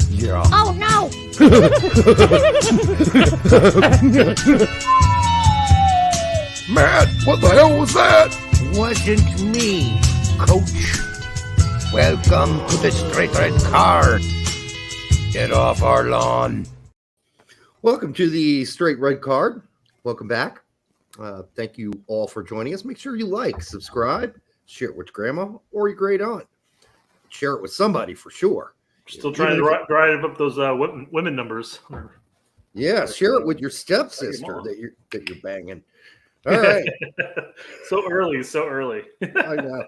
Yeah. Oh no! Matt, what the hell was that? Wasn't me, coach. Welcome to the straight red card. Get off our lawn. Welcome to the Straight Red Card. Welcome back. Thank you all for joining us. Make sure you like, subscribe, share it with grandma or your great aunt. Share it with somebody for sure. Still trying to drive up those women numbers. Yeah, share it with your stepsister that you're banging. All right. So early. I know.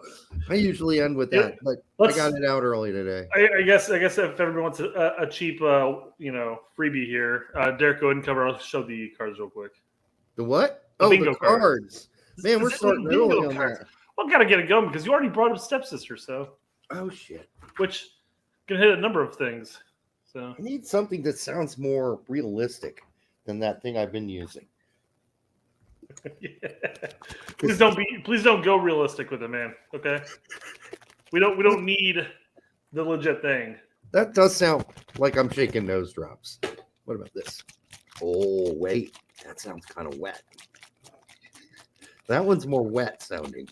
I usually end with that, but I got it out early today. I guess if everyone wants a cheap freebie here, Derek, go ahead and cover. I'll show the cards real quick. The what? The bingo the cards. Man, we're starting early on cards. that. Well, gotta get it going because you already brought up stepsister, so. Oh shit. Which can hit a number of things. So I need something that sounds more realistic than that thing I've been using. Yeah. Please don't go realistic with it, man. Okay. We don't need the legit thing. That does sound like I'm shaking nose drops. What about this? Oh, wait. That sounds kind of wet. That one's more wet sounding.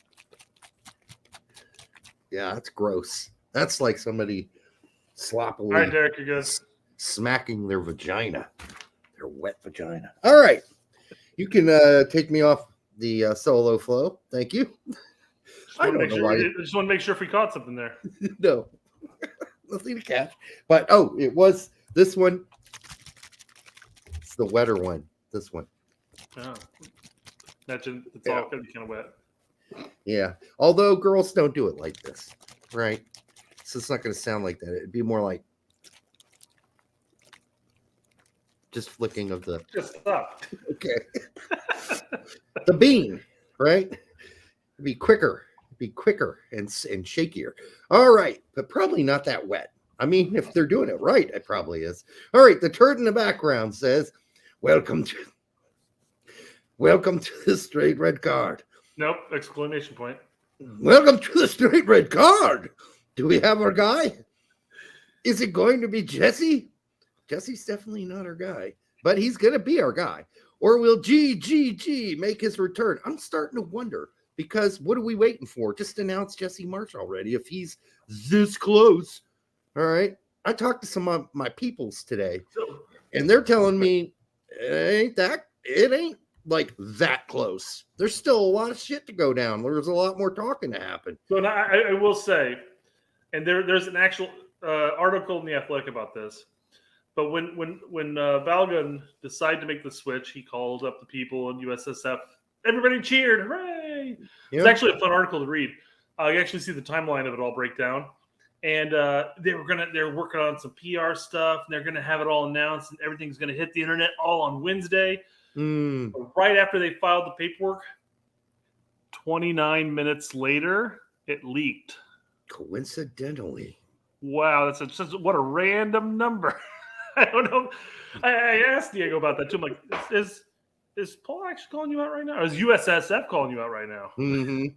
Yeah, that's gross. That's like somebody sloppily All right, Derek, you're good. Smacking their vagina. Their wet vagina. All right. You can take me off the solo flow. Thank you. I just want to make sure if we caught something there. No. Nothing to catch. But, it was this one. It's the wetter one. This one. Oh. Imagine it's all going to be kind of wet. Yeah. Although girls don't do it like this, right? So it's not going to sound like that. It'd be more like just flicking of the. Just stop. Okay. The bean, right? It'd be quicker. It'd be quicker and shakier. All right, but probably not that wet. I mean, if they're doing it right, it probably is. All right, the turd in the background says, "Welcome to the straight red card." Nope! Exclamation point. Welcome to the straight red card. Do we have our guy? Is it going to be Jesse? Jesse's definitely not our guy, but he's going to be our guy. Or will G make his return? I'm starting to wonder because what are we waiting for? Just announce Jesse Marsch already if he's this close. All right. I talked to some of my peoples today, and they're telling me it ain't like that close. There's still a lot of shit to go down. There's a lot more talking to happen. So I will say, and there's an actual article in The Athletic about this. But when Balogun decided to make the switch, he called up the people in USSF. Everybody cheered! Hooray! Yep. It's actually a fun article to read. You actually see the timeline of it all break down. And they're working on some PR stuff, and they're gonna have it all announced, and everything's gonna hit the internet all on Wednesday. Right after they filed the paperwork, 29 minutes later, it leaked. Coincidentally. Wow, what a random number. I don't know. I asked Diego about that too. I'm like, is Paul actually calling you out right now? Or is USSF calling you out right now? Mm-hmm.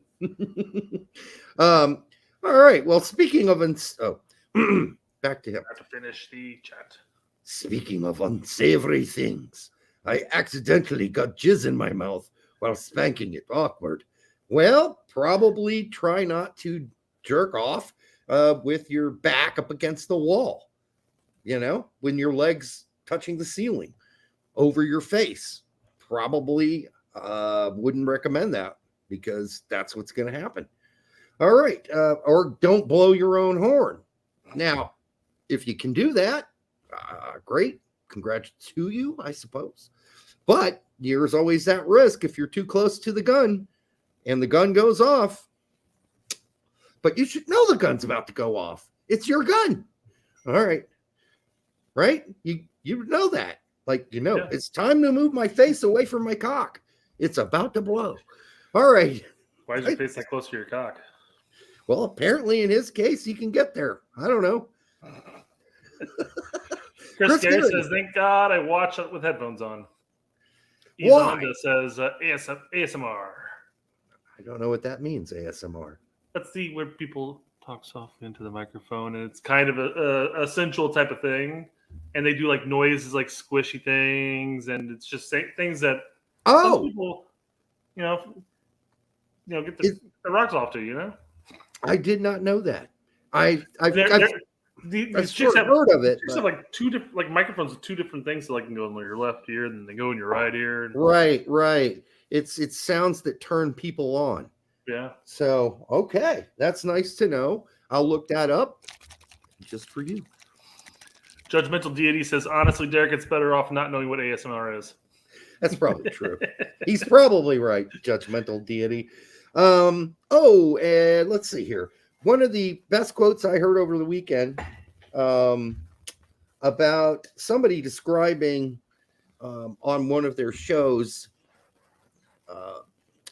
All right. Well, speaking of back to him. I have to finish the chat. Speaking of unsavory things, I accidentally got jizz in my mouth while spanking it. Awkward. Well, probably try not to jerk off with your back up against the wall. You know, when your legs touching the ceiling over your face. Probably wouldn't recommend that because that's what's going to happen. All right. Or don't blow your own horn. Now, if you can do that, great. Congrats to you, I suppose. But there's always that risk if you're too close to the gun and the gun goes off. But you should know the gun's about to go off. It's your gun. All right. Right? You know that. Like, It's time to move my face away from my cock. It's about to blow. All right. Why is your face that close to your cock? Well, apparently in his case, he can get there. I don't know. Chris Gary says, thank God I watch it with headphones on. Izanda says ASMR. I don't know what that means, ASMR. That's where people talk softly into the microphone, and it's kind of a sensual type of thing. And they do like noises, like squishy things, and it's just things that some people, get the rocks off to. I did not know that. These chicks have heard of it. Chicks have like two different microphones with two different things, so like can go in your left ear, and then they go in your right ear. Right. It's sounds that turn people on. Yeah. So okay, that's nice to know. I'll look that up just for you. Judgmental Deity says, honestly, Derek, it's better off not knowing what ASMR is. That's probably true. He's probably right, Judgmental Deity. And let's see here. One of the best quotes I heard over the weekend about somebody describing on one of their shows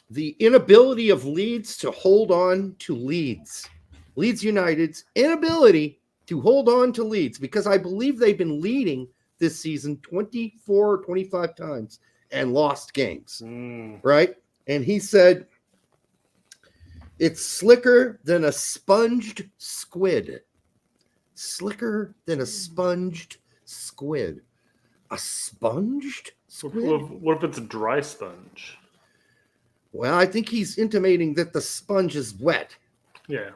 the inability of Leeds to hold on to Leeds. Leeds United's inability to hold on to Leeds, because I believe they've been leading this season 24 or 25 times and lost games, right? And he said, it's slicker than a sponged squid. Slicker than a sponged squid. A sponged squid? What if it's a dry sponge? Well, I think he's intimating that the sponge is wet. Yeah.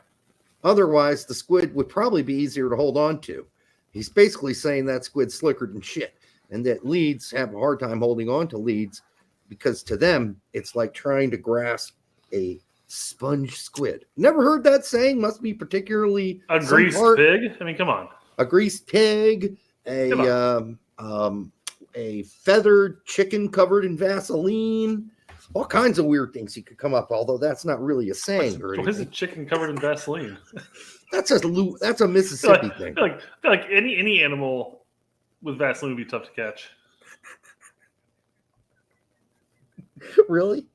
Otherwise, the squid would probably be easier to hold on to. He's basically saying that squid's slicker than shit, and that Leeds have a hard time holding on to Leeds because to them, it's like trying to grasp a sponge squid. Never heard that saying. Must be particularly a greased pig. I mean, come on. A greased pig, a feathered chicken covered in Vaseline. All kinds of weird things you could come up. Although that's not really a saying. What is a chicken covered in Vaseline? That's a Mississippi thing. I feel like any animal with Vaseline would be tough to catch. Really?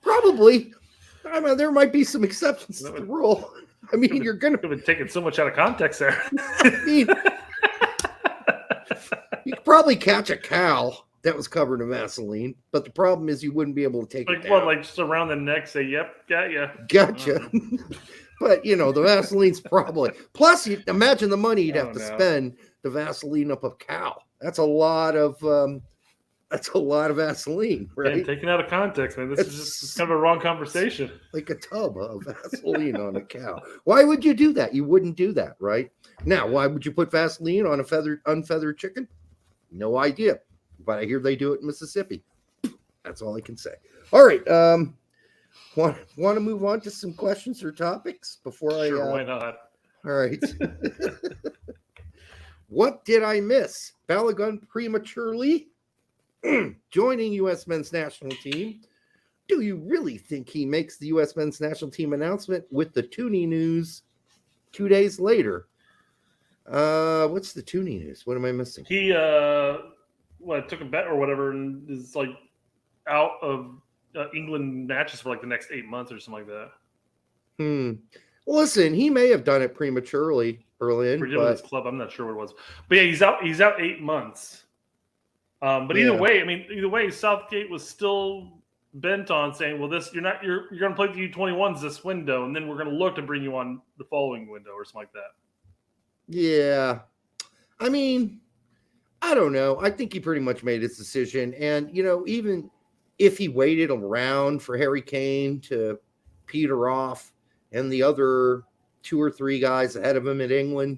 Probably. I mean, there might be some exceptions to the rule. I mean, you're going to be taking so much out of context there. I mean, you could probably catch a cow that was covered in Vaseline, but the problem is you wouldn't be able to take it down. What, like just around the neck, say, yep, got you. Gotcha. But, the Vaseline's probably... Plus, you imagine the money you'd have to spend to Vaseline up a cow. That's a lot of Vaseline, right? Yeah, taken out of context, man. This is just kind of a wrong conversation. Like a tub of Vaseline on a cow. Why would you do that? You wouldn't do that, right? Now, why would you put Vaseline on a unfeathered chicken? No idea. But I hear they do it in Mississippi. That's all I can say. All right. Want to move on to some questions or topics before Sure, why not? All right. What did I miss? Balogun prematurely joining U.S. men's national team. Do you really think he makes the U.S. men's national team announcement with the Toonie news 2 days later? What's the Toonie news? What am I missing? He took a bet or whatever and is like out of England matches for like the next 8 months or something like that. Listen, he may have done it prematurely, Berlin. But club, I'm not sure what it was. But yeah, he's out 8 months. But either way, Southgate was still bent on saying, well, you're going to play the U21s this window, and then we're going to look to bring you on the following window or something like that. Yeah. I mean, I don't know. I think he pretty much made his decision. And, even if he waited around for Harry Kane to peter off and the other 2 or 3 guys ahead of him in England,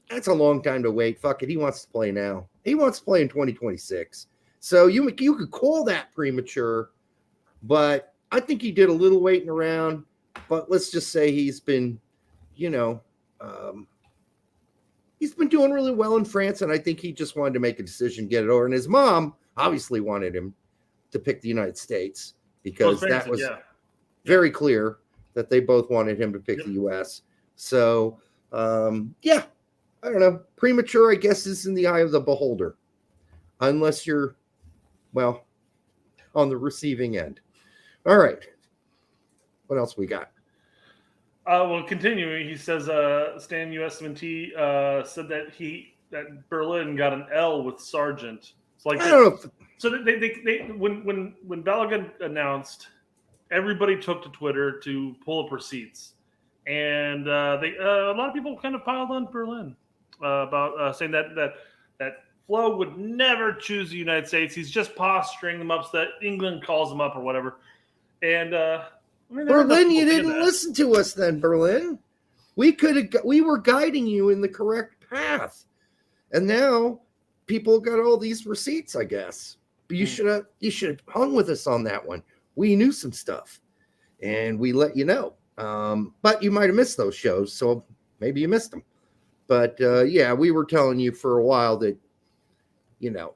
that's a long time to wait. Fuck it. He wants to play now. He wants to play in 2026. So you could call that premature, but I think he did a little waiting around. But let's just say he's been, he's been doing really well in France, and I think he just wanted to make a decision, get it over. And his mom obviously wanted him to pick the United States because that was very clear that they both wanted him to pick the U.S. So, I don't know. Premature, I guess, is in the eye of the beholder, unless you're, on the receiving end. All right. What else we got? Well, continuing, he says Stan USMNT said that Berlin got an L with Sargent. It's like I don't know. So they when Balogun announced everybody took to Twitter to pull up receipts, and a lot of people kind of piled on Berlin about saying that Flo would never choose the United States. He's just posturing them up so that England calls them up or whatever. And Berlin, you didn't listen to us then, Berlin. We were guiding you in the correct path, and now people got all these receipts, I guess. But you should have hung with us on that one. We knew some stuff, and we let you know. But you might have missed those shows, so maybe you missed them. But yeah, we were telling you for a while that,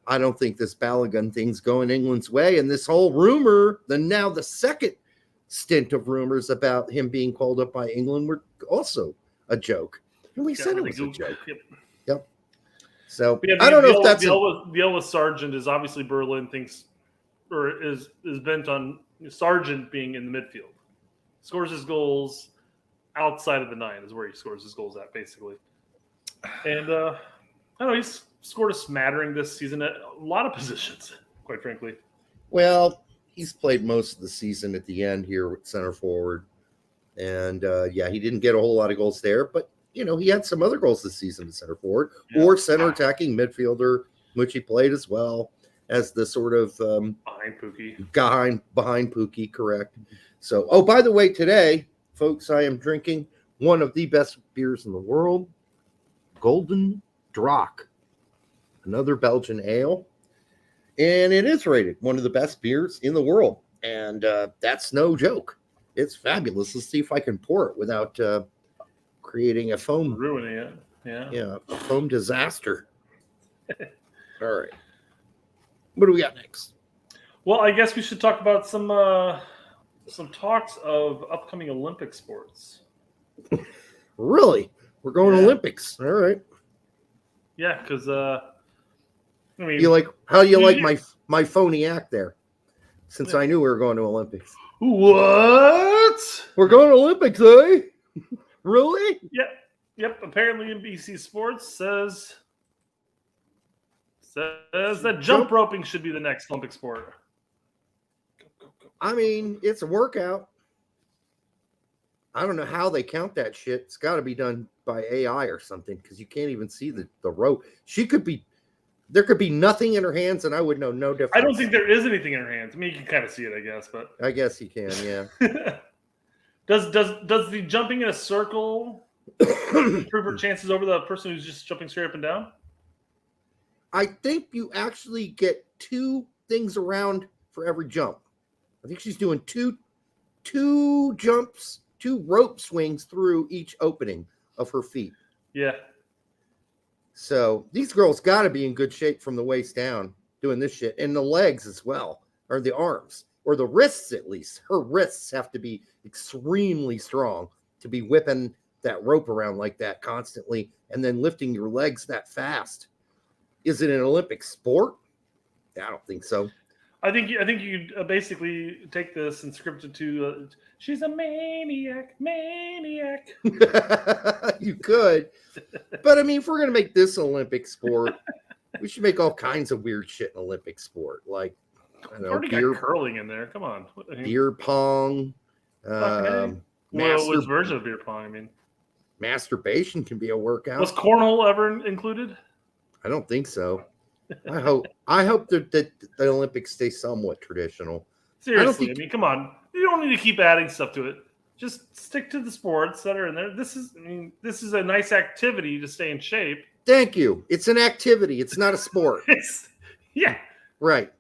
I don't think this Balogun thing's going England's way, and this whole rumor, the second stint of rumors about him being called up by England were also a joke. And we said it was a joke. Yep. So I don't know if that's the deal with Sargent is obviously Berlin thinks or is bent on Sargent being in the midfield. Scores his goals outside of the 9 is where he scores his goals at, basically. And I don't know, he's scored a smattering this season at a lot of positions, quite frankly. Well, he's played most of the season at the end here with center forward. And, he didn't get a whole lot of goals there. But, he had some other goals this season at center forward or center attacking midfielder, which he played as well as the sort of behind Pookie. Behind Pookie, correct. So, by the way, today, folks, I am drinking one of the best beers in the world, Golden Draak, another Belgian ale. And it is rated one of the best beers in the world. And that's no joke. It's fabulous. Let's see if I can pour it without creating a foam. Ruining it. Yeah. Yeah, a foam disaster. All right. What do we got next? Well, I guess we should talk about some talks of upcoming Olympic sports. Really? We're going Olympics. All right. Yeah, because how do you like my phony act there? Since I knew we were going to Olympics. What? We're going to Olympics, eh? Really? Yep. Apparently, NBC Sports says that jump roping should be the next Olympic sport. Go. I mean, it's a workout. I don't know how they count that shit. It's got to be done by AI or something because you can't even see the rope. There could be nothing in her hands, and I would know no difference. I don't think there is anything in her hands. I mean, you can kind of see it, I guess, but I guess you can, yeah. Does the jumping in a circle improve her chances over the person who's just jumping straight up and down? I think you actually get 2 things around for every jump. I think she's doing two jumps, 2 rope swings through each opening of her feet. Yeah. So these girls got to be in good shape from the waist down doing this shit. And the legs as well, or the arms, or the wrists at least. Her wrists have to be extremely strong to be whipping that rope around like that constantly and then lifting your legs that fast. Is it an Olympic sport? I don't think so. I think you basically take this and script it to she's a maniac. You could. But I mean, if we're going to make this Olympic sport, we should make all kinds of weird shit in Olympic sport. Like, I don't know, already got curling in there. Come on. Beer pong. Which version of beer pong? I mean, masturbation can be a workout. Was cornhole ever included? I don't think so. I hope that the Olympics stay somewhat traditional. Seriously, I mean, come on. You don't need to keep adding stuff to it. Just stick to the sports that are in there. This is a nice activity to stay in shape. Thank you. It's an activity. It's not a sport. Yeah. Right.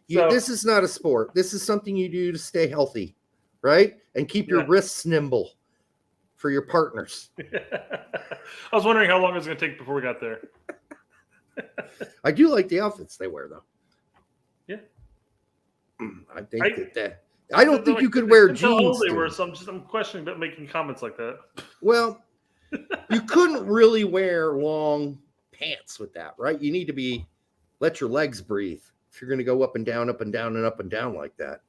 This is not a sport. This is something you do to stay healthy, right? And keep your wrists nimble for your partners. I was wondering how long it was going to take before we got there. I do like the outfits they wear, though. Yeah. I think I don't think you could wear jeans. They were, so I'm questioning about making comments like that. Well, you couldn't really wear long pants with that, right? You need to let your legs breathe if you're going to go up and down, up and down, and up and down like that.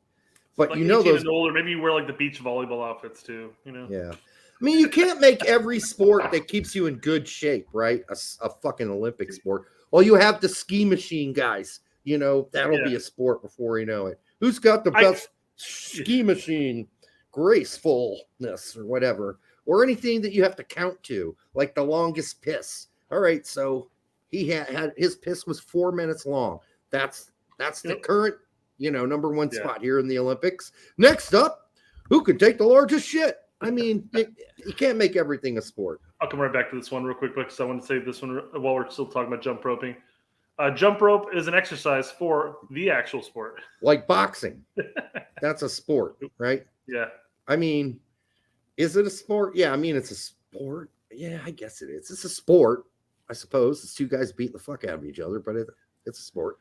But like those older, maybe you wear like the beach volleyball outfits too. Yeah. I mean, you can't make every sport that keeps you in good shape, right? A fucking Olympic sport. Well, you have the ski machine guys. That'll be a sport before you know it. Who's got the best ski machine, gracefulness, or whatever, or anything that you have to count to, like the longest piss. All right, so he had his piss was 4 minutes long. That's the current, number one spot here in the Olympics. Next up, who can take the largest shit? I mean, you can't make everything a sport. I'll come right back to this one real quick because I want to save this one while we're still talking about jump roping. Jump rope is an exercise for the actual sport. Like boxing. That's a sport, right? Yeah. I mean, is it a sport? Yeah, I mean, it's a sport. Yeah, I guess it is. It's a sport, I suppose. It's two guys beating the fuck out of each other, but it's a sport.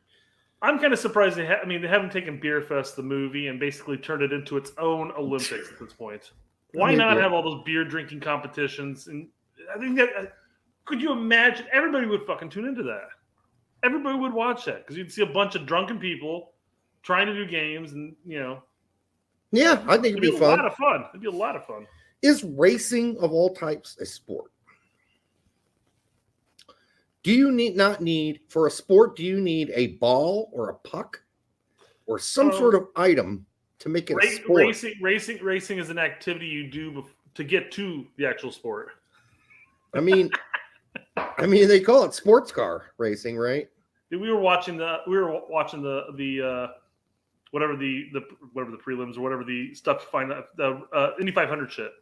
I'm kind of surprised they haven't taken Beer Fest, the movie, and basically turned it into its own Olympics at this point. Why not have all those beer drinking competitions? And I think that could you imagine? Everybody would fucking tune into that. Everybody would watch that because you'd see a bunch of drunken people trying to do games, and Yeah, I think it'd be fun. A lot of fun. It'd be a lot of fun. Is racing of all types a sport? Do you need for a sport? Do you need a ball or a puck or some sort of item to make it a sport? Racing is an activity you do to get to the actual sport. I mean, they call it sports car racing, right? We were watching the whatever the prelims or whatever the stuff to find out the Indy 500 shit.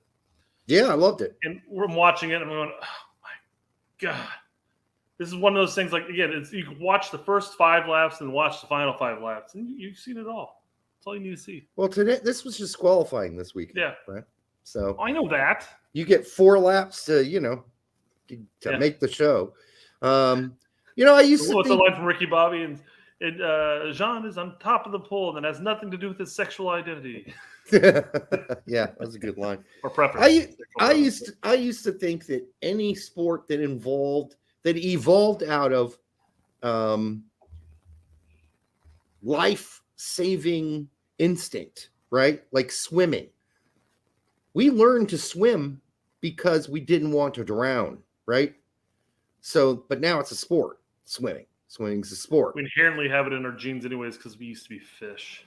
Yeah, I loved it. And we're watching it and I'm going, oh my God. This is one of those things, like, again, you can watch the first 5 laps and watch the final 5 laps, and you've seen it all. That's all you need to see. Well, today, this was just qualifying this weekend. Yeah. Right? So I know that. You get 4 laps to make the show. I used to What's the line from Ricky Bobby? And Jean is on top of the pole, and that has nothing to do with his sexual identity. Yeah, that's a good line. Or preference. I used to think that any sport that evolved out of life-saving instinct, right? Like swimming. We learned to swim because we didn't want to drown, right? So, but now it's a sport, swimming. Swimming's a sport. We inherently have it in our genes anyways because we used to be fish.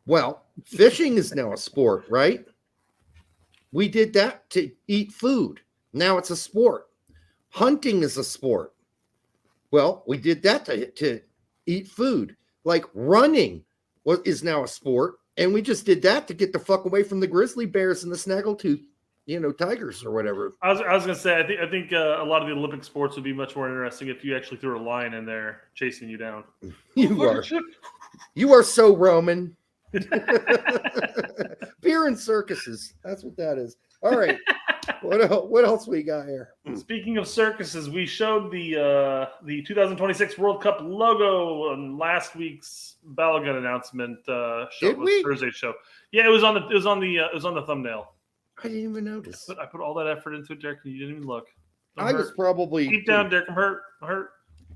Well, fishing is now a sport, right? We did that to eat food. Now it's a sport. Hunting is a sport. Well, we did that to eat food. Like running is now a sport. And we just did that to get the fuck away from the grizzly bears and the snaggletooth, tigers or whatever. I was going to say, I think a lot of the Olympic sports would be much more interesting if you actually threw a lion in there chasing you down. You are so Roman. Beer and circuses. That's what that is. All right. What else we got here? Speaking of circuses, we showed the 2026 World Cup logo on last week's Balogun announcement show. Did we? Thursday show. Yeah, it was on the thumbnail. I didn't even notice. I put all that effort into it, Derek, and you didn't even look. I was probably deep down, Derek. I'm hurt.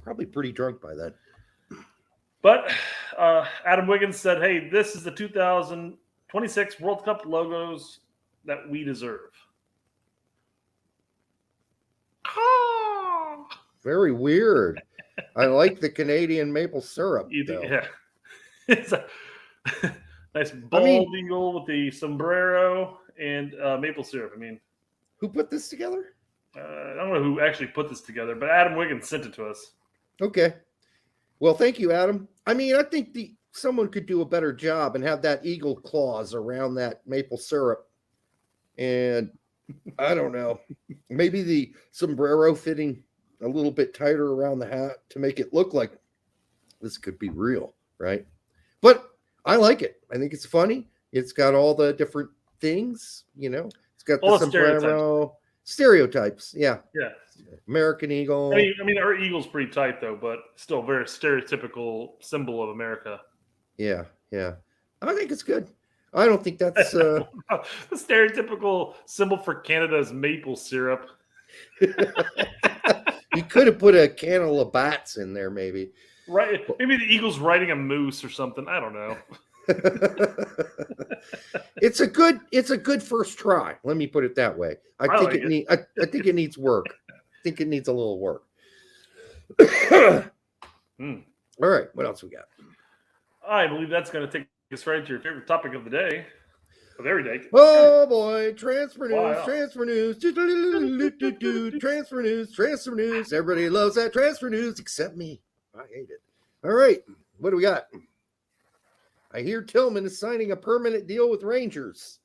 Probably pretty drunk by then. But Adam Wiggins said, "Hey, this is the 2026 World Cup logos that we deserve." Very weird. I like the Canadian maple syrup. Yeah, it's a nice bald eagle with the sombrero and maple syrup. I mean, who put this together? I don't know who actually put this together, but Adam Wiggins sent it to us. Okay. Well, thank you, Adam. I mean, I think someone could do a better job and have that eagle claws around that maple syrup. And I don't know, maybe the sombrero fitting a little bit tighter around the hat to make it look like this could be real, right? But I like it. I think it's funny. It's got all the different things, It's got all the sombrero stereotypes. Yeah. Yeah. American eagle. I mean, our eagle's pretty tight though, but still very stereotypical symbol of America. Yeah. I think it's good. I don't think that's the stereotypical symbol for Canada is maple syrup. You could have put a can of Labatt's in there, maybe. Right? Maybe the eagle's riding a moose or something. I don't know. It's a good first try. Let me put it that way. I think it needs work. I think it needs a little work. All right, what else we got? I believe that's going to take It's right to your favorite topic of the day, of every day. Oh boy, transfer news, Wow. transfer news, transfer news, transfer news. Everybody loves that transfer news except me. I hate it. All right, what do we got? I hear Tillman is signing a permanent deal with Rangers.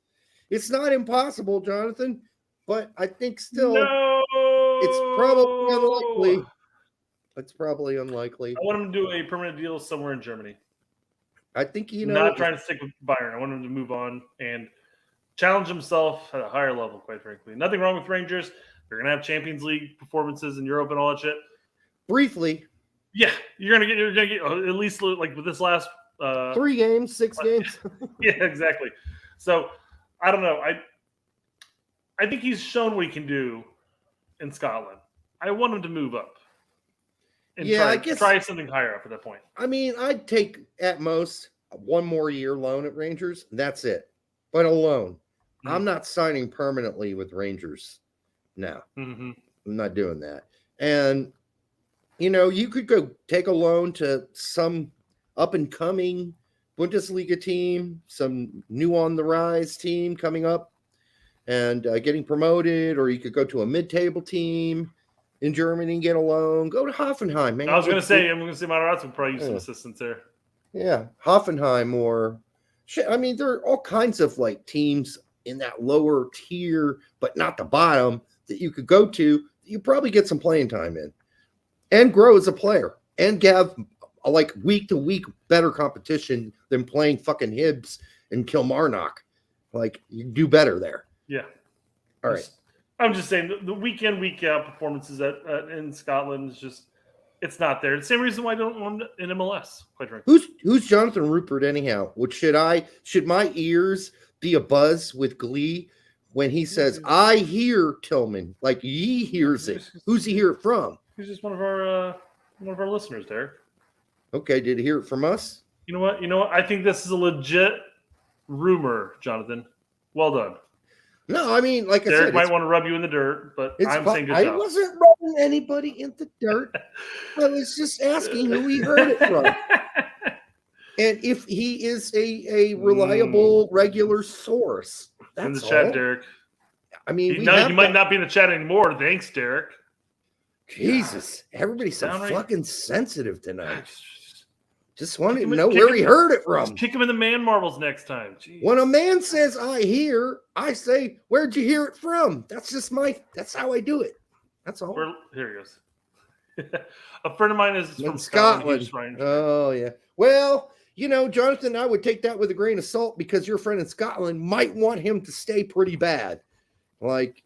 It's not impossible, Jonathan, but I think still it's probably unlikely. It's probably unlikely. I want him to do a permanent deal somewhere in Germany. I think, Not trying to stick with Bayern. I want him to move on and challenge himself at a higher level, quite frankly. Nothing wrong with Rangers. They're going to have Champions League performances in Europe and all that shit. Briefly. Yeah, you're gonna get at least like with this last 3 games, 6 games. Yeah, exactly. So I don't know. I think he's shown what he can do in Scotland. I want him to move up. And try something higher up at that point. I mean, I'd take at most 1 more year loan at Rangers. That's it. But a loan. Mm-hmm. I'm not signing permanently with Rangers now. Mm-hmm. I'm not doing that. And, you could go take a loan to some up-and-coming Bundesliga team, some new on-the-rise team coming up and getting promoted, or you could go to a mid-table team in Germany and get a loan. Go to Hoffenheim, man. I'm going to say Matarazzo would probably use some assistance there. Yeah, Hoffenheim or shit. I mean, there are all kinds of like teams in that lower tier, but not the bottom, that you could go to. You probably get some playing time in and grow as a player and have a like week to week better competition than playing fucking Hibs and Kilmarnock. Like you do better there. Yeah. All right. I'm just saying the week in, week out performances in Scotland is just, it's not there. The same reason why I don't want him in MLS, quite frankly. Who's Jonathan Rupert anyhow? Should my ears be abuzz with glee when he says, I hear Tillman, like he hears it? Who's he hear it from? He's just one of our listeners, Derek. Okay, did he hear it from us? You know what? I think this is a legit rumor, Jonathan. Well done. No, I mean, like Derek I said, might want to rub you in the dirt, but I'm saying good job. I wasn't rubbing anybody in the dirt. I was just asking who he heard it from. And if he is a reliable, regular source. That's in the chat, all. Derek. I mean, you might not be in the chat anymore. Thanks, Derek. Jesus, everybody's so fucking sensitive tonight. Just wanted to know where he heard it from. Kick him in the man marbles next time. Jeez. When a man says, I hear, I say, where'd you hear it from? That's how I do it. That's all. Here he goes. A friend of mine is from Scotland. Oh, yeah. Well, Jonathan, I would take that with a grain of salt because your friend in Scotland might want him to stay pretty bad. Like,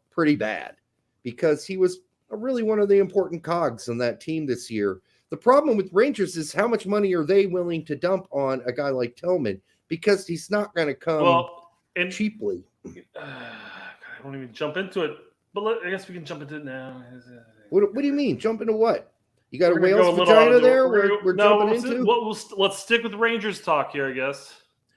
pretty bad. Because he was really one of the important cogs on that team this year. The problem with Rangers is how much money are they willing to dump on a guy like Tillman? Because he's not going to come cheaply. I won't even jump into it, but I guess we can jump into it now. What do you mean? Jump into what? You got a whale's vagina there? We're jumping into? Let's stick with Rangers talk here, I guess.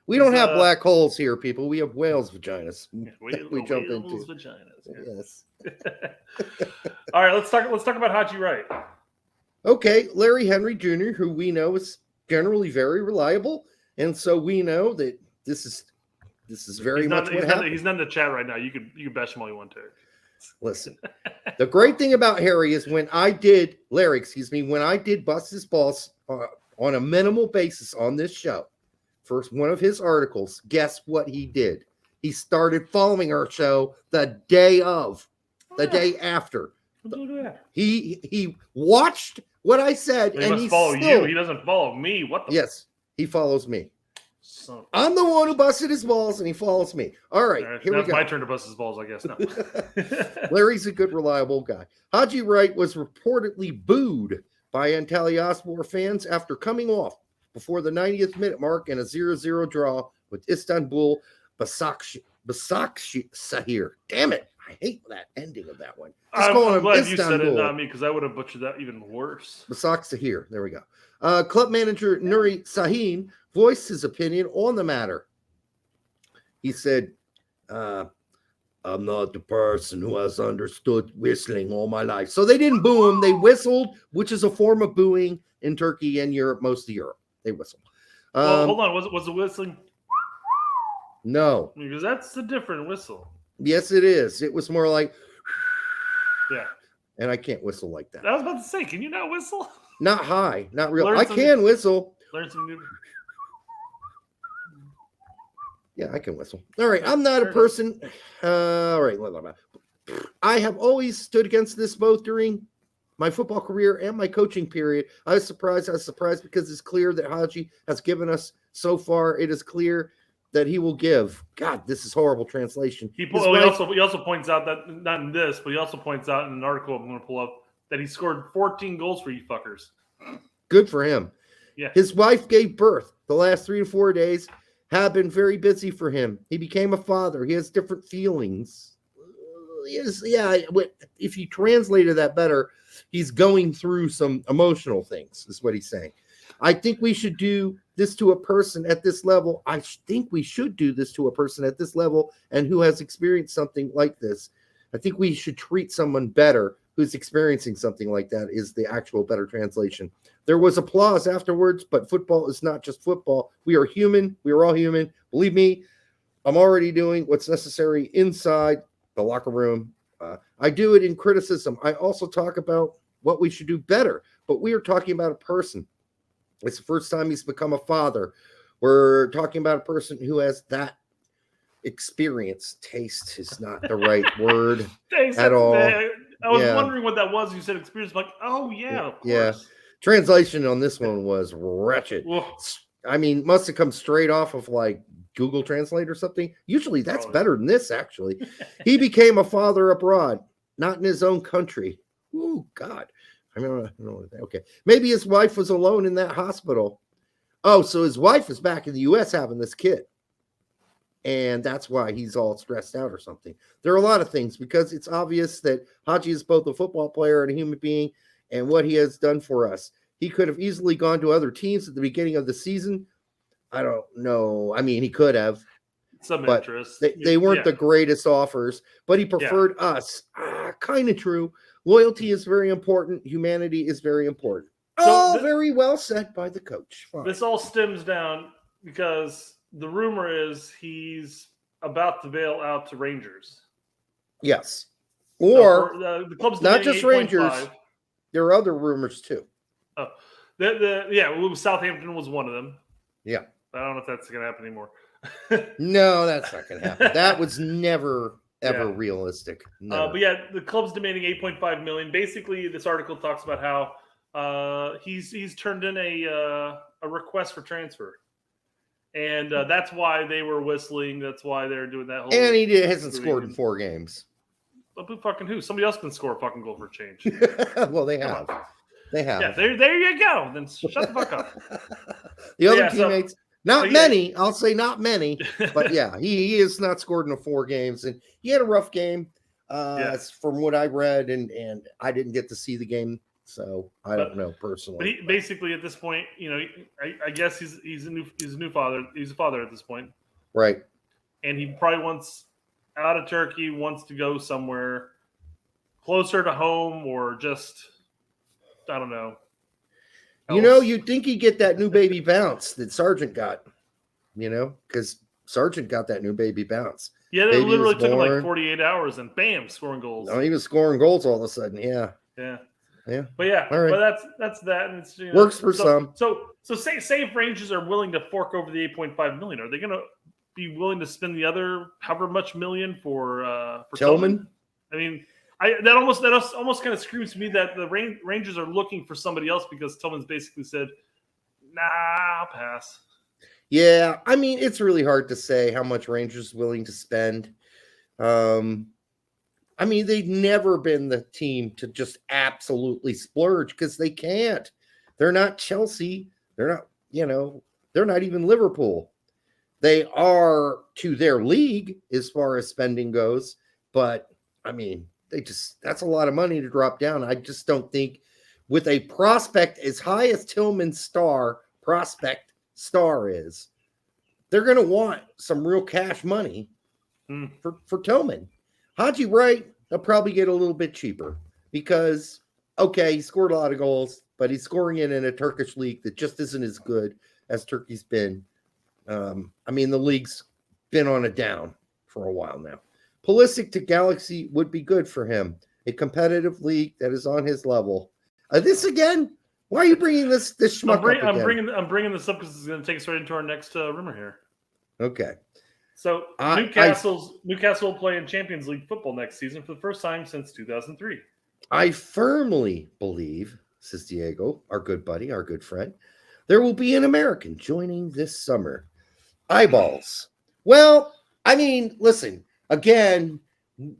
We don't have black holes here, people. We have whales' vaginas. We jump into vaginas. Yes. All right, let's talk about Haji Wright. Okay, Larry Henry Jr., who we know is generally very reliable, and so we know that this is very much what happened. He's not in the chat right now. You can bash him all you want to. Listen, the great thing about Harry is when I did bust his balls on a minimal basis on this show, for one of his articles, guess what he did? He started following our show the day after. He watched what I said, and he follow you. He doesn't follow me. What? Yes, he follows me. I'm the one who busted his balls, and he follows me. All right, here we go. It's my turn to bust his balls, I guess. No. Larry's a good, reliable guy. Haji Wright was reportedly booed by Antalyaspor fans after coming off before the 90th minute mark in a 0-0 draw with Istanbul Başakşehir. Damn it. I hate that ending of that one. I'm glad you said it, not me, because I would have butchered that even worse. Başakşehir. There we go. Club manager Nuri Sahin voiced his opinion on the matter. He said, I'm not the person who has understood whistling all my life. So they didn't boo him. They whistled, which is a form of booing in Turkey and Europe, most of Europe. They whistled. Well, hold on. Was the whistling? No. Because that's a different whistle. Yes, it is. It was more like, yeah. And I can't whistle like that. I was about to say, can you not whistle? Not high, not real. I can whistle. Learn some new. Yeah, I can whistle. All right, I'm not a person. All right, I have always stood against this both during my football career and my coaching period. I was surprised because it's clear that Haji has given us so far. It is clear that he will give. God, this is horrible translation. He also points out that, not in this, but he also points out in an article I'm going to pull up, that he scored 14 goals for you fuckers. Good for him. Yeah. His wife gave birth. The last 3 to 4 days have been very busy for him. He became a father. He has different feelings. If you translated that better, he's going through some emotional things, is what he's saying. I think we should do this to a person at this level. I think we should do this to a person at this level and who has experienced something like this. I think we should treat someone better who's experiencing something like that is the actual better translation. There was applause afterwards, but football is not just football. We are human. We are all human. Believe me, I'm already doing what's necessary inside the locker room. I do it in criticism. I also talk about what we should do better, but we are talking about a person. It's the first time he's become a father. We're talking about a person who has that experience. Taste is not the right word at all. I was wondering what that was. You said experience. I'm like, oh, yeah, of course. Yeah. Translation on this one was wretched. I mean, must have come straight off of like Google Translate or something. Usually that's better than this, actually. He became a father abroad, not in his own country. Oh, God. I don't know. Okay. Maybe his wife was alone in that hospital. Oh, so his wife is back in the U.S. having this kid. And that's why he's all stressed out or something. There are a lot of things because it's obvious that Haji is both a football player and a human being and what he has done for us. He could have easily gone to other teams at the beginning of the season. I don't know. I mean, he could have. Some interest. They weren't the greatest offers, but he preferred us. Kind of true. Loyalty is very important. Humanity is very important. Very well said by the coach. Fine. This all stems down because the rumor is he's about to bail out to Rangers. Yes. Or the club's not just 8. Rangers. There are other rumors too. Oh, Southampton was one of them. Yeah. I don't know if that's going to happen anymore. No, that's not going to happen. That was never ever realistic. But the club's demanding $8.5 million. Basically, this article talks about how he's turned in a request for transfer, and that's why they were whistling. That's why they're doing that whole. And he hasn't scored in 4 games. But who? Somebody else can score a fucking goal for a change. Well, they have. They have. Yeah, there you go. Then shut the fuck up. The other teammates. Not many. I'll say not many. But he has not scored in 4 games. And he had a rough game from what I read. And I didn't get to see the game. So I don't know personally. But he basically at this point, I guess he's a new father. He's a father at this point. Right. And he probably wants out of Turkey, wants to go somewhere closer to home or just, I don't know. You'd think he'd get that new baby bounce that Sargent got, because Sargent got that new baby bounce. Yeah, it literally took him like 48 hours and bam, scoring goals. No, he was scoring goals all of a sudden. Yeah. But all right. But that's that. And it's, works for some. So say if Rangers are willing to fork over the $8.5 million, are they going to be willing to spend the other however much million for Tillman? I mean, that almost kind of screams to me that the Rangers are looking for somebody else because Tillman's basically said, "Nah, I'll pass." Yeah, I mean, it's really hard to say how much Rangers are willing to spend. I mean, they've never been the team to just absolutely splurge because they can't. They're not Chelsea. They're not, they're not even Liverpool. They are to their league as far as spending goes, but I mean, that's a lot of money to drop down. I just don't think with a prospect as high as Tillman's prospect star is, they're going to want some real cash money for Tillman. Haji Wright, they'll probably get a little bit cheaper because, he scored a lot of goals, but he's scoring it in a Turkish league that just isn't as good as Turkey's been. I mean, the league's been on a down for a while now. Pulisic to Galaxy would be good for him. A competitive league that is on his level. This again? Why are you bringing this schmuck up again? I'm bringing this up because it's going to take us right into our next rumor here. Okay. So Newcastle will play in Champions League football next season for the first time since 2003. I firmly believe, says Diego, our good buddy, our good friend, there will be an American joining this summer. Eyeballs. Well, I mean, listen, again,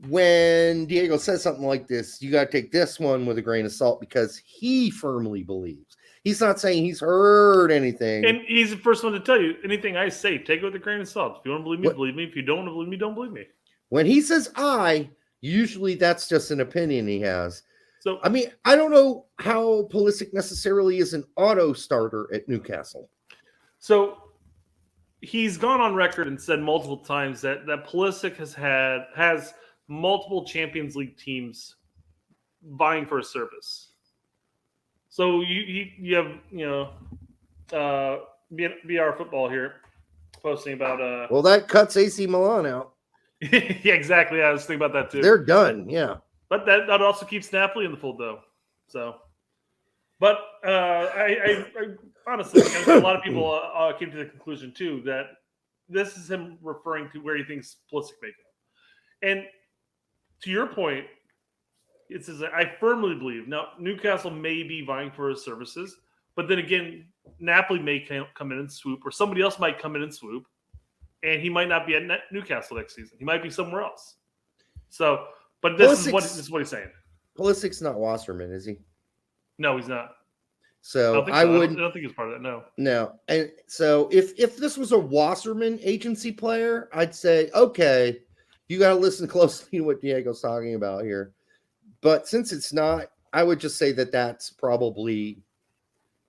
when Diego says something like this, you got to take this one with a grain of salt because he firmly believes. He's not saying he's heard anything. And he's the first one to tell you, anything I say, take it with a grain of salt. If you want to believe me, believe me. If you don't want to believe me, don't believe me. When he says I, usually that's just an opinion he has. So, I mean, I don't know how Pulisic necessarily is an auto starter at Newcastle. So he's gone on record and said multiple times that Pulisic has multiple Champions League teams vying for a service. So you have BR Football here posting about well, that cuts AC Milan out. Yeah, exactly. I was thinking about that too. They're done, yeah. But that also keeps Napoli in the fold though. So, but I honestly, a lot of people came to the conclusion too that this is him referring to where he thinks Pulisic may go. And to your point, it says I firmly believe now Newcastle may be vying for his services, but then again, Napoli may come in and swoop, or somebody else might come in and swoop, and he might not be at Newcastle next season. He might be somewhere else. So, but this is what he's saying. Pulisic's not Wasserman, is he? No, he's not. So I don't think he's part of that. No. No, and so if this was a Wasserman agency player, I'd say okay, you got to listen closely to what Diego's talking about here. But since it's not, I would just say that that's probably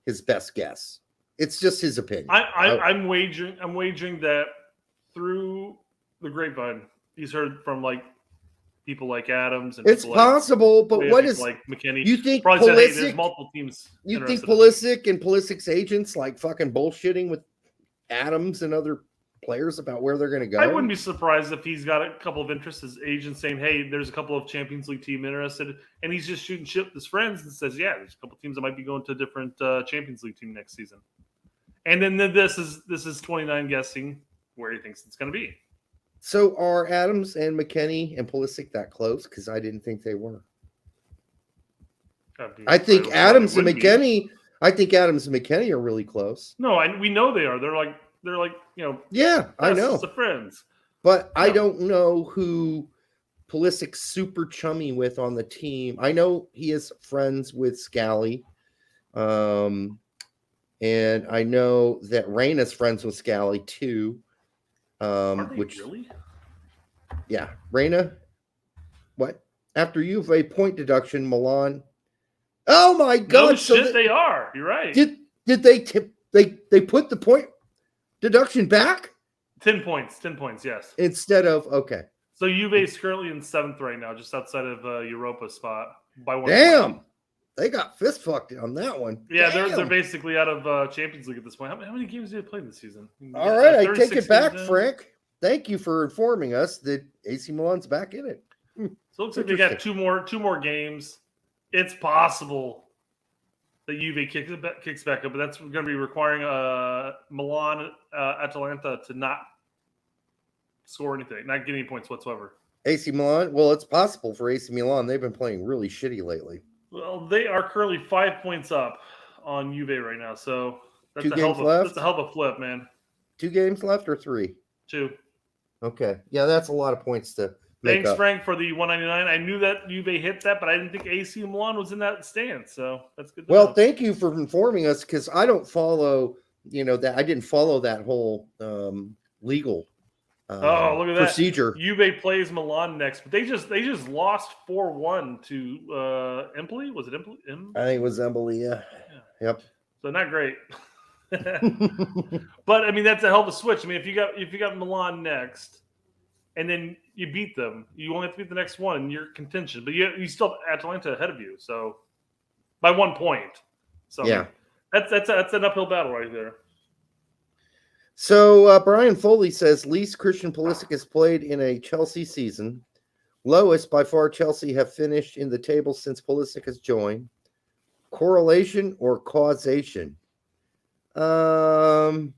his best guess. It's just his opinion. I'm wagering that through the grapevine, he's heard from like people like Adams and it's possible, but what is like McKinney? You think probably Pulisic? said, hey, there's multiple teams. You think Pulisic and Pulisic's agents like fucking bullshitting with Adams and other players about where they're going to go? I wouldn't be surprised if he's got a couple of interests. His agents saying, "Hey, there's a couple of Champions League team interested," and he's just shooting shit with his friends and says, "Yeah, there's a couple of teams that might be going to a different Champions League team next season." And then this is 29 guessing where he thinks it's going to be. So are Adams and McKinney and Pulisic that close? Because I didn't think they were. I think Adams and McKinney are really close. No, we know they are. They're like Yeah, I know. The friends. But no. I don't know who Pulisic's super chummy with on the team. I know he is friends with Scally. And I know that Reyna's friends with Scally too. Really? Yeah, Reyna. What? After Juve point deduction, Milan. Oh my God! No shit, they are. You're right. Did they put the point deduction back? 10 points. 10 points. Yes. Instead of okay. So Juve is currently in 7th right now, just outside of Europa spot by 1 Damn. point. They got fist fucked on that one. Yeah, they're basically out of Champions League at this point. How many games did they play this season? All right, I take it back, Frank. Thank you for informing us that AC Milan's back in it. So it looks like they got two more games. It's possible that Juve kicks back up, but that's going to be requiring Milan, Atalanta to not score anything, not get any points whatsoever. AC Milan? Well, it's possible for AC Milan. They've been playing really shitty lately. Well, they are currently 5 points up on Juve right now, so that's a hell of a flip, man. 2 games left or 3? 2. Okay. Yeah, that's a lot of points to make Thanks, up. Frank, for the 199. I knew that Juve hit that, but I didn't think AC Milan was in that stance, so that's good to know. Thank you for informing us because I don't follow, that I didn't follow that whole legal look at procedure. That. Juve plays Milan next, but they just lost 4-1 to Empoli. Was it Empoli? I think it was Empoli. Yeah. Yep. So not great. But I mean, that's a hell of a switch. I mean, if you got Milan next, and then you beat them, you only have to beat the next one, and you're contention. But you still have Atalanta ahead of you, so by 1 point. So yeah, that's an uphill battle right there. So Brian Foley says least Christian Pulisic has played in a Chelsea season. Lowest by far Chelsea have finished in the table since Pulisic has joined. Correlation or causation? There's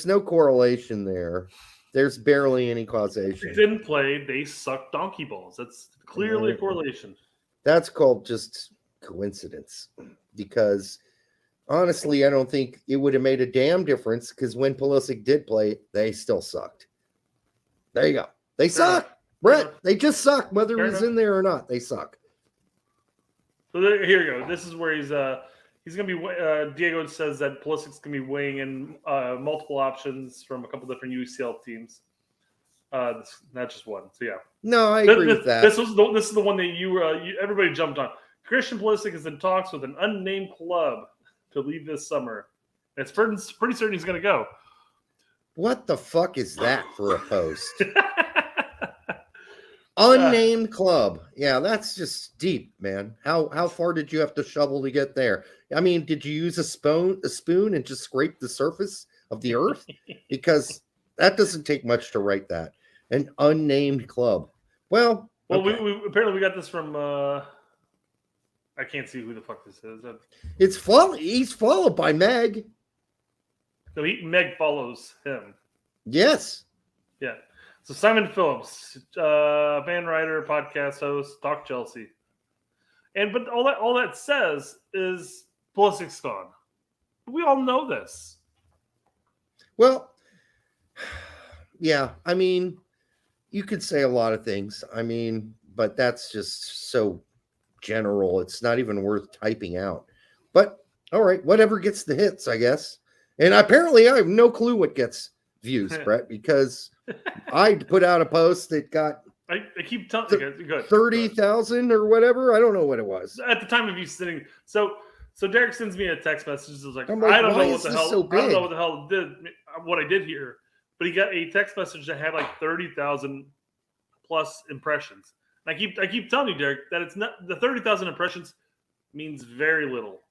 no correlation there. There's barely any causation. They didn't play. They sucked donkey balls. That's clearly a correlation. That's called just coincidence. Because honestly, I don't think it would have made a damn difference because when Pulisic did play, they still sucked. There you go. They suck. Brett, they just suck, whether he's in there or not. They suck. So here you go. This is where he's going to be. Diego says that Pulisic's going to be weighing in multiple options from a couple different UCL teams. Not just one. So yeah. No, I agree with that. This is the one that you everybody jumped on. Christian Pulisic is in talks with an unnamed club to leave this summer. It's pretty certain he's going to go. What the fuck is that for a post? Unnamed club. Yeah, that's just deep, man. How far did you have to shovel to get there? I mean, did you use a spoon and just scrape the surface of the earth? Because that doesn't take much to write that. An unnamed club. Well, okay. we apparently we got this from I can't see who the fuck this is. He's followed by Meg. No, Meg follows him. Yes. Yeah. So Simon Phillips, fan writer, podcast host, Talk Chelsea, but all that says is Pulisic's gone. We all know this. Well, yeah. I mean, you could say a lot of things. I mean, but that's just so general. It's not even worth typing out. But all right, whatever gets the hits, I guess. And apparently, I have no clue what gets views, Brett, because I put out a post that got I keep telling you, 30,000 or whatever. I don't know what it was at the time of you sitting. So Derek sends me a text message. He's like, like, I don't know what the hell. So I don't know what the hell what I did here. But he got a text message that had like 30,000 plus impressions. And I keep telling you, Derek, that it's not the 30,000 impressions means very little.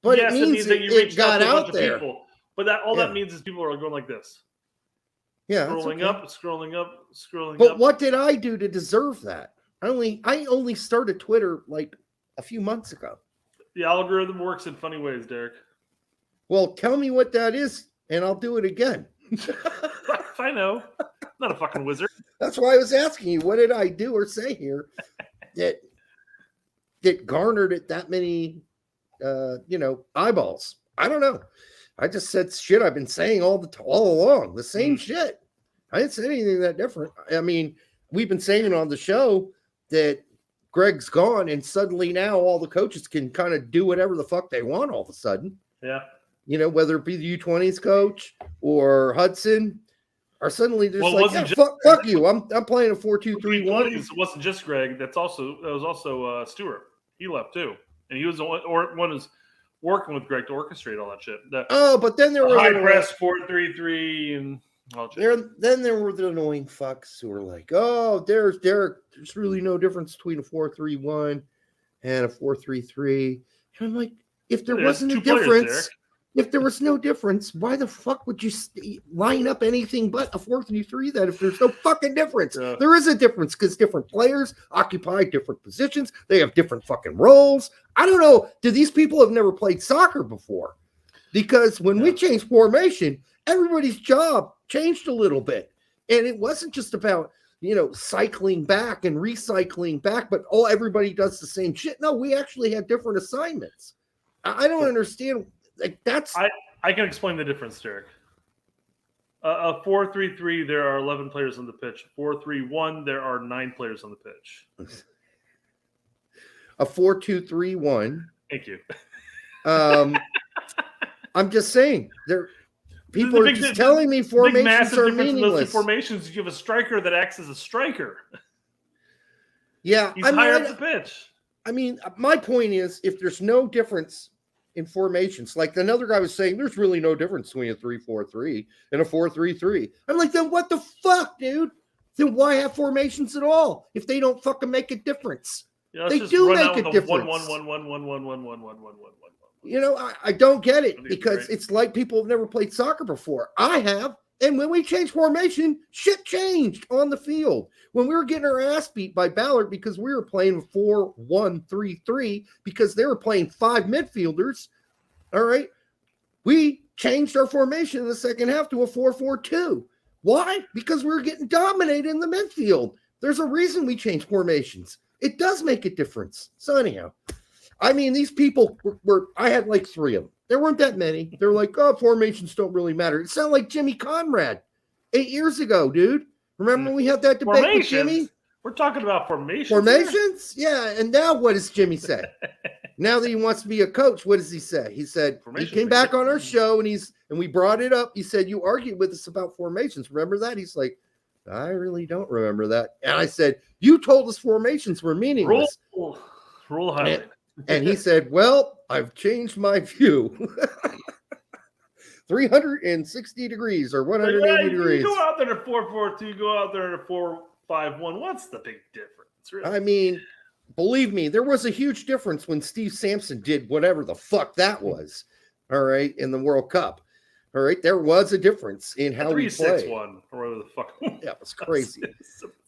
But yes, it means that you reached got out to a bunch out there. of people. But that means is people are going like this. Yeah, scrolling up, scrolling up. But what did I do to deserve that? I only started Twitter like a few months ago. The algorithm works in funny ways, Derek. Well, tell me what that is, and I'll do it again. I know. I'm not a fucking wizard. That's why I was asking you, what did I do or say here that garnered it that many, eyeballs? I don't know. I just said shit I've been saying all along, the same shit. I didn't say anything that different. I mean, we've been saying on the show that Gregg's gone, and suddenly now all the coaches can kind of do whatever the fuck they want all of a sudden. Yeah. Whether it be the U20s coach or Hudson, or suddenly there's fuck you. I'm playing a 4-2-3-1. It wasn't just Gregg. That was also Stewart. He left too, and he was the one who's working with Gregg to orchestrate all that shit. But then there were high press 4-3-3 and all that. Then there were the annoying fucks who were like, "Oh, there's really no difference between a 4-3-1 and a 4-3-3." And I'm like, if there wasn't a difference. If there was no difference, why the fuck would you line up anything but a 4-3-3 then if there's no fucking difference? Yeah. There is a difference because different players occupy different positions. They have different fucking roles. I don't know. Do these people have never played soccer before? Because when we changed formation, everybody's job changed a little bit. And it wasn't just about, cycling back and recycling back, but everybody does the same shit. No, we actually had different assignments. I don't understand. Like that's I can explain the difference, Derek. A 4-3-3, there are 11 players on the pitch. 4-3-1, there are 9 players on the pitch. A 4-2-3-1. Thank you. I'm just saying people are just telling me formations are meaningless. Those formations, you have a striker that acts as a striker. Yeah, he's higher up the pitch. I mean, my point is, if there's no difference in formations, like another guy was saying, there's really no difference between a 3-4-3 and a 4-3-3. I'm like, then what the fuck, dude? Then why have formations at all if they don't fucking make a difference? They do make a difference. I don't get it That'd be because great. it's like people have never played soccer before. I have. And when we changed formation, shit changed on the field. When we were getting our ass beat by Ballard because we were playing 4-1-3-3 because they were playing 5 midfielders, all right, we changed our formation in the second half to a 4-4-2. Why? Because we were getting dominated in the midfield. There's a reason we changed formations. It does make a difference. So anyhow, I mean, these people were I had like 3 of them. There weren't that many. They're like, oh, formations don't really matter. It sounded like Jimmy Conrad 8 years ago, dude. Remember when we had that debate with Jimmy? We're talking about formations. Formations? Yeah. And now what does Jimmy say? Now that he wants to be a coach, what does he say? He said he came back on our show and we brought it up. He said, you argued with us about formations. Remember that? He's like, I really don't remember that. And I said, you told us formations were meaningless. Roll highlight. And he said, well, I've changed my view. 360 degrees or 180 degrees. You go out there to 4-4-2, go out there to 4-5-1. What's the big difference, really? I mean, believe me, there was a huge difference when Steve Sampson did whatever the fuck that was, all right, in the World Cup. All right, there was a difference in how we played. 3-6-1 or whatever the fuck. Yeah, it was crazy.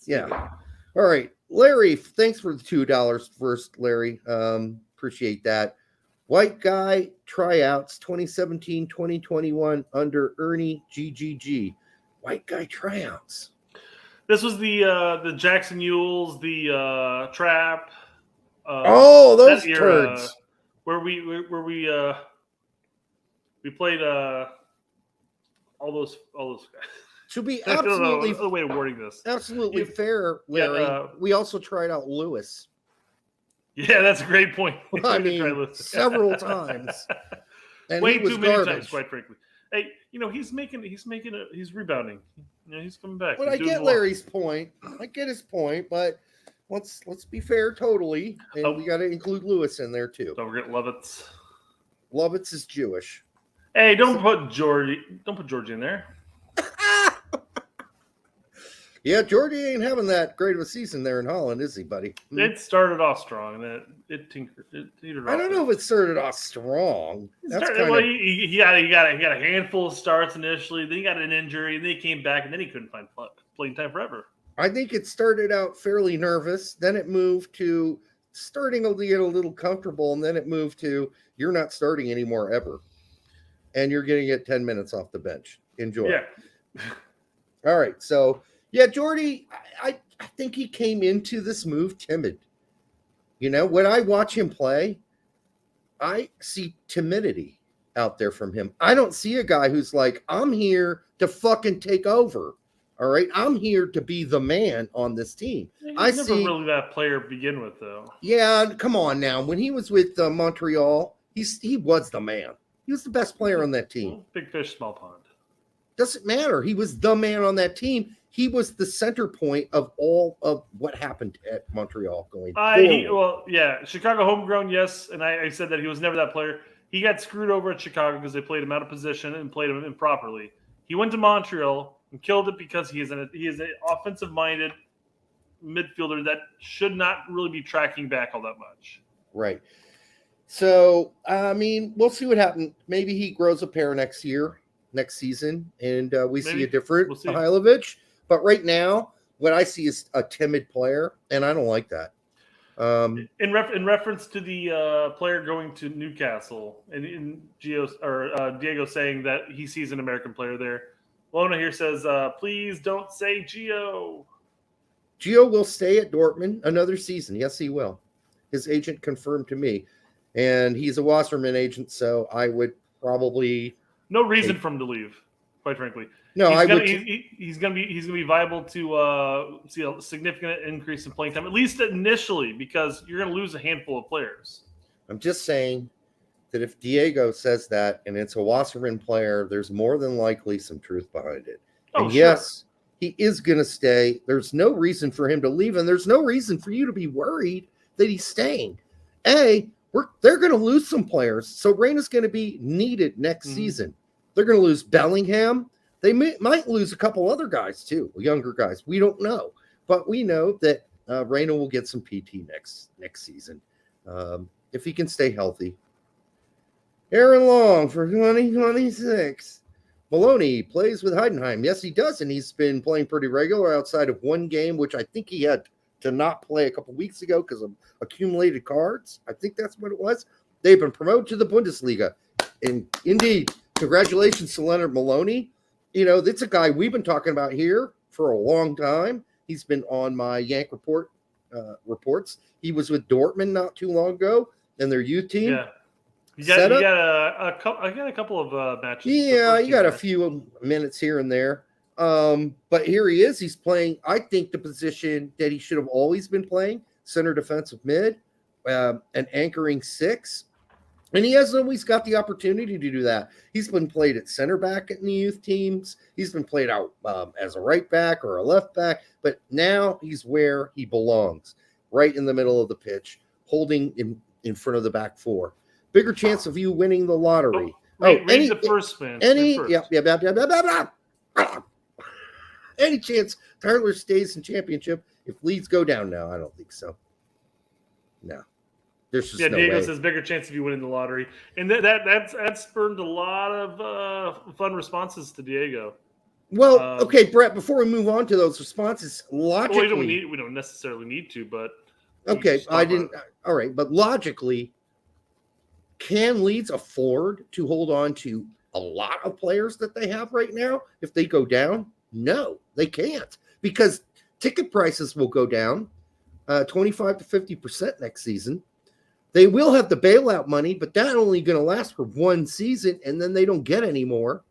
Yeah. All right, Larry, thanks for the $2 first, Larry. Appreciate that. White guy tryouts 2017-2021 under Ernie GGG. White guy tryouts. This was the Jackson Mules, the Trap. Those turds. Where we played all those guys. To be I don't know absolutely the way of wording this. Absolutely fair, Larry. We also tried out Lewis. Yeah, that's a great point. I mean, several times. And way he was too many garbage. times, quite frankly. Hey, he's rebounding. He's coming back. But He's I doing get well. Larry's point. I get his point, but let's be fair totally. And we got to include Lewis in there too. Don't forget Lovitz. Lovitz is Jewish. Hey, don't put Georgie in there. Yeah, Georgie ain't having that great of a season there in Holland, is he, buddy? It started off strong, and then it teetered off. I don't know if it started off strong. He got a handful of starts initially. Then he got an injury, and then he came back, and then he couldn't find playing time forever. I think it started out fairly nervous. Then it moved to starting to get a little comfortable, and then it moved to you're not starting anymore ever, and you're going to get 10 minutes off the bench. Enjoy. Yeah. All right, so. Yeah, Jordy, I think he came into this move timid. When I watch him play, I see timidity out there from him. I don't see a guy who's like, I'm here to fucking take over. All right, I'm here to be the man on this team. He's never really that player to begin with, though. Yeah, come on now. When he was with Montreal, he was the man. He was the best player on that team. Big fish, small pond. Doesn't matter. He was the man on that team. He was the center point of all of what happened at Montreal going forward. Chicago homegrown, yes. And I said that he was never that player. He got screwed over at Chicago because they played him out of position and played him improperly. He went to Montreal and killed it because he is an offensive-minded midfielder that should not really be tracking back all that much. Right. So, I mean, we'll see what happens. Maybe he grows a pair next season, and we see a different Mihailovic. But right now, what I see is a timid player, and I don't like that. In reference to the player going to Newcastle, and Diego saying that he sees an American player there, Lona here says, please don't say Gio. Gio will stay at Dortmund another season. Yes, he will. His agent confirmed to me. And he's a Wasserman agent, so I would probably... No reason for him to leave, quite frankly. No, he's gonna be viable to see a significant increase in playing time, at least initially, because you're gonna lose a handful of players. I'm just saying that if Diego says that and it's a Wasserman player, there's more than likely some truth behind it. And yes, he is gonna stay. There's no reason for him to leave, and there's no reason for you to be worried that he's staying. They're going to lose some players. So Reyna's going to be needed next season. They're going to lose Bellingham. They might lose a couple other guys too, younger guys. We don't know. But we know that Reyna will get some PT next season if he can stay healthy. Aaron Long for 2026. Maloney plays with Heidenheim. Yes, he does, and he's been playing pretty regular outside of one game, which I think he had to not play a couple weeks ago because of accumulated cards. I think that's what it was. They've been promoted to the Bundesliga. And indeed, congratulations to Leonard Maloney. You know, that's a guy we've been talking about here for a long time. He's been on my Yank reports. He was with Dortmund not too long ago and their youth team. Yeah. You got a couple of matches. Yeah, you got a few minutes here and there. But here he is. He's playing, I think, the position that he should have always been playing, center defensive mid, and anchoring 6. And he hasn't always got the opportunity to do that. He's been played at center back in the youth teams. He's been played out as a right back or a left back. But now he's where he belongs, right in the middle of the pitch, holding in front of the back 4. Bigger chance of you winning the lottery. Read the first, man. Any chance Tyler stays in championship if Leeds go down now? I don't think so. No. There's just no Diego way. says bigger chance of you winning the lottery. And that spurred a lot of fun responses to Diego. Well, okay, Brett, before we move on to those responses, logically. We don't necessarily need to, but. Okay, I didn't. All right, but logically, can Leeds afford to hold on to a lot of players that they have right now if they go down? No, they can't, because ticket prices will go down 25 to 50% next season. They will have the bailout money, but that's only going to last for one season, and then they don't get any more.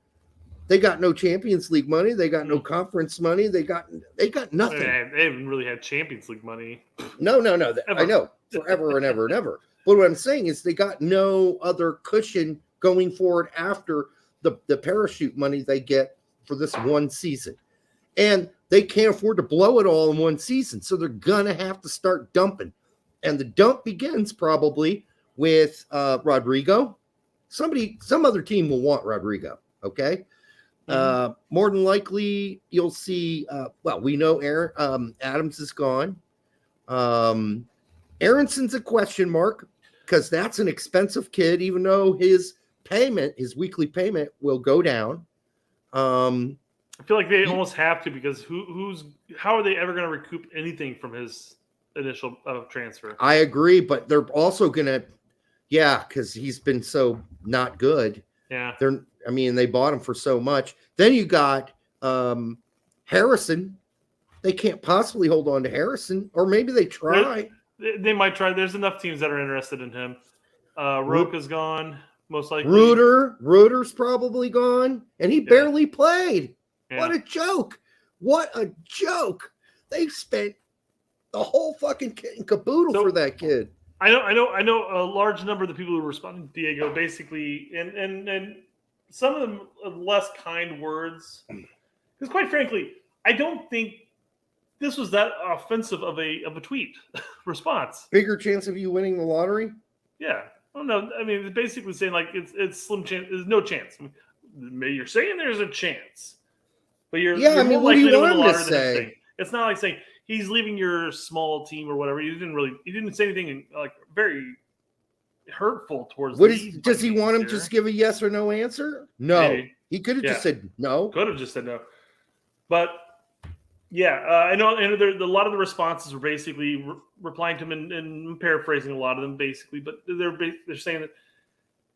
They got no Champions League money. They got no conference money. They got nothing. They haven't really had Champions League money. No. I know, forever and ever and ever. But what I'm saying is they got no other cushion going forward after the parachute money they get for this one season. And they can't afford to blow it all in one season. So they're going to have to start dumping. And the dump begins probably with Rodrigo. Some other team will want Rodrigo, okay? More than likely, you'll see, we know Adams is gone. Aronson's a question mark because that's an expensive kid, even though his weekly payment will go down. I feel like they almost have to, because how are they ever going to recoup anything from his initial transfer? I agree, but they're also going to, because he's been so not good. Yeah. They bought him for so much. Then you got Harrison. They can't possibly hold on to Harrison, or maybe they try. They might try. There's enough teams that are interested in him. Roka's gone, most likely. Reuter's probably gone, and he barely played. Yeah. What a joke. What a joke. They spent the whole fucking kit and caboodle for that kid. I know a large number of the people who responded to Diego basically, and some of them less kind words. Because quite frankly, I don't think this was that offensive of a tweet response. Bigger chance of you winning the lottery? Yeah. Oh no. I mean, it's basically saying like it's slim chance. There's no chance. You're saying there's a chance, but you're more what do likely you to win want the him to lottery than say? anything. It's not like saying he's leaving your small team or whatever. He didn't say anything like very hurtful towards. Does he want him to just give a yes or no answer? No. Maybe. He could have just said no. Could have just said no. But I know. And a lot of the responses were basically replying to him and paraphrasing a lot of them, basically. But they're saying that,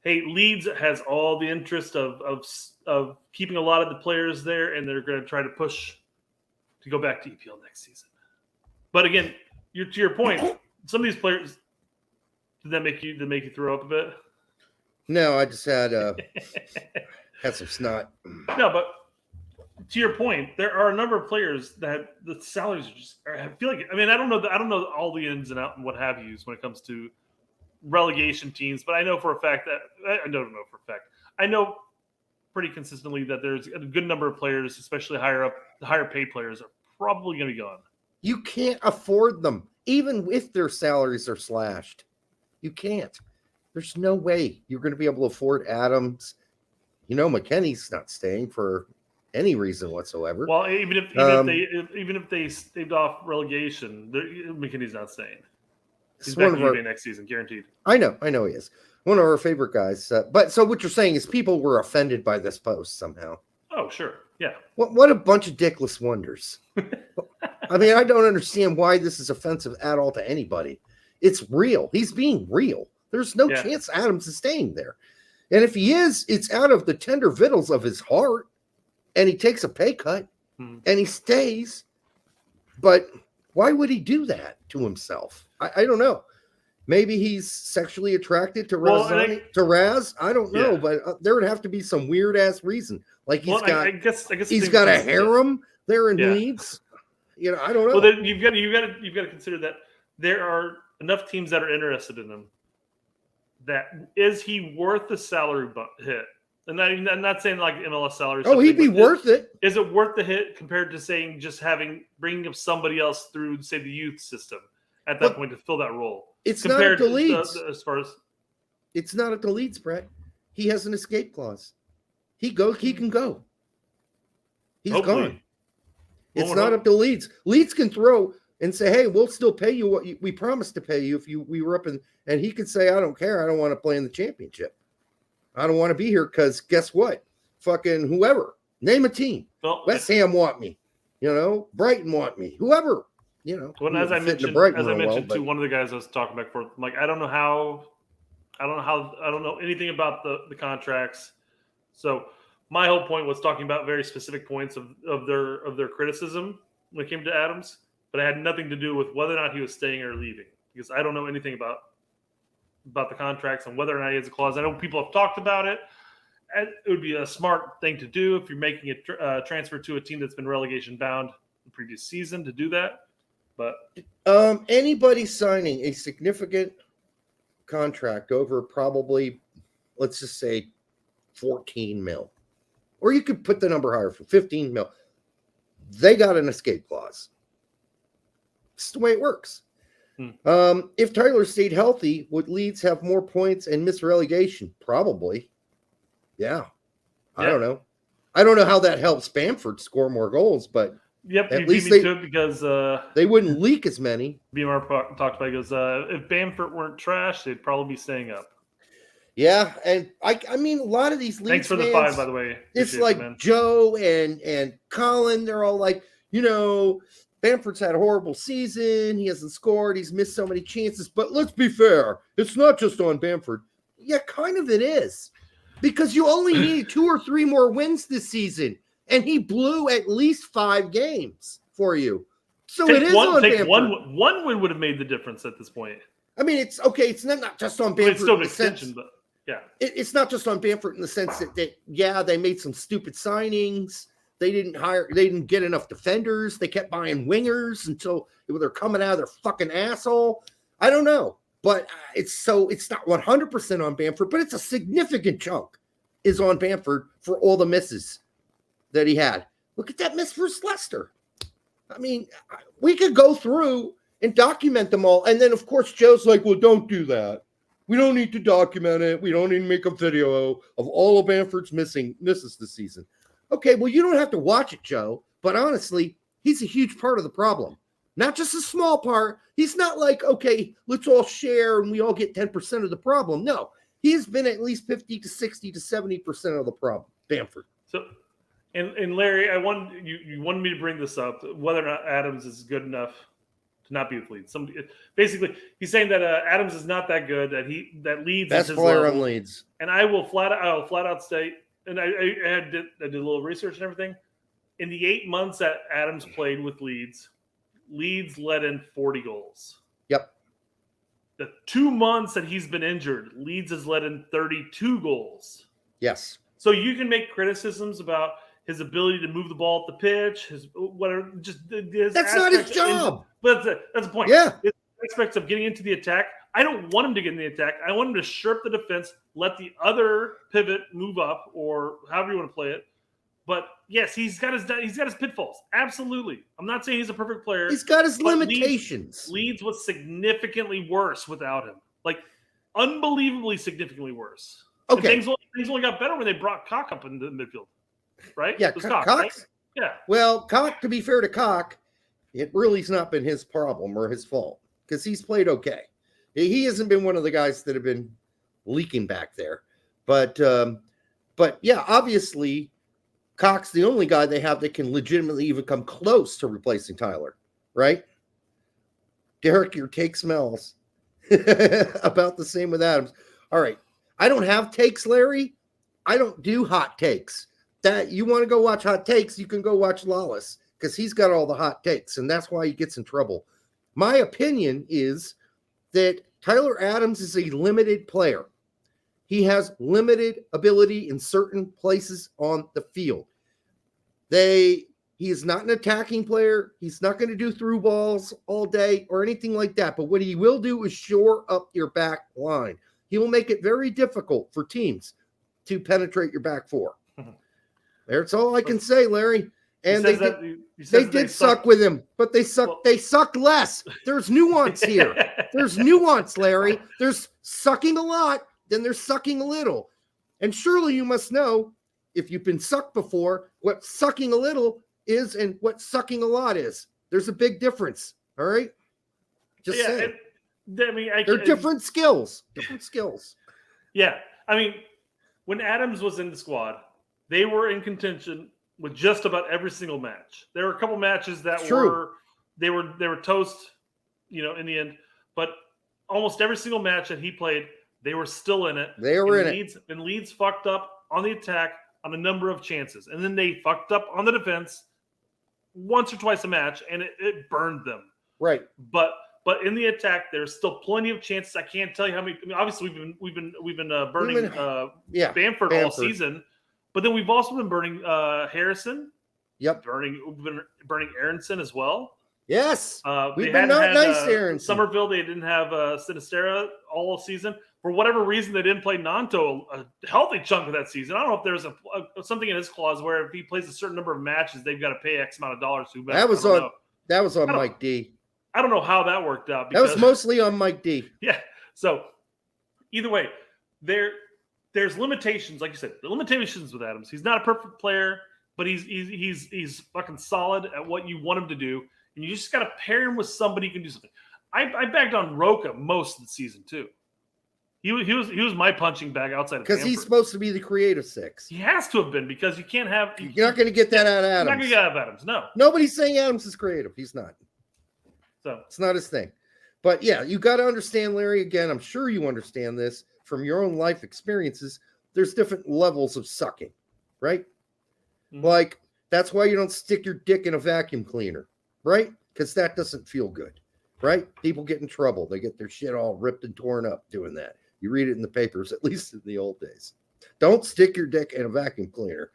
hey, Leeds has all the interest of keeping a lot of the players there, and they're going to try to push to go back to EPL next season. But again, to your point, some of these players, did that make you throw up a bit? No, I just had some snot. No, but to your point, there are a number of players that the salaries are just. I feel like. I mean, I don't know all the ins and outs and what have you when it comes to relegation teams, but I know for a fact that I know pretty consistently that there's a good number of players, especially higher up, the higher paid players, are probably going to be gone. You can't afford them, even if their salaries are slashed. You can't. There's no way you're going to be able to afford Adams. McKennie's not staying for any reason whatsoever. Well, even if they staved off relegation, McKennie's not staying. He's back in UVA next season, guaranteed. I know he is. One of our favorite guys. But so what you're saying is people were offended by this post somehow. Oh, sure. Yeah. What a bunch of dickless wonders. I mean, I don't understand why this is offensive at all to anybody. It's real. He's being real. There's no chance Adams is staying there. And if he is, it's out of the tender victuals of his heart. And he takes a pay cut and he stays. But why would he do that to himself? I don't know. Maybe he's sexually attracted to Raz. I don't know, but there would have to be some weird ass reason. Like I guess he's got a harem there in Leeds. You know, I don't know. Well, then you've got to consider that there are enough teams that are interested in him. That is he worth the salary hit? And I'm not saying like MLS salary. Oh, he'd be worth it. Is it worth the hit compared to saying just bringing up somebody else through, say, the youth system at that point to fill that role? It's not at the Leeds. It's not at the Leeds, Brett. He has an escape clause. He can go. He's gone. It's not up to Leeds. Leeds can throw and say, "Hey, we'll still pay you what we promised to pay you if we were up in." And he could say, "I don't care. I don't want to play in the championship. I don't want to be here because guess what? Fucking whoever. Name a team. Well, West Ham want me. You know, Brighton want me. Whoever." You know, as I mentioned to one of the guys I was talking back for, like I don't know anything about the contracts. So my whole point was talking about very specific points of their criticism when it came to Adams, but it had nothing to do with whether or not he was staying or leaving because I don't know anything about the contracts and whether or not he has a clause. I know people have talked about it. And it would be a smart thing to do if you're making a transfer to a team that's been relegation bound the previous season to do that. But anybody signing a significant contract over probably, let's just say 14 mil, or you could put the number higher for 15 mil, they got an escape clause. It's the way it works. If Tyler stayed healthy, would Leeds have more points and miss relegation? Probably. Yeah. I don't know. I don't know how that helps Bamford score more goals, but at least they could because they wouldn't leak as many. BMR talked about goes if Bamford weren't trash, they'd probably be staying up. Yeah, and I mean a lot of these Leeds thanks for the fans, 5, by the way. It's like Joe and Colin, they're all like, you know, Bamford's had a horrible season. He hasn't scored. He's missed so many chances. But let's be fair. It's not just on Bamford. Yeah, kind of it is. Because you only need 2 or 3 more wins this season. And he blew at least 5 games for you. So it is on Bamford. One win would have made the difference at this point. I mean, it's okay. It's not just on Bamford. It's still an extension, but yeah. It's not just on Bamford in the sense that they made some stupid signings. They didn't get enough defenders. They kept buying wingers until they're coming out of their fucking asshole. I don't know. But it's not 100% on Bamford, but it's a significant chunk is on Bamford for all the misses that he had. Look at that miss versus Leicester. I mean, we could go through and document them all. And then, of course, Joe's like, well, don't do that. We don't need to document it. We don't need to make a video of all of Bamford's misses this season. Okay, well, you don't have to watch it, Joe. But honestly, he's a huge part of the problem. Not just a small part. He's not like, okay, let's all share and we all get 10% of the problem. No, he's been at least 50 to 60 to 70% of the problem, Bamford. So, and Larry, you wanted me to bring this up, whether or not Adams is good enough to not be with Leeds. Basically, he's saying that Adams is not that good, that Leeds best is his player level. on Leeds. And I will flat out state, and I did a little research and everything. In the 8 months that Adams played with Leeds let in 40 goals. Yep. The 2 months that he's been injured, Leeds has let in 32 goals. Yes. So you can make criticisms about his ability to move the ball up the pitch, his whatever. That's not his job. But that's the point. Yeah. His aspects of getting into the attack. I don't want him to get in the attack. I want him to shirk the defense, let the other pivot move up, or however you want to play it. But yes, he's got his pitfalls. Absolutely. I'm not saying he's a perfect player. He's got his limitations. Leeds was significantly worse without him. Like unbelievably significantly worse. Okay. Things only got better when they brought Koch up in the midfield. Right? Yeah, Koch, right? Yeah. Well, Koch, to be fair to Koch, it really's not been his problem or his fault because he's played okay. He hasn't been one of the guys that have been leaking back there. But yeah, obviously, Cox's the only guy they have that can legitimately even come close to replacing Tyler, right? Derek, your take smells about the same with Adams. All right. I don't have takes, Larry. I don't do hot takes. That you want to go watch hot takes, you can go watch Lawless because he's got all the hot takes, and that's why he gets in trouble. My opinion is that Tyler Adams is a limited player. He has limited ability in certain places on the field. He is not an attacking player. He's not going to do through balls all day or anything like that. But what he will do is shore up your back line. He will make it very difficult for teams to penetrate your back four. That's all I can say, Larry. And they did suck with him, but they suck less. There's nuance here. There's nuance, Larry. There's sucking a lot, then there's sucking a little. And surely you must know, if you've been sucked before, what sucking a little is and what sucking a lot is. There's a big difference. All right? Just saying. They're different skills. Different skills. Yeah. I mean, when Adams was in the squad, they were in contention with just about every single match. There were a couple matches that were toast, in the end. But almost every single match that he played, they were still in it. They were in it. And Leeds fucked up on the attack on a number of chances. And then they fucked up on the defense once or twice a match, and it burned them. Right. But in the attack, there's still plenty of chances. I can't tell you how many. I mean, obviously we've been burning Bamford all season, but then we've also been burning Harrison. Yep. We've been burning Aronson as well. Yes. We've been not nice, Aronson. Somerville, they didn't have Sinisterra all season. For whatever reason, they didn't play Nanto a healthy chunk of that season. I don't know if there's something in his clause where if he plays a certain number of matches, they've got to pay X amount of dollars to. That was on Mike D. I don't know how that worked out. That was mostly on Mike D. Yeah. So either way, there's limitations, like you said. The limitations with Adams. He's not a perfect player, but he's fucking solid at what you want him to do, and you just got to pair him with somebody who can do something. I bagged on Roca most of the season too. He was my punching bag outside of because he's supposed to be the creative six. He has to have been because you can't have. You're not going to get that out of Adams. You're not going to get out of Adams. No. Nobody's saying Adams is creative. He's not. So it's not his thing. But yeah, you got to understand, Larry. Again, I'm sure you understand this from your own life experiences. There's different levels of sucking, right? Mm-hmm. Like that's why you don't stick your dick in a vacuum cleaner, right? Because that doesn't feel good, right? People get in trouble. They get their shit all ripped and torn up doing that. You read it in the papers, at least in the old days. Don't stick your dick in a vacuum cleaner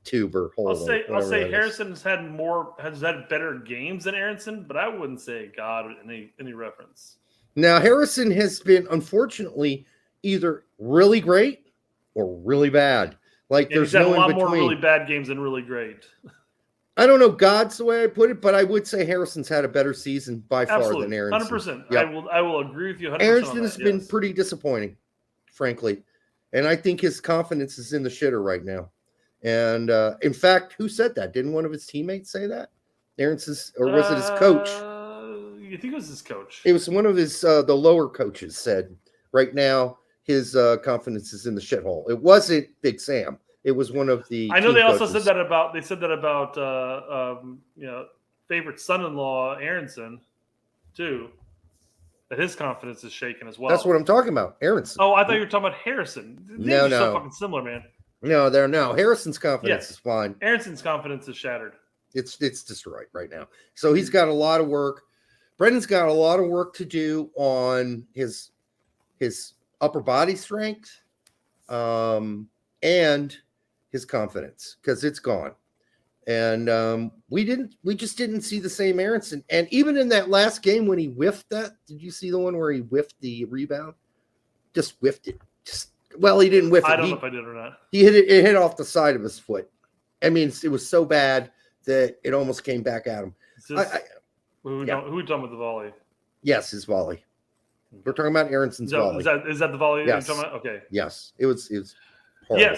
tube or hole. I'll say Harrison has had better games than Aronson, but I wouldn't say God any reference. Now Harrison has been unfortunately either really great or really bad. Like there's no in between. He's had a lot more really bad games than really great. I don't know God's the way I put it, but I would say Harrison's had a better season by far than Aronson. 100%. Yep. I will agree with you 100%. Aronson has been pretty disappointing, frankly. And I think his confidence is in the shitter right now. And in fact, who said that? Didn't one of his teammates say that? Aronson's, or was it his coach? You think it was his coach? It was one of his the lower coaches said right now his confidence is in the shithole. It wasn't Big Sam. It was one of the. I know they also said that about. They said that about favorite son-in-law Aronson, too. That his confidence is shaken as well. That's what I'm talking about, Aronson. Oh, I thought you were talking about Harrison. No. So fucking similar, man. No. Harrison's confidence is fine. Aronson's confidence is shattered. It's destroyed right now. So he's got a lot of work. Brendan's got a lot of work to do on his upper body strength, and his confidence, because it's gone. And we just didn't see the same Aronson. And even in that last game when he whiffed that, did you see the one where he whiffed the rebound? Just whiffed it. He didn't whiff it. I don't know if I did or not. He hit it. It hit off the side of his foot. I mean, it was so bad that it almost came back at him. Who are we talking with the volley? Yes, his volley. We're talking about Aronson's volley. Is that the volley? Yes. You're talking about? Okay. Yes. It was horrible.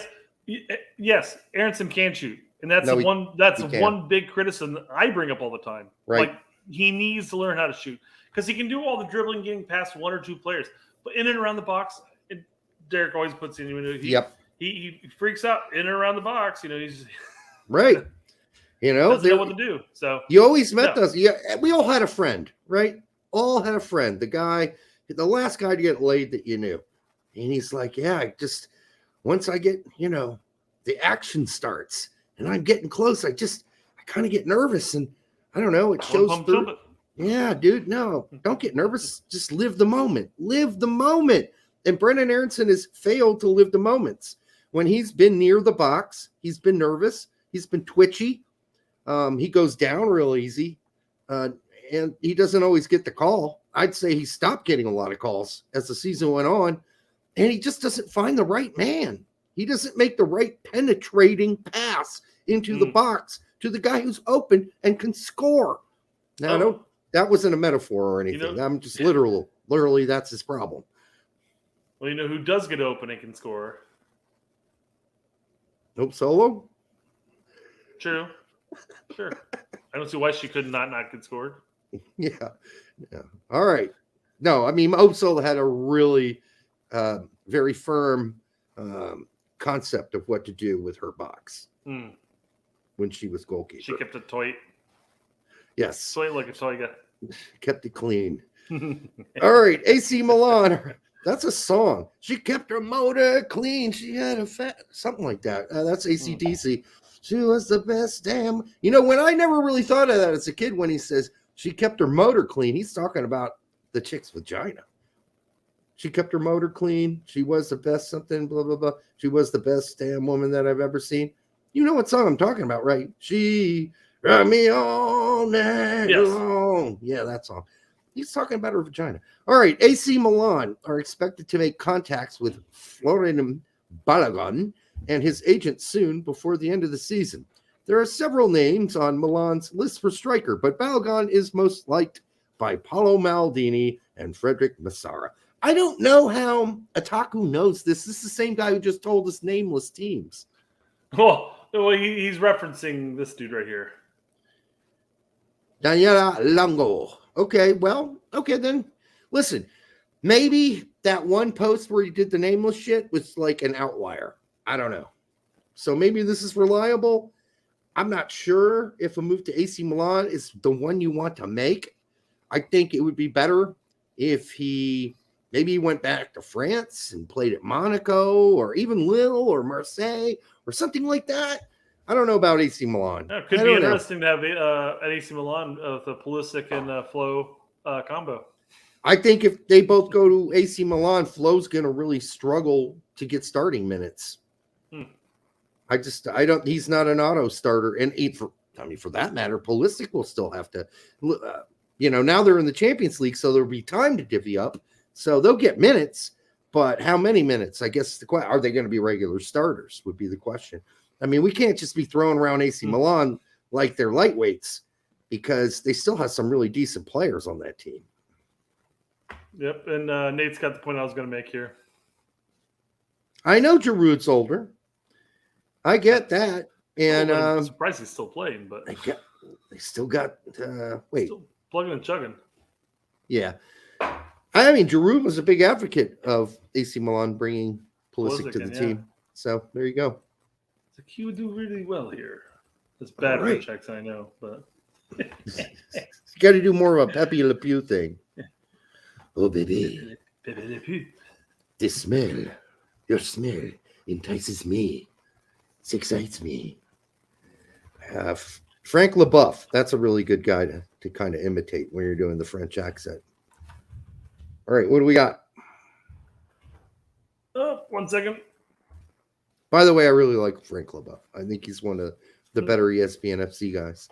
Yes. Aronson can shoot. And that's one big criticism I bring up all the time. Right. Like he needs to learn how to shoot because he can do all the dribbling, getting past one or two players, but in and around the box, Derek always puts in. He freaks out in and around the box. He's right. Doesn't know what to do. So you always met those. Yeah, we all had a friend, right? All had a friend. The last guy to get laid that you knew, and he's like, yeah, once I get, the action starts and I'm getting close, I kind of get nervous, and I don't know, it shows through. Yeah, dude, no, don't get nervous. Just live the moment. Live the moment. And Brendan Aronson has failed to live the moments. When he's been near the box, he's been nervous. He's been twitchy. He goes down real easy, and he doesn't always get the call. I'd say he stopped getting a lot of calls as the season went on, and he just doesn't find the right man. He doesn't make the right penetrating pass into the box to the guy who's open and can score. Now, that wasn't a metaphor or anything. I'm just literally that's his problem. Well, who does get open and can score? Hope Solo? True. Sure. I don't see why she could not get scored. Yeah. All right. No, I mean, Hope Solo had a really very firm concept of what to do with her box when she was goalkeeper. She kept it tight. Yes. Tight like a tiger. Kept it clean. All right. AC Milan. That's a song. She kept her motor clean. She had something like that. That's AC/DC. She was the best damn. When I never really thought of that as a kid, when he says she kept her motor clean, he's talking about the chick's vagina. She kept her motor clean. She was the best something, blah, blah, blah. She was the best damn woman that I've ever seen. You know what song I'm talking about, right? She ride me all night long. Yeah, that song. He's talking about her vagina. All right, AC Milan are expected to make contacts with Florian Balogun and his agent soon before the end of the season. There are several names on Milan's list for striker, but Balogun is most liked by Paolo Maldini and Frederick Massara. I don't know how Otaku knows this. This is the same guy who just told us nameless teams. Well, he's referencing this dude right here. Daniela Longo. Okay, then. Listen, maybe that one post where he did the nameless shit was like an outlier. I don't know. So maybe this is reliable. I'm not sure if a move to AC Milan is the one you want to make. I think it would be better if he went back to France and played at Monaco or even Lille or Marseille or something like that. I don't know about AC Milan. Yeah, it could be interesting to have at AC Milan the Pulisic and Flo combo. I think if they both go to AC Milan, Flo's going to really struggle to get starting minutes. He's not an auto starter. And for that matter, Pulisic will still have to, now they're in the Champions League, so there'll be time to divvy up. So they'll get minutes, but how many minutes? I guess are they going to be regular starters would be the question. I mean, we can't just be throwing around AC Milan like they're lightweights because they still have some really decent players on that team. Yep, and Nate's got the point I was going to make here. I know Giroud's older. I get that. And I'm surprised he's still playing, but they still got still plugging and chugging. Yeah. I mean, Giroud was a big advocate of AC Milan bringing Pulisic to the team. So there you go. So he would do really well here. It's bad French accent, I know, but you got to do more of a Pepi Le Pew thing. Oh, baby. Pepi Le Pew. Your smell entices me. It excites me. Frank LeBeouf. That's a really good guy to kind of imitate when you're doing the French accent. All right, what do we got? Oh, 1 second. By the way, I really like Frank LeBeouf. I think he's one of the better ESPN FC guys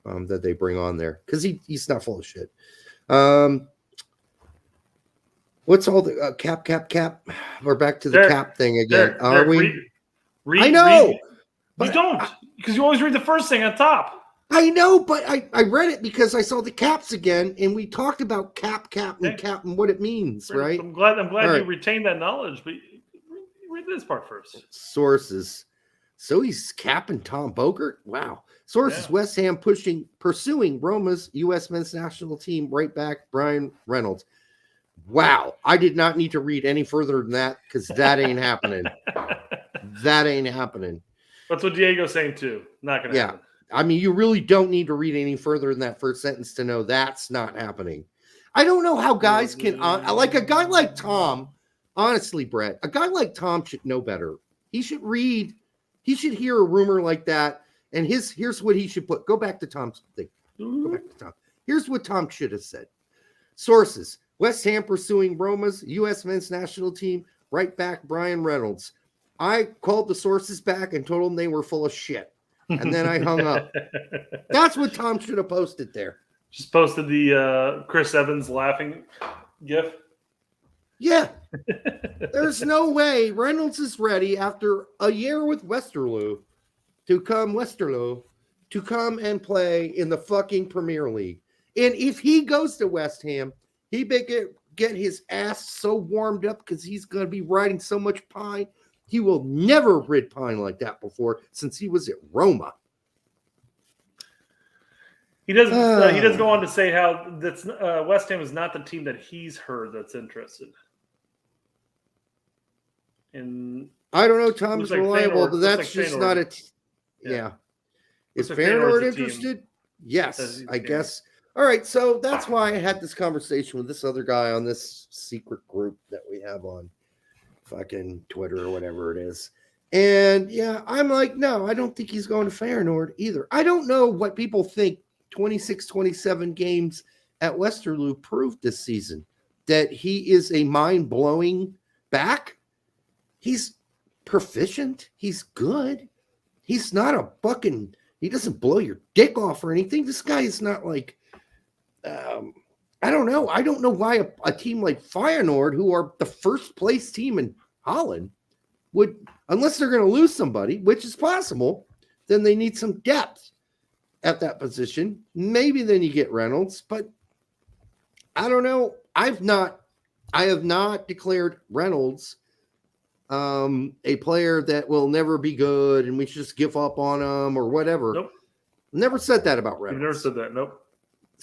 that they bring on there because he's not full of shit. What's all the cap? We're back to the cap thing again. Are we? Read, I know. But you don't because you always read the first thing on top. I know, but I read it because I saw the caps again, and we talked about cap and what it means, right? I'm glad you retained that knowledge, but read this part first. Sources. So he's capping Tom Bogert? Wow. Sources, West Ham pursuing Roma's U.S. men's national team right back Brian Reynolds. Wow. I did not need to read any further than that because that ain't happening. That ain't happening. That's what Diego's saying too. Not going to happen. I mean, you really don't need to read any further than that first sentence to know that's not happening. I don't know how guys can, like a guy like Tom, honestly, Brett, a guy like Tom should know better. He should hear a rumor like that. And here's what he should put. Go back to Tom's thing. Go back to Tom. Here's what Tom should have said. Sources: West Ham pursuing Roma's U.S. men's national team right back Brian Reynolds. I called the sources back and told them they were full of shit. And then I hung up. That's what Tom should have posted there. Just posted the Chris Evans laughing gif. Yeah. There's no way Reynolds is ready after a year with Westerlo to come and play in the fucking Premier League. And if he goes to West Ham, he better get his ass so warmed up because he's going to be riding so much pine. He will never rid pine like that before since he was at Roma. He does go on to say how that's West Ham is not the team that he's heard that's interested. And I don't know, Tom is reliable, but that's like just Feyenoord. not a yeah. Is Looks like Feyenoord Feyenoord's a interested? team. Yes, I guess. All right, so that's why I had this conversation with this other guy on this secret group that we have on fucking Twitter or whatever it is. And yeah, I'm like, no, I don't think he's going to Feyenoord either. I don't know what people think 26, 27 games at Westerlo proved this season. That he is a mind-blowing back. He's proficient. He's good. He's not a fucking, he doesn't blow your dick off or anything. This guy is not like, I don't know. I don't know why a team like Feyenoord, who are the first place team in Holland, would, unless they're going to lose somebody, which is possible, then they need some depth at that position. Maybe then you get Reynolds, but I don't know. I have not declared Reynolds a player that will never be good and we should just give up on him or whatever. Nope. Never said that about Reynolds. You've never said that. Nope.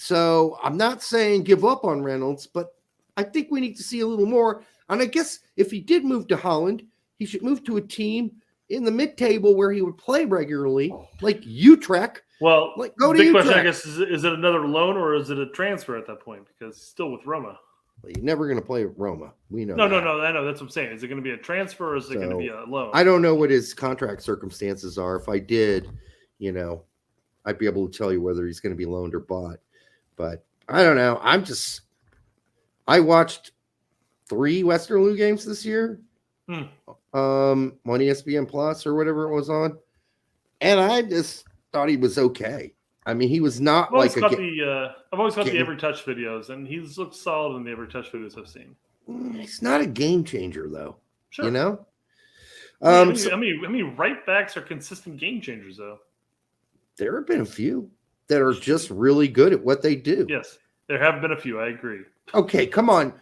So I'm not saying give up on Reynolds, but I think we need to see a little more. And I guess if he did move to Holland, he should move to a team in the mid-table where he would play regularly, like Utrecht. Well, like, go to big Utrecht. question, I guess, is it another loan or is it a transfer at that point? Because he's still with Roma. Well, you're never going to play Roma. We know. No. I know. That's what I'm saying. Is it going to be a transfer or is it going to be a loan? I don't know what his contract circumstances are. If I did, I'd be able to tell you whether he's going to be loaned or bought. But I don't know. I watched 3 Westerlo games this year. On ESPN Plus or whatever it was on. And I just thought he was okay. I mean, he was not like I've always got the every touch videos, and he's looked solid in the every touch videos I've seen. He's not a game changer, though. Sure. How many right backs are consistent game changers, though? There have been a few that are just really good at what they do. Yes, there have been a few. I agree. Okay, come on.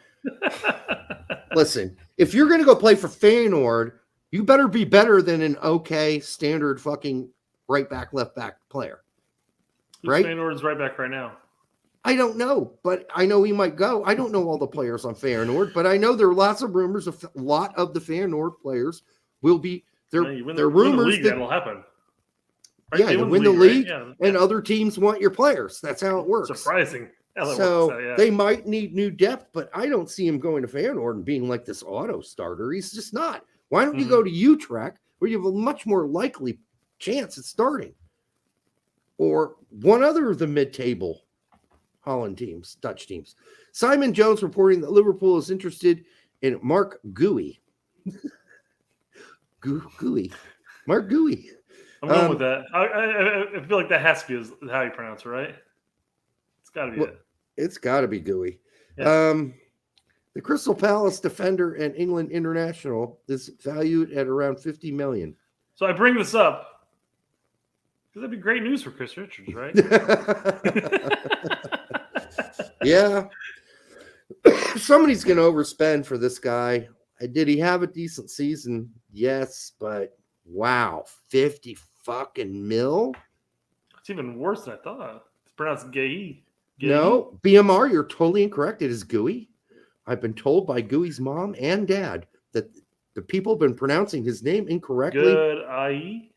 Listen, if you're going to go play for Feyenoord, you better be better than an okay standard fucking right back, left back player. Right? Feyenoord's right back right now. I don't know, but I know he might go. I don't know all the players on Feyenoord, but I know there are lots of rumors of a lot of the Feyenoord players will be there. There are rumors that'll happen. Right? Yeah, you win the league, right? And other teams want your players. That's how it works. Surprising. So they might need new depth, but I don't see him going to Feyenoord and being like this auto starter. He's just not. Why don't you go to Utrecht where you have a much more likely chance at starting? Or one other of the mid-table Holland teams, Dutch teams. Simon Jones reporting that Liverpool is interested in Mark Gooey. Gooey. Mark Gooey. I'm going with that. I feel like that has to be how you pronounce it, right? It's got to be it. It's got to be Gooey. Yeah. The Crystal Palace defender and England international is valued at around 50 million. So I bring this up because that'd be great news for Chris Richards, right? Yeah. Somebody's going to overspend for this guy. Did he have a decent season? Yes, but wow, 50 fucking mil? It's even worse than I thought. It's pronounced gay. No, BMR, you're totally incorrect. It is Gooey. I've been told by Gooey's mom and dad that the people have been pronouncing his name incorrectly Good IE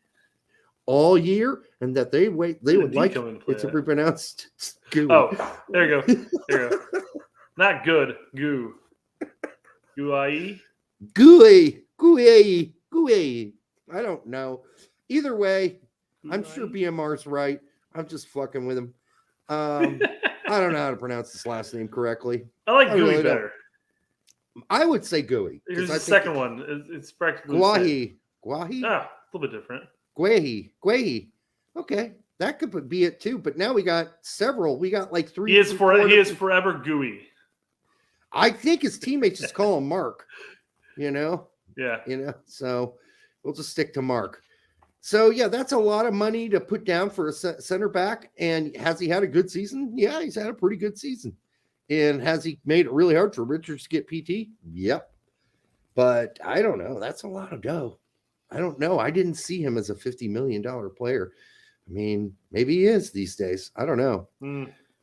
all year, and that they would like it to be pronounced Gooey. Oh, there you go. There you go. Not good. Goo. Gooey. Gooey. I don't know. Either way, I'm sure BMR's right. I'm just fucking with him. I don't know how to pronounce this last name correctly. I like Gooey really better. I would say Gooey. Here's the second one. It's practically Guahi. Ah, a little bit different. Guahi. Okay, that could be it too. But now we got several. We got like 3. He is forever Gooey. I think his teammates just call him Mark. Yeah. So we'll just stick to Mark. So yeah, that's a lot of money to put down for a center back. And has he had a good season? Yeah, he's had a pretty good season. And has he made it really hard for Richards to get PT? Yep. But I don't know. That's a lot of dough. I don't know. I didn't see him as a $50 million player. I mean, maybe he is these days. I don't know.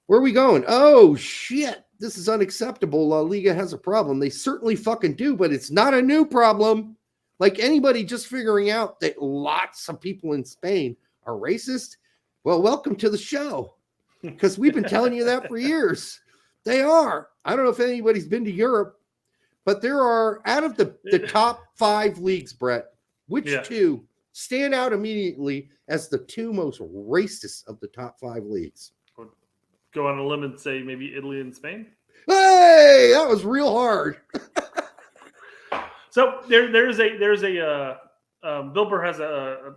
Where are we going? Oh, shit. This is unacceptable. La Liga has a problem. They certainly fucking do, but it's not a new problem. Like anybody just figuring out that lots of people in Spain are racist. Well, welcome to the show, because we've been telling you that for years. They are. I don't know if anybody's been to Europe, but there are, out of the top 5 leagues, Brett, which 2 stand out immediately as the 2 most racist of the top 5 leagues? Go on a limb and say maybe Italy and Spain. Hey, that was real hard. So there's a Bill Burr has a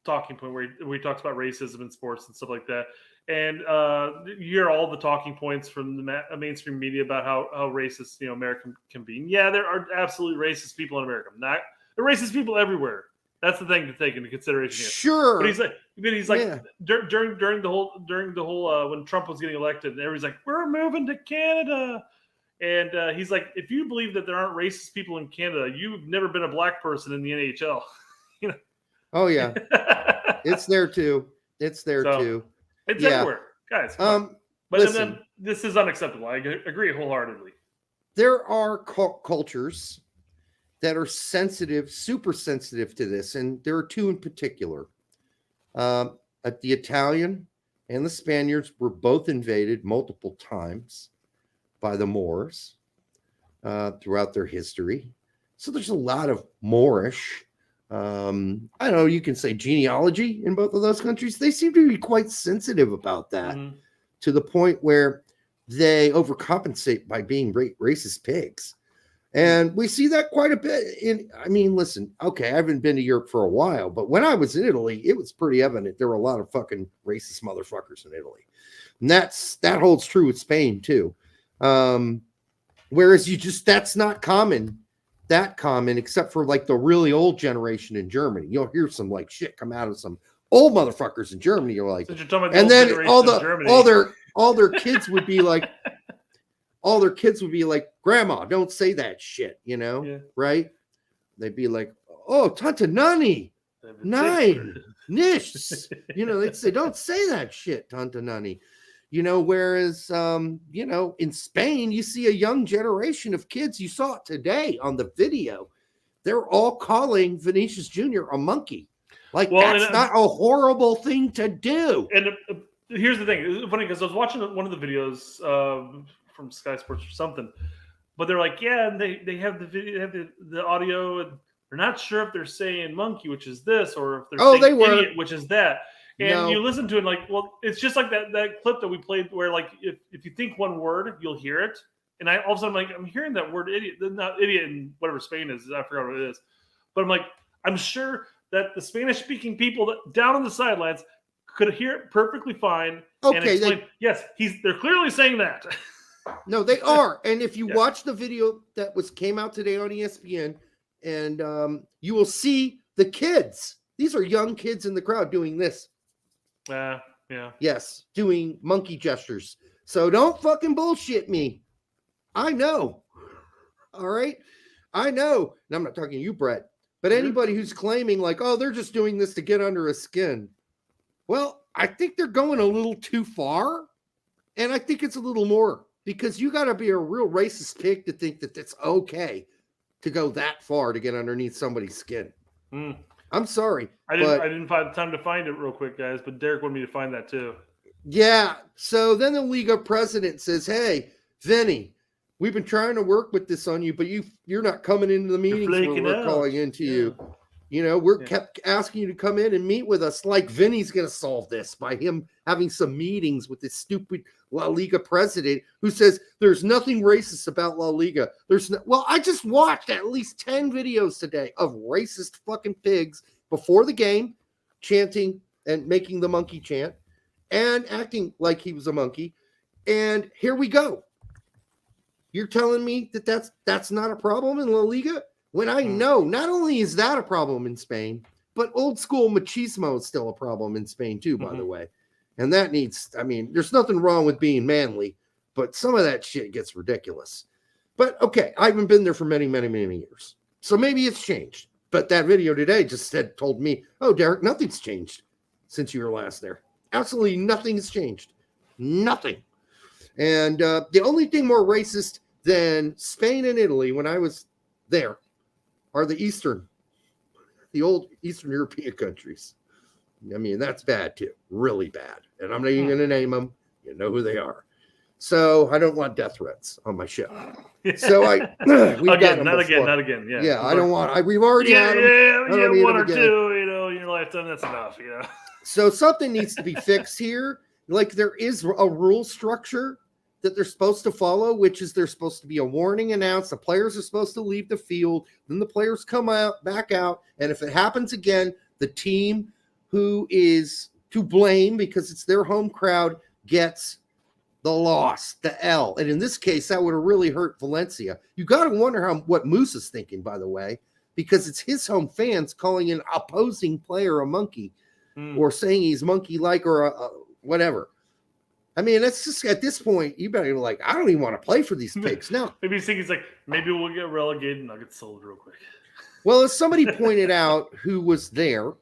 talking point where he talks about racism in sports and stuff like that. And you hear all the talking points from the mainstream media about how racist America can be. And yeah, there are absolutely racist people in America. There are racist people everywhere. That's the thing to take into consideration here. Sure, but he's like yeah. during the whole when Trump was getting elected, and everybody's like, "We're moving to Canada," and he's like, "If you believe that there aren't racist people in Canada, you've never been a black person in the NHL." Oh yeah, it's there too. It's everywhere, guys. But listen, this is unacceptable. I agree wholeheartly. There are cultures that are sensitive, super sensitive to this. And there are 2 in particular. The Italian and the Spaniards were both invaded multiple times by the Moors throughout their history. So there's a lot of Moorish, I don't know, you can say genealogy in both of those countries. They seem to be quite sensitive about that to the point where they overcompensate by being racist pigs. And we see that quite a bit listen, okay, I haven't been to Europe for a while, but when I was in Italy, it was pretty evident there were a lot of fucking racist motherfuckers in Italy. And that holds true with Spain too. Whereas that's not common except for like the really old generation in Germany. You'll hear some like shit come out of some old motherfuckers in Germany. You're like, and then all their kids would be like, Grandma, don't say that shit, right? They'd be like, oh, Tanta Nani, 9, nish. They'd say, don't say that shit, Tanta Nani. Whereas, in Spain, you see a young generation of kids. You saw it today on the video. They're all calling Vinicius Jr. a monkey. That's not a horrible thing to do. And here's the thing. It's funny because I was watching one of the videos from Sky Sports or something, but they're like, yeah, and they have the video, they have the audio, and they're not sure if they're saying monkey, which is this, or if they're saying idiot, which is that. And you listen to it like, well, it's just like that clip that we played where like if you think one word, you'll hear it. And all of a sudden I'm hearing that word idiot, not idiot in whatever Spain is. I forgot what it is. But I'm like, I'm sure that the Spanish speaking people that down on the sidelines could hear it perfectly fine. Okay, and explain, yes, they're clearly saying that. No, they are. And if you watch the video that came out today on ESPN, and you will see the kids. These are young kids in the crowd doing this. Yeah. Yes, doing monkey gestures. So don't fucking bullshit me. I know. All right? I know. And I'm not talking to you, Brett. But anybody who's claiming like, oh, they're just doing this to get under a skin. Well, I think they're going a little too far. And I think it's a little more because you got to be a real racist pig to think that it's okay to go that far to get underneath somebody's skin. I'm sorry. I didn't find time to find it real quick, guys, but Derek wanted me to find that too. Yeah. So then the Liga president says, "Hey, Vinny, we've been trying to work with this on you, but you're not coming into the meetings where we're calling into you. You know, we're kept asking you to come in and meet with us, like Vinny's going to solve this by him having some meetings with this stupid La Liga president who says there's nothing racist about La Liga. Well, I just watched at least 10 videos today of racist fucking pigs before the game chanting and making the monkey chant and acting like he was a monkey. And here we go. You're telling me that that's not a problem in La Liga? When I know not only is that a problem in Spain, but old school machismo is still a problem in Spain too, by the way. And that there's nothing wrong with being manly, but some of that shit gets ridiculous. But okay, I haven't been there for many, many, many years. So maybe it's changed. But that video today just told me, oh, Derek, nothing's changed since you were last there. Absolutely nothing's changed. Nothing. And the only thing more racist than Spain and Italy when I was there are the old Eastern European countries. I mean, that's bad too, really bad. And I'm not even going to name them. You know who they are. So I don't want death threats on my show. So not again. Yeah, I don't want. We've already had them. Yeah, one or two, in your lifetime. That's enough. So something needs to be fixed here. Like there is a rule structure that they're supposed to follow, which is there's supposed to be a warning announced. The players are supposed to leave the field. Then the players come back out. And if it happens again, the team who is to blame because it's their home crowd gets the loss, the L. And in this case, that would have really hurt Valencia. You got to wonder what Moose is thinking, by the way, because it's his home fans calling an opposing player a monkey or saying he's monkey-like or whatever. I mean, that's just at this point, you better be like, I don't even want to play for these pigs. No. Maybe he's thinking, maybe we'll get relegated and I'll get sold real quick. Well, as somebody pointed out who was there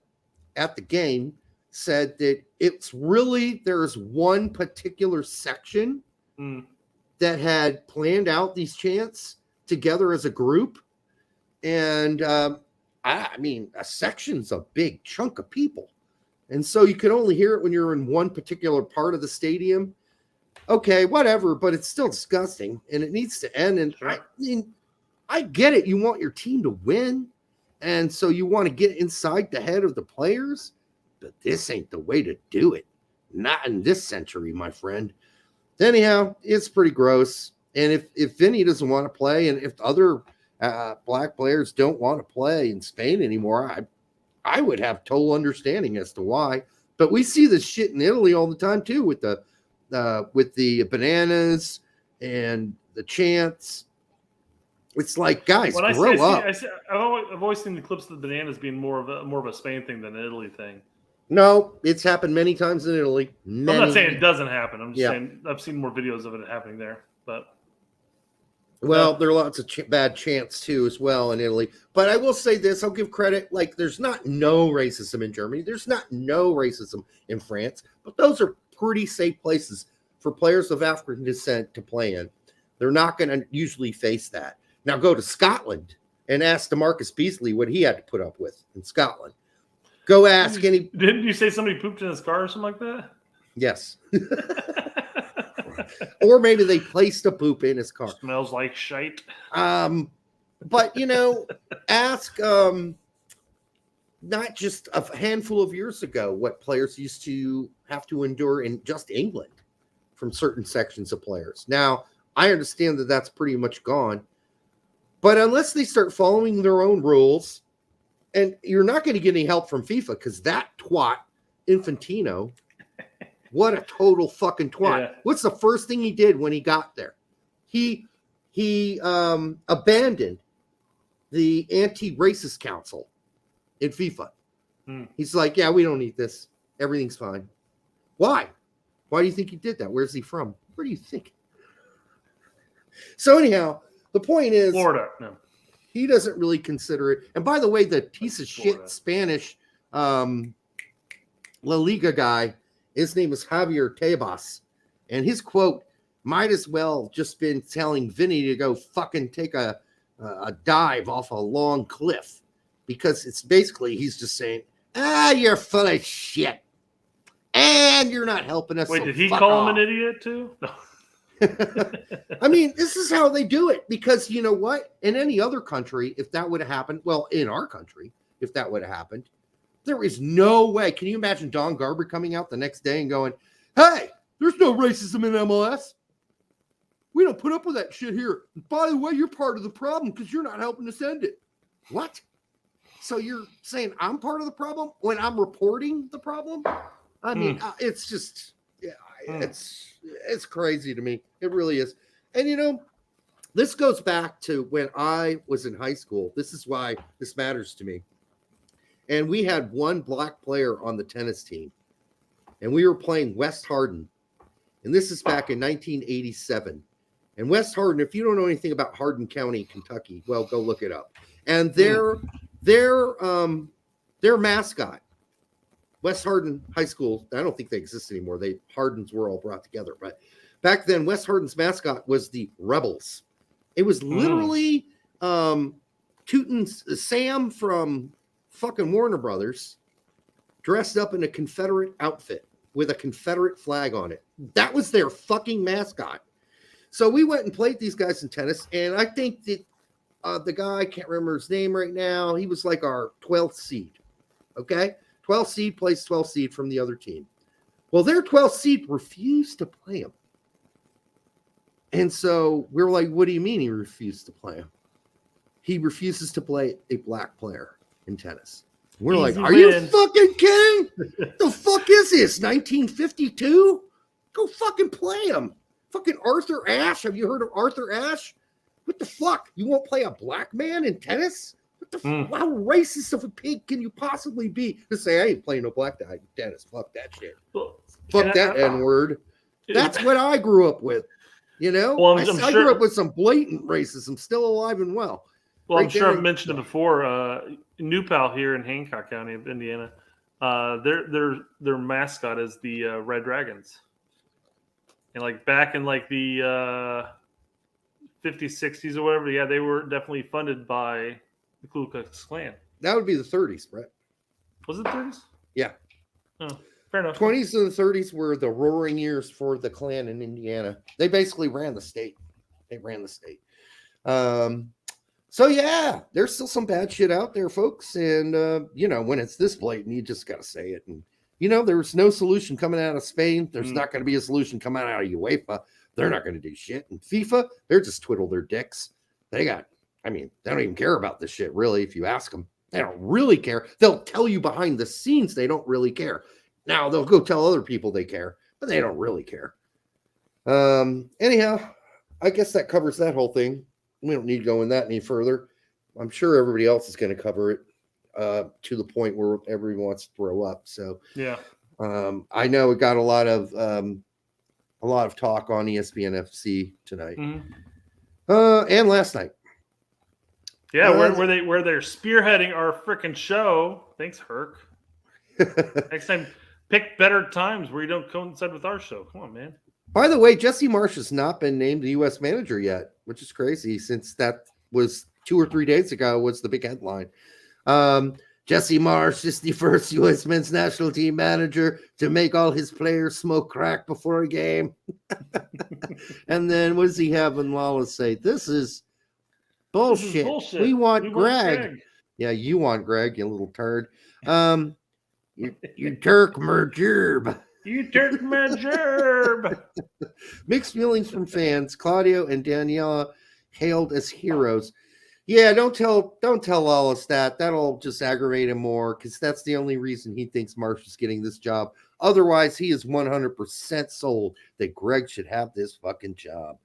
at the game, said that it's really, there's one particular section that had planned out these chants together as a group. And I mean, a section's a big chunk of people. And so you can only hear it when you're in one particular part of the stadium. Okay, whatever, but it's still disgusting and it needs to end. And I get it. You want your team to win. And so you want to get inside the head of the players, but this ain't the way to do it. Not in this century, my friend. Anyhow, it's pretty gross. And if Vinny doesn't want to play and if other black players don't want to play in Spain anymore, I would have total understanding as to why. But we see this shit in Italy all the time too, with the bananas and the chants. It's like, guys, grow up. I've always seen the clips of the bananas being more of a Spain thing than an Italy thing. No, it's happened many times in Italy. I'm not saying it doesn't happen. I'm just saying I've seen more videos of it happening there. But well, there are lots of bad chants too as well in Italy. But I will say this, I'll give credit. Like, there's not no racism in Germany. There's not no racism in France. But those are pretty safe places for players of African descent to play in. They're not going to usually face that. Now go to Scotland and ask DeMarcus Beasley what he had to put up with in Scotland. Go ask any. Didn't you say somebody pooped in his car or something like that? Yes. Or maybe they placed a poop in his car. Smells like shite. But ask not just a handful of years ago what players used to have to endure in just England from certain sections of players. Now, I understand that that's pretty much gone. But unless they start following their own rules, and you're not going to get any help from FIFA because that twat, Infantino, what a total fucking twat. Yeah. What's the first thing he did when he got there? He abandoned the anti-racist council in FIFA. He's like, yeah, we don't need this. Everything's fine. Why? Why do you think he did that? Where's he from? Where do you think? So anyhow, the point is, Florida. No. He doesn't really consider it. And by the way, the piece of shit Spanish La Liga guy, his name is Javier Tebas. And his quote might as well just been telling Vinny to go fucking take a dive off a long cliff, because it's basically he's just saying, you're full of shit and you're not helping us. Wait, so did he fuck call off. him an idiot too? No. I mean, this is how they do it, because you know what? In any other country, if that would have happened, well, in our country, if that would have happened, there is no way. Can you imagine Don Garber coming out the next day and going, hey, there's no racism in MLS. We don't put up with that shit here. By the way, you're part of the problem because you're not helping us end it. What? So you're saying I'm part of the problem when I'm reporting the problem? I mean, it's just, it's crazy to me. It really is. And, you know, this goes back to when I was in high school. This is why this matters to me. And we had one black player on the tennis team. And we were playing West Hardin. And this is back in 1987. And West Hardin, if you don't know anything about Hardin County, Kentucky, well, go look it up. And their mascot, West Hardin High School, I don't think they exist anymore. Hardins were all brought together. But back then, West Hardin's mascot was the Rebels. It was literally Tootin's Sam from fucking Warner Brothers dressed up in a Confederate outfit with a Confederate flag on it. That was their fucking mascot. So we went and played these guys in tennis, and I think that the guy, I can't remember his name right now, he was like our 12th seed, okay? 12th seed plays 12th seed from the other team. Well, their 12th seed refused to play him. And so we're like, what do you mean he refused to play him? He refuses to play a black player in tennis. We're like, are you fucking kidding? The fuck is this, 1952? Go fucking play him. Fucking Arthur Ashe. Have you heard of Arthur Ashe? What the fuck? You won't play a black man in tennis? What the fuck? How racist of a pig can you possibly be to say, I ain't playing no black guy in tennis? Fuck that shit. Fuck that N-word. That's what I grew up with. You know? Well, I grew up with some blatant racism, still alive and well. Well, I'm sure I've mentioned it before. New Pal here in Hancock County of Indiana, their mascot is the Red Dragons. And like back in like the 50s, 60s or whatever, yeah, they were definitely funded by the Ku Klux Klan. That would be the 30s, Brett. Was it 30s? Yeah. Oh, fair enough. 20s and the 30s were the roaring years for the Klan in Indiana. They basically ran the state. So yeah, there's still some bad shit out there, folks. And you know, when it's this blatant, you just gotta say it. And you know, there's no solution coming out of Spain. There's not going to be a solution coming out of UEFA. They're not going to do shit. And FIFA, they're just twiddle their dicks. They don't even care about this shit, really, if you ask them. They don't really care. They'll tell you behind the scenes they don't really care. Now, they'll go tell other people they care, but they don't really care. Anyhow, I guess that covers that whole thing. We don't need to go in that any further. I'm sure everybody else is going to cover it. To the point where everyone wants to throw up. So yeah, I know it got a lot of talk on ESPN FC tonight, and last night. Yeah, where they're spearheading our freaking show. Thanks, Herc. Next time, pick better times where you don't coincide with our show. Come on, man. By the way, Jesse Marsch has not been named the U.S. manager yet, which is crazy since that was 2 or 3 days ago was the big headline. Jesse Marsch is the first U.S. men's national team manager to make all his players smoke crack before a game. And then what does he have in Lawless say? This is bullshit. We want Gregg. Yeah, you want Gregg, you little turd. You Turk Mergerb. You Turk Mergerb. Mixed feelings from fans. Claudio and Daniela hailed as heroes. Yeah, don't tell Lawless that. That'll just aggravate him more because that's the only reason he thinks Marsch is getting this job. Otherwise, he is 100% sold that Gregg should have this fucking job.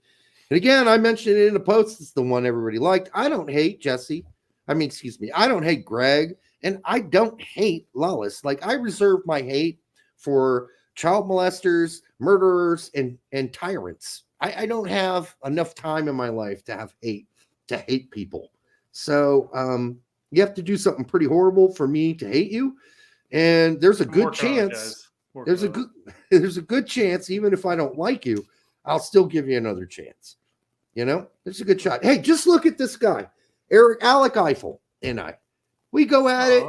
And again, I mentioned it in the post. It's the one everybody liked. I don't hate Jesse. I don't hate Gregg, and I don't hate Lawless. Like, I reserve my hate for child molesters, murderers, and tyrants. I don't have enough time in my life to hate people. So you have to do something pretty horrible for me to hate you. And there's a good chance. There's a good chance, even if I don't like you, I'll still give you another chance. You know, it's a good shot. Hey, just look at this guy, Alec Eiffel and I. We go at it.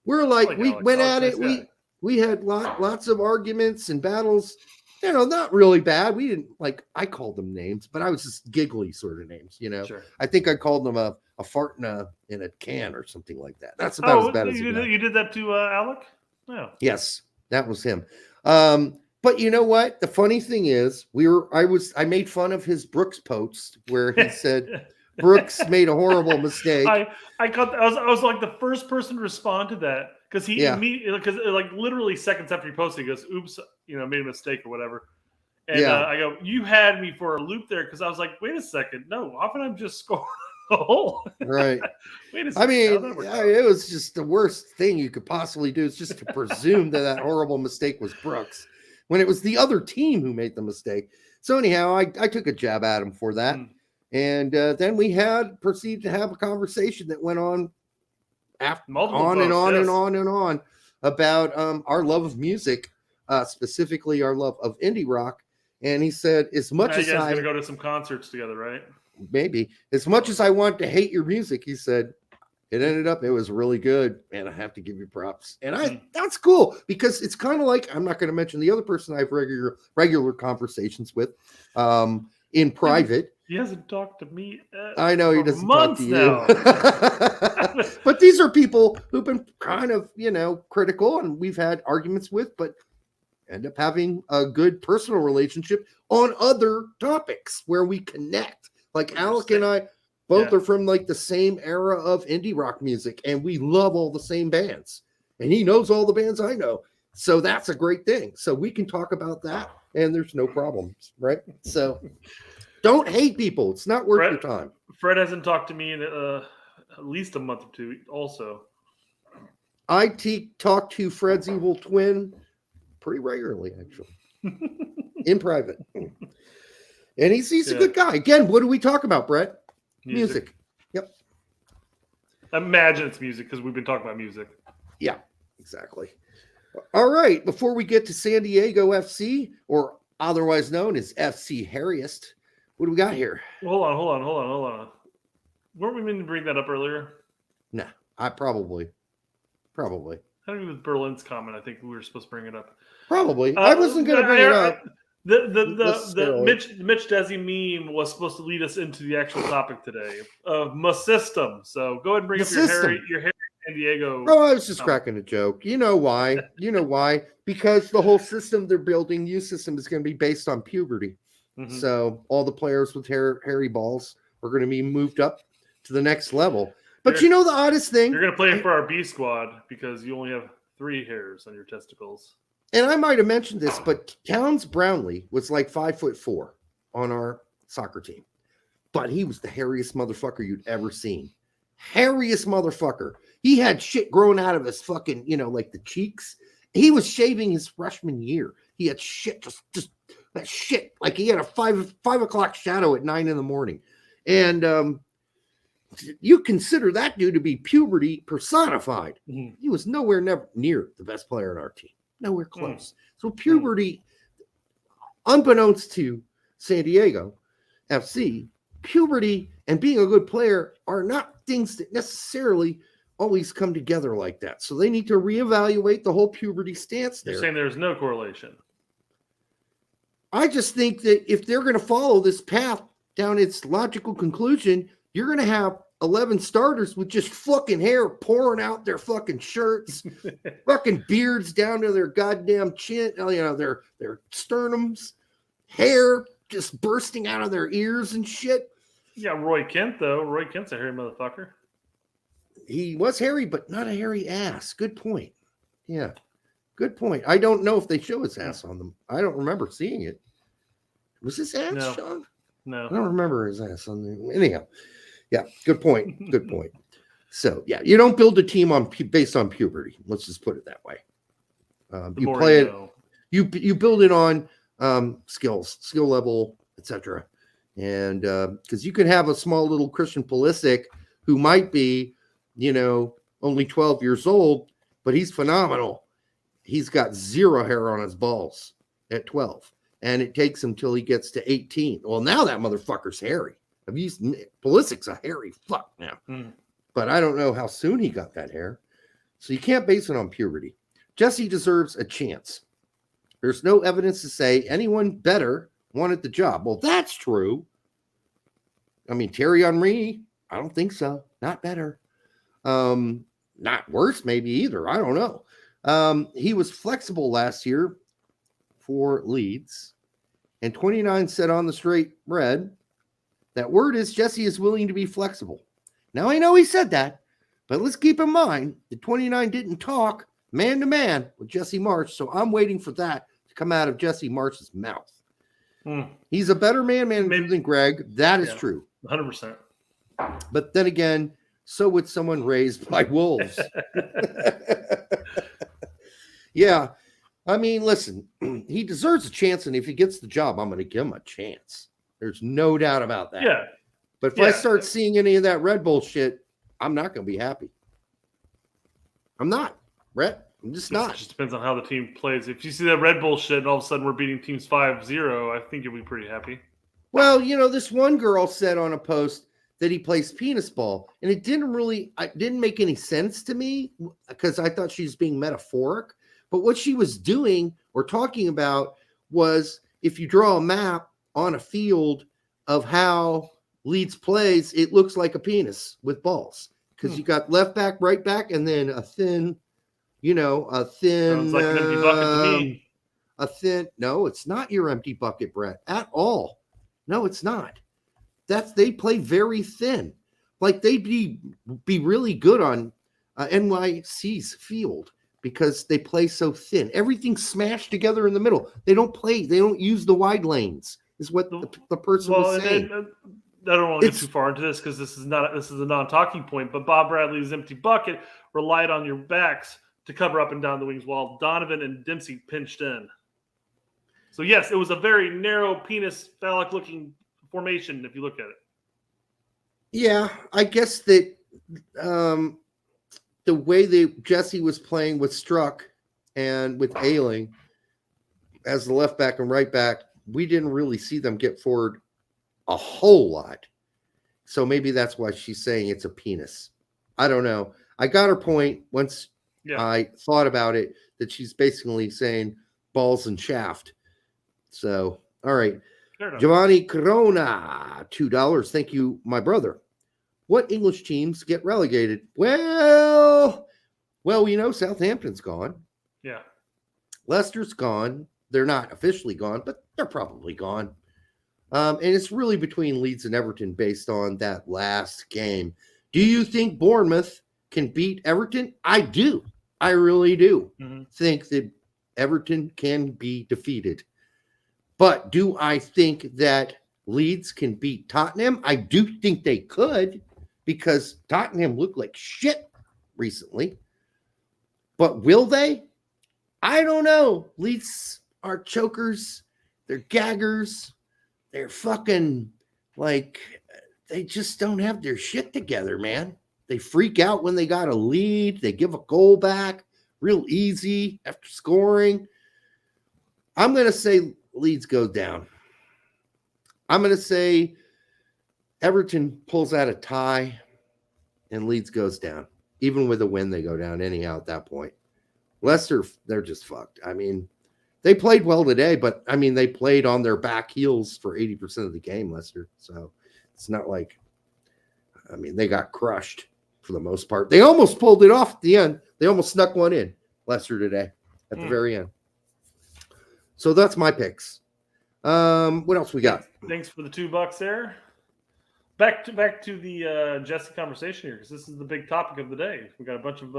We're like we Alex. went at it. We had lots of arguments and battles. You know, not really bad. We didn't I called them names, but I was just giggly sort of names. You know, Sure. I think I called them a fart in a can or something like that. That's about as bad as you did that to Alec? No. Yes, that was him. But you know what? The funny thing is, I made fun of his Brooks post where he said Brooks made a horrible mistake. I was like the first person to respond to that because literally seconds after he posted, he goes, "Oops, made a mistake or whatever." And I go, "You had me for a loop there," because I was like, "Wait a second, no, often I'm just scoring a hole." Right. Wait a second. I mean, it was just the worst thing you could possibly do is just to presume that horrible mistake was Brooks when it was the other team who made the mistake. So anyhow, I took a jab at him for that. And then we proceeded to have a conversation that went on on about our love of music, specifically our love of indie rock. And he said, as much as you guys I gonna go to some concerts together, right? Maybe as much as I want to hate your music, he said, it was really good, and I have to give you props. And that's cool because it's kind of like, I'm not going to mention the other person I have regular conversations with in private. He hasn't talked to me. I know he doesn't talk to you. Now. But these are people who've been kind of, critical, and we've had arguments with, but end up having a good personal relationship on other topics where we connect. Like Alec and I both are from the same era of indie rock music, and we love all the same bands. And he knows all the bands I know. So that's a great thing. So we can talk about that, and there's no problems, right? So don't hate people. It's not worth your time. Fred hasn't talked to me in at least a month or two also. I talk to Fred's evil twin pretty regularly, actually, in private. And he's a good guy. Again, what do we talk about, Brett? Music. Yep. Imagine it's music because we've been talking about music. Yeah, exactly. All right. Before we get to San Diego FC, or otherwise known as FC Harriest, what do we got here? Hold on. Weren't we meant to bring that up earlier? No, I probably. I think with Berlin's comment, I think we were supposed to bring it up. Probably. I wasn't going to bring it up. The Mitch Desi meme was supposed to lead us into the actual topic today of my system. So go ahead and bring up your Harry San Diego. Oh, I was just cracking a joke. You know why? Because the whole system they're building, new system, is going to be based on puberty. Mm-hmm. So all the players with hairy balls are going to be moved up to the next level. But the oddest thing, you're going to play for our B squad because you only have 3 hairs on your testicles. And I might have mentioned this, but Towns Brownlee was 5'4" on our soccer team. But he was the hairiest motherfucker you'd ever seen. Hairiest motherfucker. He had shit growing out of his fucking, the cheeks. He was shaving his freshman year. He had shit, just that shit. He had a 5 o'clock shadow at 9 a.m. And you consider that dude to be puberty personified. Mm-hmm. He was nowhere near the best player in our team. Nowhere close. So puberty, unbeknownst to San Diego FC, puberty and being a good player are not things that necessarily always come together like that. So they need to reevaluate the whole puberty stance there. You're saying there's no correlation. I just think that if they're going to follow this path down its logical conclusion, you're going to have 11 starters with just fucking hair pouring out their fucking shirts, fucking beards down to their goddamn chin, their sternums, hair just bursting out of their ears and shit. Yeah, Roy Kent, though. Roy Kent's a hairy motherfucker. He was hairy, but not a hairy ass. Good point. Yeah, good point. I don't know if they show his ass on them. I don't remember seeing it. Was his ass, Sean? No. I don't remember his ass on them. Anyhow. Yeah, good point. Good point. So, yeah, you don't build a team based on puberty. Let's just put it that way. You play it. You build it on skill level, etc. And because you can have a small little Christian Pulisic who might be, only 12 years old, but he's phenomenal. He's got 0 hair on his balls at 12. and it takes him till he gets to 18. Well, now that motherfucker's hairy. Pulisic's a hairy fuck now. But I don't know how soon he got that hair. So you can't base it on puberty. Jesse deserves a chance. There's no evidence to say anyone better wanted the job. Well, that's true. I mean, Thierry Henry, I don't think so. Not better. Not worse, maybe either. I don't know. He was flexible last year for Leeds. And 29 said on the straight red, that word is Jesse is willing to be flexible. Now, I know he said that, but let's keep in mind that 29 didn't talk man-to-man with Jesse Marsch, so I'm waiting for that to come out of Jesse Marsch's mouth. He's a better man than Gregg. That is true. 100%. But then again, so would someone raised by wolves. Yeah. I mean, listen, he deserves a chance, and if he gets the job, I'm going to give him a chance. There's no doubt about that. Yeah. But if I start seeing any of that Red Bull shit, I'm not going to be happy. I'm not, Brett. I'm just not. It just depends on how the team plays. If you see that Red Bull shit and all of a sudden we're beating teams 5-0, I think you'll be pretty happy. Well, this one girl said on a post that he plays penis ball, and it didn't make any sense to me because I thought she was being metaphoric. But what she was doing or talking about was if you draw a map on a field of how Leeds plays, it looks like a penis with balls because you got left back, right back, and then a thin. Sounds like an empty bucket to me. No, it's not your empty bucket, Brett, at all. No, it's not. They play very thin. Like they'd be really good on NYC's field because they play so thin. Everything's smashed together in the middle. They don't use the wide lanes, is what the person was saying. I don't want to get too far into this because this is a non-talking point, but Bob Bradley's empty bucket relied on your backs to cover up and down the wings while Donovan and Dempsey pinched in. So, yes, it was a very narrow penis phallic-looking formation if you look at it. Yeah, I guess that the way that Jesse was playing with Struck and with Ayling as the left back and right back, we didn't really see them get forward a whole lot. So maybe that's why she's saying it's a penis. I don't know. I got her point once I thought about it, that she's basically saying balls and shaft. So, all right. Giovanni Corona, $2. Thank you, my brother. What English teams get relegated? Well, Southampton's gone. Yeah. Leicester's gone. They're not officially gone, but they're probably gone. And it's really between Leeds and Everton based on that last game. Do you think Bournemouth can beat Everton? I do. I really do think that Everton can be defeated. But do I think that Leeds can beat Tottenham? I do think they could because Tottenham looked like shit recently. But will they? I don't know. Leeds are chokers. They're gaggers. They're fucking they just don't have their shit together, man. They freak out when they got a lead. They give a goal back real easy after scoring. I'm going to say Leeds go down. I'm going to say Everton pulls out a tie and Leeds goes down. Even with a win, they go down anyhow at that point. Leicester, they're just fucked. I mean, they played well today, but I mean, they played on their back heels for 80% of the game, Leicester. So it's not like, I mean, they got crushed for the most part. They almost pulled it off at the end. They almost snuck one in, Leicester today at the very end. So that's my picks. What else we got? Thanks for the $2 there. Back to the Jesse conversation here because this is the big topic of the day. We got a bunch of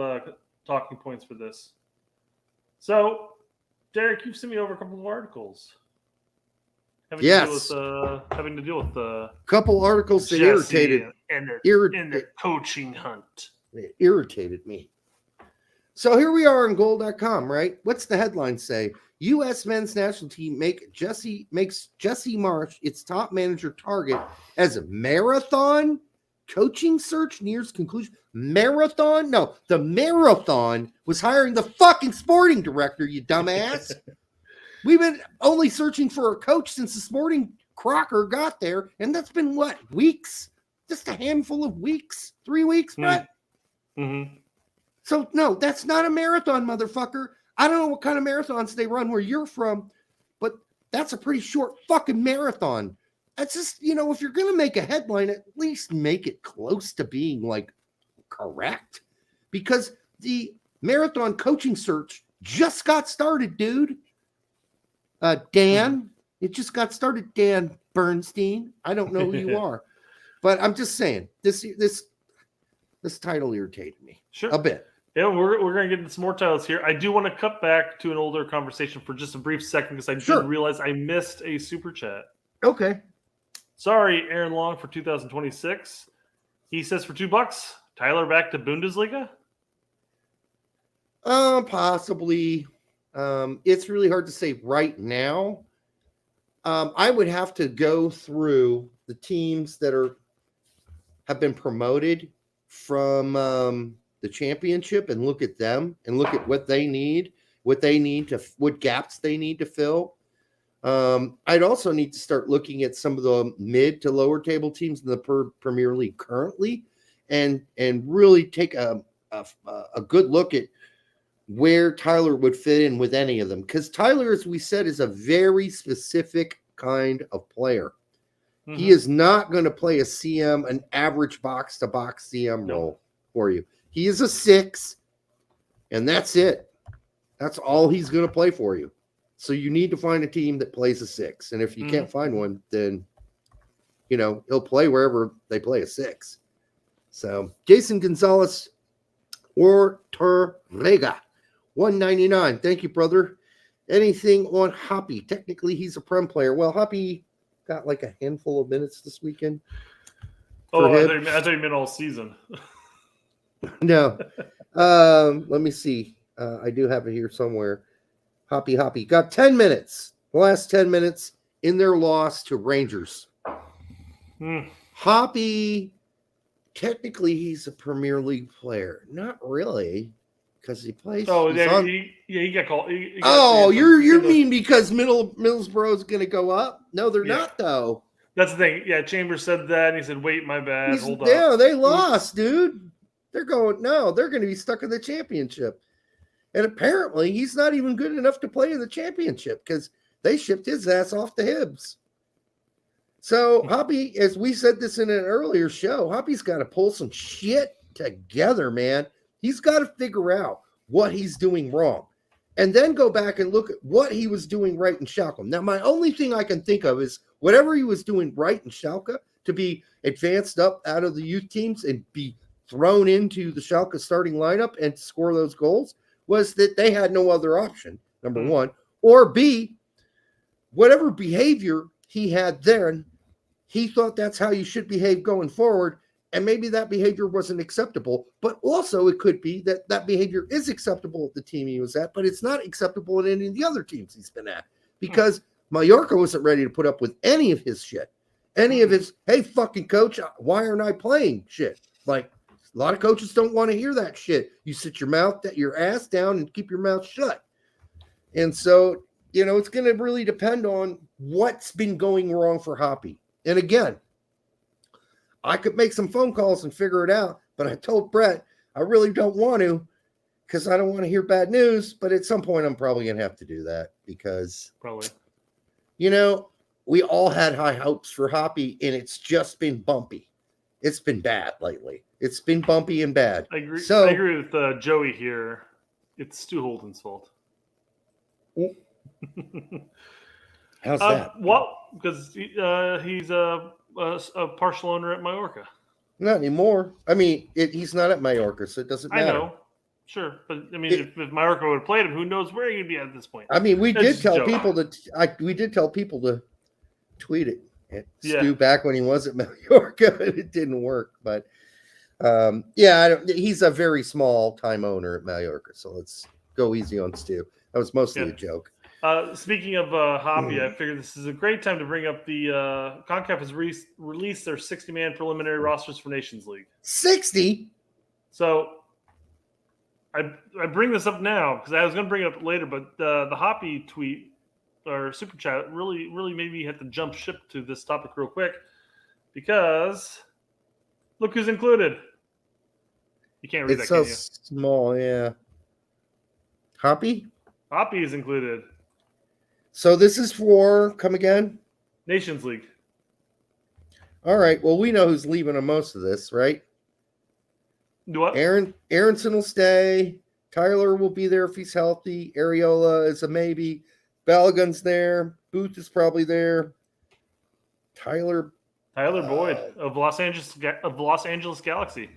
talking points for this. So, Derek, you've sent me over a couple of articles. Having to deal with the couple articles that irritated and their coaching hunt. It irritated me. So here we are on goal.com, right? What's the headline say? U.S. men's national team makes Jesse Marsch its top manager target as a marathon coaching search nears conclusion. Marathon? No, the marathon was hiring the fucking sporting director, you dumbass. We've been only searching for a coach since the Sporting Crocker got there, and that's been what, weeks? Just a handful of weeks, 3 weeks, Brett. Mm-hmm. So no, that's not a marathon, motherfucker. I don't know what kind of marathons they run where you're from, but that's a pretty short fucking marathon. That's just, if you're going to make a headline, at least make it close to being like correct, because the marathon coaching search just got started, dude. Dan, it just got started. Dan Bernstein. I don't know who you are, but I'm just saying this title irritated me a bit. Yeah, we're going to get into some more titles here. I do want to cut back to an older conversation for just a brief second because I did realize I missed a super chat. Okay. Sorry, Aaron Long for 2026. He says for $2, Tyler back to Bundesliga? Possibly. It's really hard to say right now. I would have to go through the teams that have been promoted from the championship and look at them and look at what gaps they need to fill. I'd also need to start looking at some of the mid to lower table teams in the Premier League currently, and really take a good look at where Tyler would fit in with any of them. Because Tyler, as we said, is a very specific kind of player. Mm-hmm. He is not going to play an average box-to-box CM role for you. He is a 6, and that's it. That's all he's going to play for you. So you need to find a team that plays a 6. And if you can't find one, then, he'll play wherever they play a 6. So Jason Gonzalez or Torrega, $1.99. Thank you, brother. Anything on Hoppy? Technically, he's a Prem player. Well, Hoppy got like a handful of minutes this weekend. I thought you meant all season. No. Let me see. I do have it here somewhere. Hoppy got 10 minutes. The last 10 minutes in their loss to Rangers. Hoppy, technically, he's a Premier League player. Not really, because he plays. Oh, he got called. You mean because Middlesbrough is going to go up? No, they're not, though. That's the thing. Yeah, Chambers said that, and he said, wait, my bad. Hold on. Yeah, they lost, dude. They're going to be stuck in the championship. And apparently, he's not even good enough to play in the championship because they shipped his ass off to Hibs. So, Hoppy, as we said this in an earlier show, Hoppy's got to pull some shit together, man. He's got to figure out what he's doing wrong and then go back and look at what he was doing right in Schalke. Now, my only thing I can think of is whatever he was doing right in Schalke to be advanced up out of the youth teams and be thrown into the Schalke starting lineup and score those goals was that they had no other option, number one. Or B, whatever behavior he had there, he thought that's how you should behave going forward, and maybe that behavior wasn't acceptable. But also it could be that that behavior is acceptable at the team he was at, but it's not acceptable at any of the other teams he's been at because Mallorca wasn't ready to put up with any of his shit. Any of his, hey, fucking coach, why aren't I playing shit? Like, a lot of coaches don't want to hear that shit. You sit your ass down and keep your mouth shut. And so, it's going to really depend on what's been going wrong for Hoppy. And again, I could make some phone calls and figure it out, but I told Brett I really don't want to because I don't want to hear bad news. But at some point, I'm probably going to have to do that because, we all had high hopes for Hoppy, and it's just been bumpy. It's been bad lately. It's been bumpy and bad. I agree with Joey here. It's Stu Holden's fault. How's that? Well, because he's a partial owner at Mallorca. Not anymore. I mean, he's not at Mallorca, so it doesn't matter. I know. Sure. But, I mean, if Mallorca would have played him, who knows where he'd be at this point. I mean, we did tell people to tweet it. Stu back when he was at Mallorca, and it didn't work. But, he's a very small-time owner at Mallorca, so let's go easy on Stu. That was mostly a joke. Speaking of Hoppy, I figured this is a great time to bring up the CONCACAF has released their 60-man preliminary rosters for Nations League. 60? So I bring this up now because I was going to bring it up later, but the Hoppy tweet our super chat really made me have to jump ship to this topic real quick because look who's included. You can't read It's that, so can you? small, yeah. Hoppy? Hoppy is included. So this is for, come again? Nations League. All right. Well, we know who's leaving on most of this, right? Do what? Aronson will stay. Tyler will be there if he's healthy. Areola is a maybe. Balogun's there. Booth is probably there. Tyler Boyd of Los Angeles Galaxy.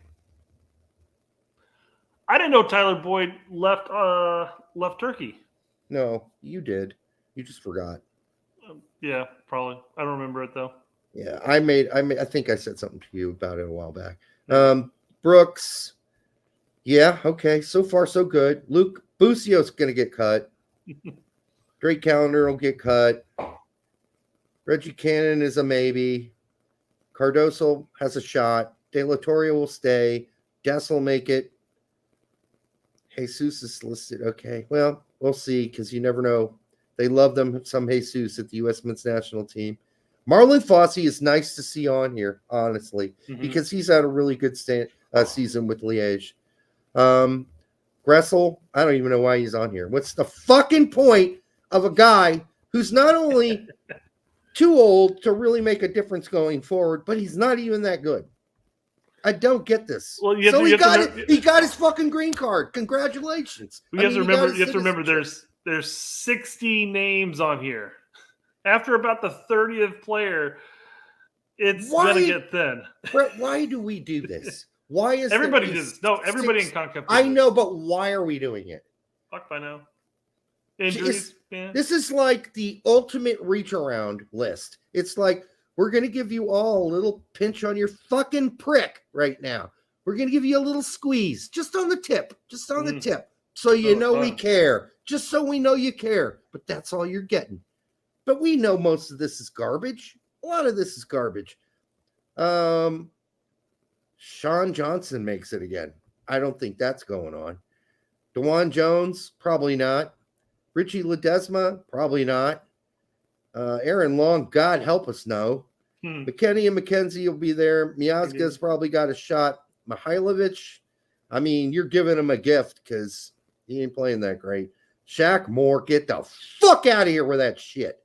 I didn't know Tyler Boyd left Turkey. No, you did. You just forgot. Yeah, probably. I don't remember it though. Yeah, I think I said something to you about it a while back. Brooks. Yeah, okay. So far, so good. Luke Bucio's going to get cut. Drake Callender will get cut. Reggie Cannon is a maybe. Cardoso has a shot. De La Torre will stay. Dess will make it. Jesus is listed. Okay, well, we'll see because you never know. They love them, some Jesus at the U.S. men's national team. Marlon Fossey is nice to see on here, honestly, because he's had a really good season with Liège. Gressel, I don't even know why he's on here. What's the fucking point of a guy who's not only too old to really make a difference going forward, but he's not even that good? I don't get this. Well, he got his fucking green card. Congratulations. You have to remember there's 60 names on here. After about the 30th player, it's gonna get thin. Brett, why do we do this? Why is everybody does this? No, everybody in CONCACAF. I know, but why are we doing it? Fuck by now. Injuries. This is like the ultimate reach around list. It's like we're gonna give you all a little pinch on your fucking prick right now. We're gonna give you a little squeeze just on the tip, so you know we care. Just so we know you care. But that's all you're getting. But we know most of this is garbage. A lot of this is garbage. Sean Johnson makes it again. I don't think that's going on. DeJuan Jones, probably not. Richie Ledesma, probably not. Aaron Long, God help us, no. McKenny and McKenzie will be there. Miazga's probably got a shot. Mihailovic, I mean, you're giving him a gift because he ain't playing that great. Shaq Moore, get the fuck out of here with that shit.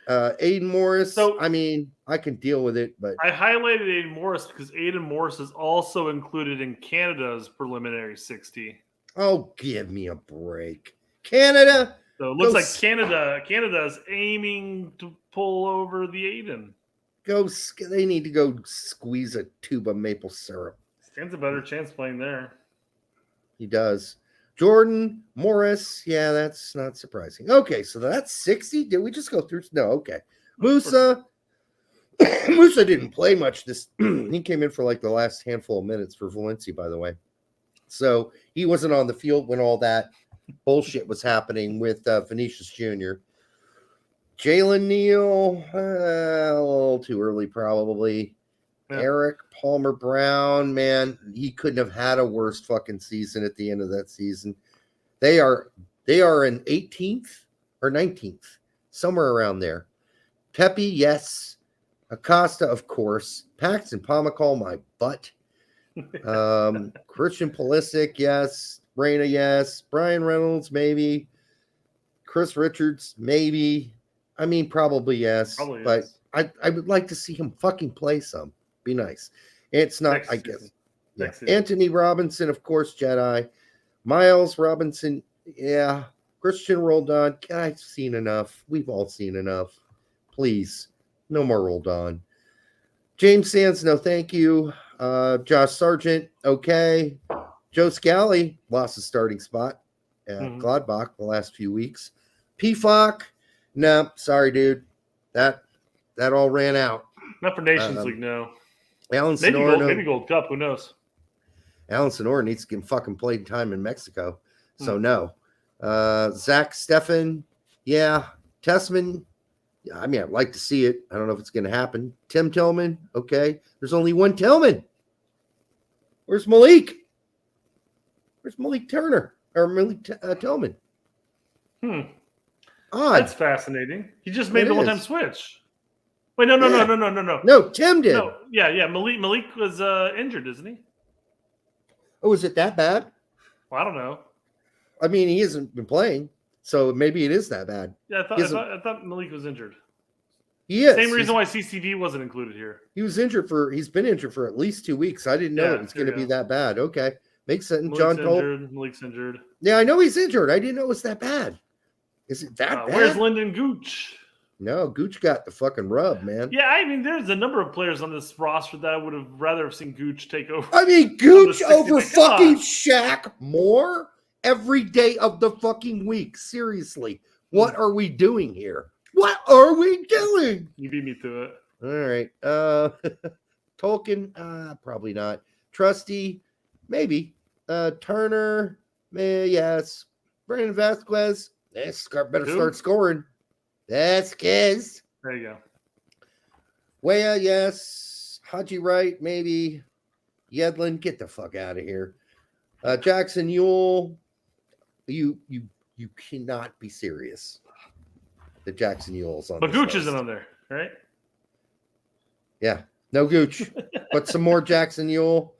Aiden Morris, so, I mean, I can deal with it, but I highlighted Aiden Morris because Aiden Morris is also included in Canada's preliminary 60. Oh, give me a break. Canada. So it looks like Canada is aiming to pull over the Aiden. They need to go squeeze a tube of maple syrup. Stands a better chance playing there. He does. Jordan, Morris, yeah, that's not surprising. Okay, so that's 60. Did we just go through? No, okay. Musa didn't play much this. He came in for like the last handful of minutes for Valencia, by the way. So he wasn't on the field when all that bullshit was happening with Vinicius Jr. Jalen Neal, a little too early probably. Yeah. Eric Palmer Brown, man, he couldn't have had a worse fucking season at the end of that season. They are in 18th or 19th, somewhere around there. Pepi, yes. Acosta, of course. Paxton Pomacall, my butt. Christian Pulisic, yes. Reyna, yes. Brian Reynolds, maybe. Chris Richards, maybe. I mean, probably yes. But I would like to see him fucking play some. Be nice. It's not, I guess. Yeah. Anthony Robinson, of course, Jedi. Miles Robinson, yeah. Christian Roldan, I've seen enough. We've all seen enough. Please, no more Roldan. James Sands, no thank you. Josh Sargent, okay. Joe Scally lost his starting spot at Gladbach the last few weeks. PFOC, no, sorry, dude. That all ran out. Not for Nations League, no. Alan Sonora, maybe Gold Cup, who knows? Alan Sonora needs to get fucking played time in Mexico. So no. Zach Steffen, yeah. Tessman, I mean, I'd like to see it. I don't know if it's going to happen. Tim Tillman, okay. There's only one Tillman. Where's Malik? Where's Malik Turner? Or Malik Tillman? Odd. That's fascinating. He just made It the one-time is. switch. Wait, no. No, Tim did. No, yeah. Malik was injured, isn't he? Oh, is it that bad? Well, I don't know. I mean, he hasn't been playing, so maybe it is that bad. Yeah, I thought Malik was injured. He is. Same reason why CCV wasn't included here. He's been injured for at least 2 weeks. I didn't know it was going to be that bad. Okay. Makes sense. Malik's injured. Yeah, I know he's injured. I didn't know it was that bad. Is it that bad? Where's Lyndon Gooch? No, Gooch got the fucking rub, man. Yeah, I mean, there's a number of players on this roster that I would have rather have seen Gooch take over. I mean, Gooch over fucking Shaq Moore every day of the fucking week. Seriously. What are we doing here? What are we doing? You beat me to it. All right. Tolkien, probably not. Trusty, maybe. Turner, yes. Brandon Vasquez, better start scoring. Vasquez. There you go. Weah, yes. Haji Wright, maybe. Yedlin, get the fuck out of here. Jackson Ewell, you cannot be serious. The Jackson Ewell's on. But Gooch isn't on there, right? Yeah, no Gooch, but some more Jackson Ewell.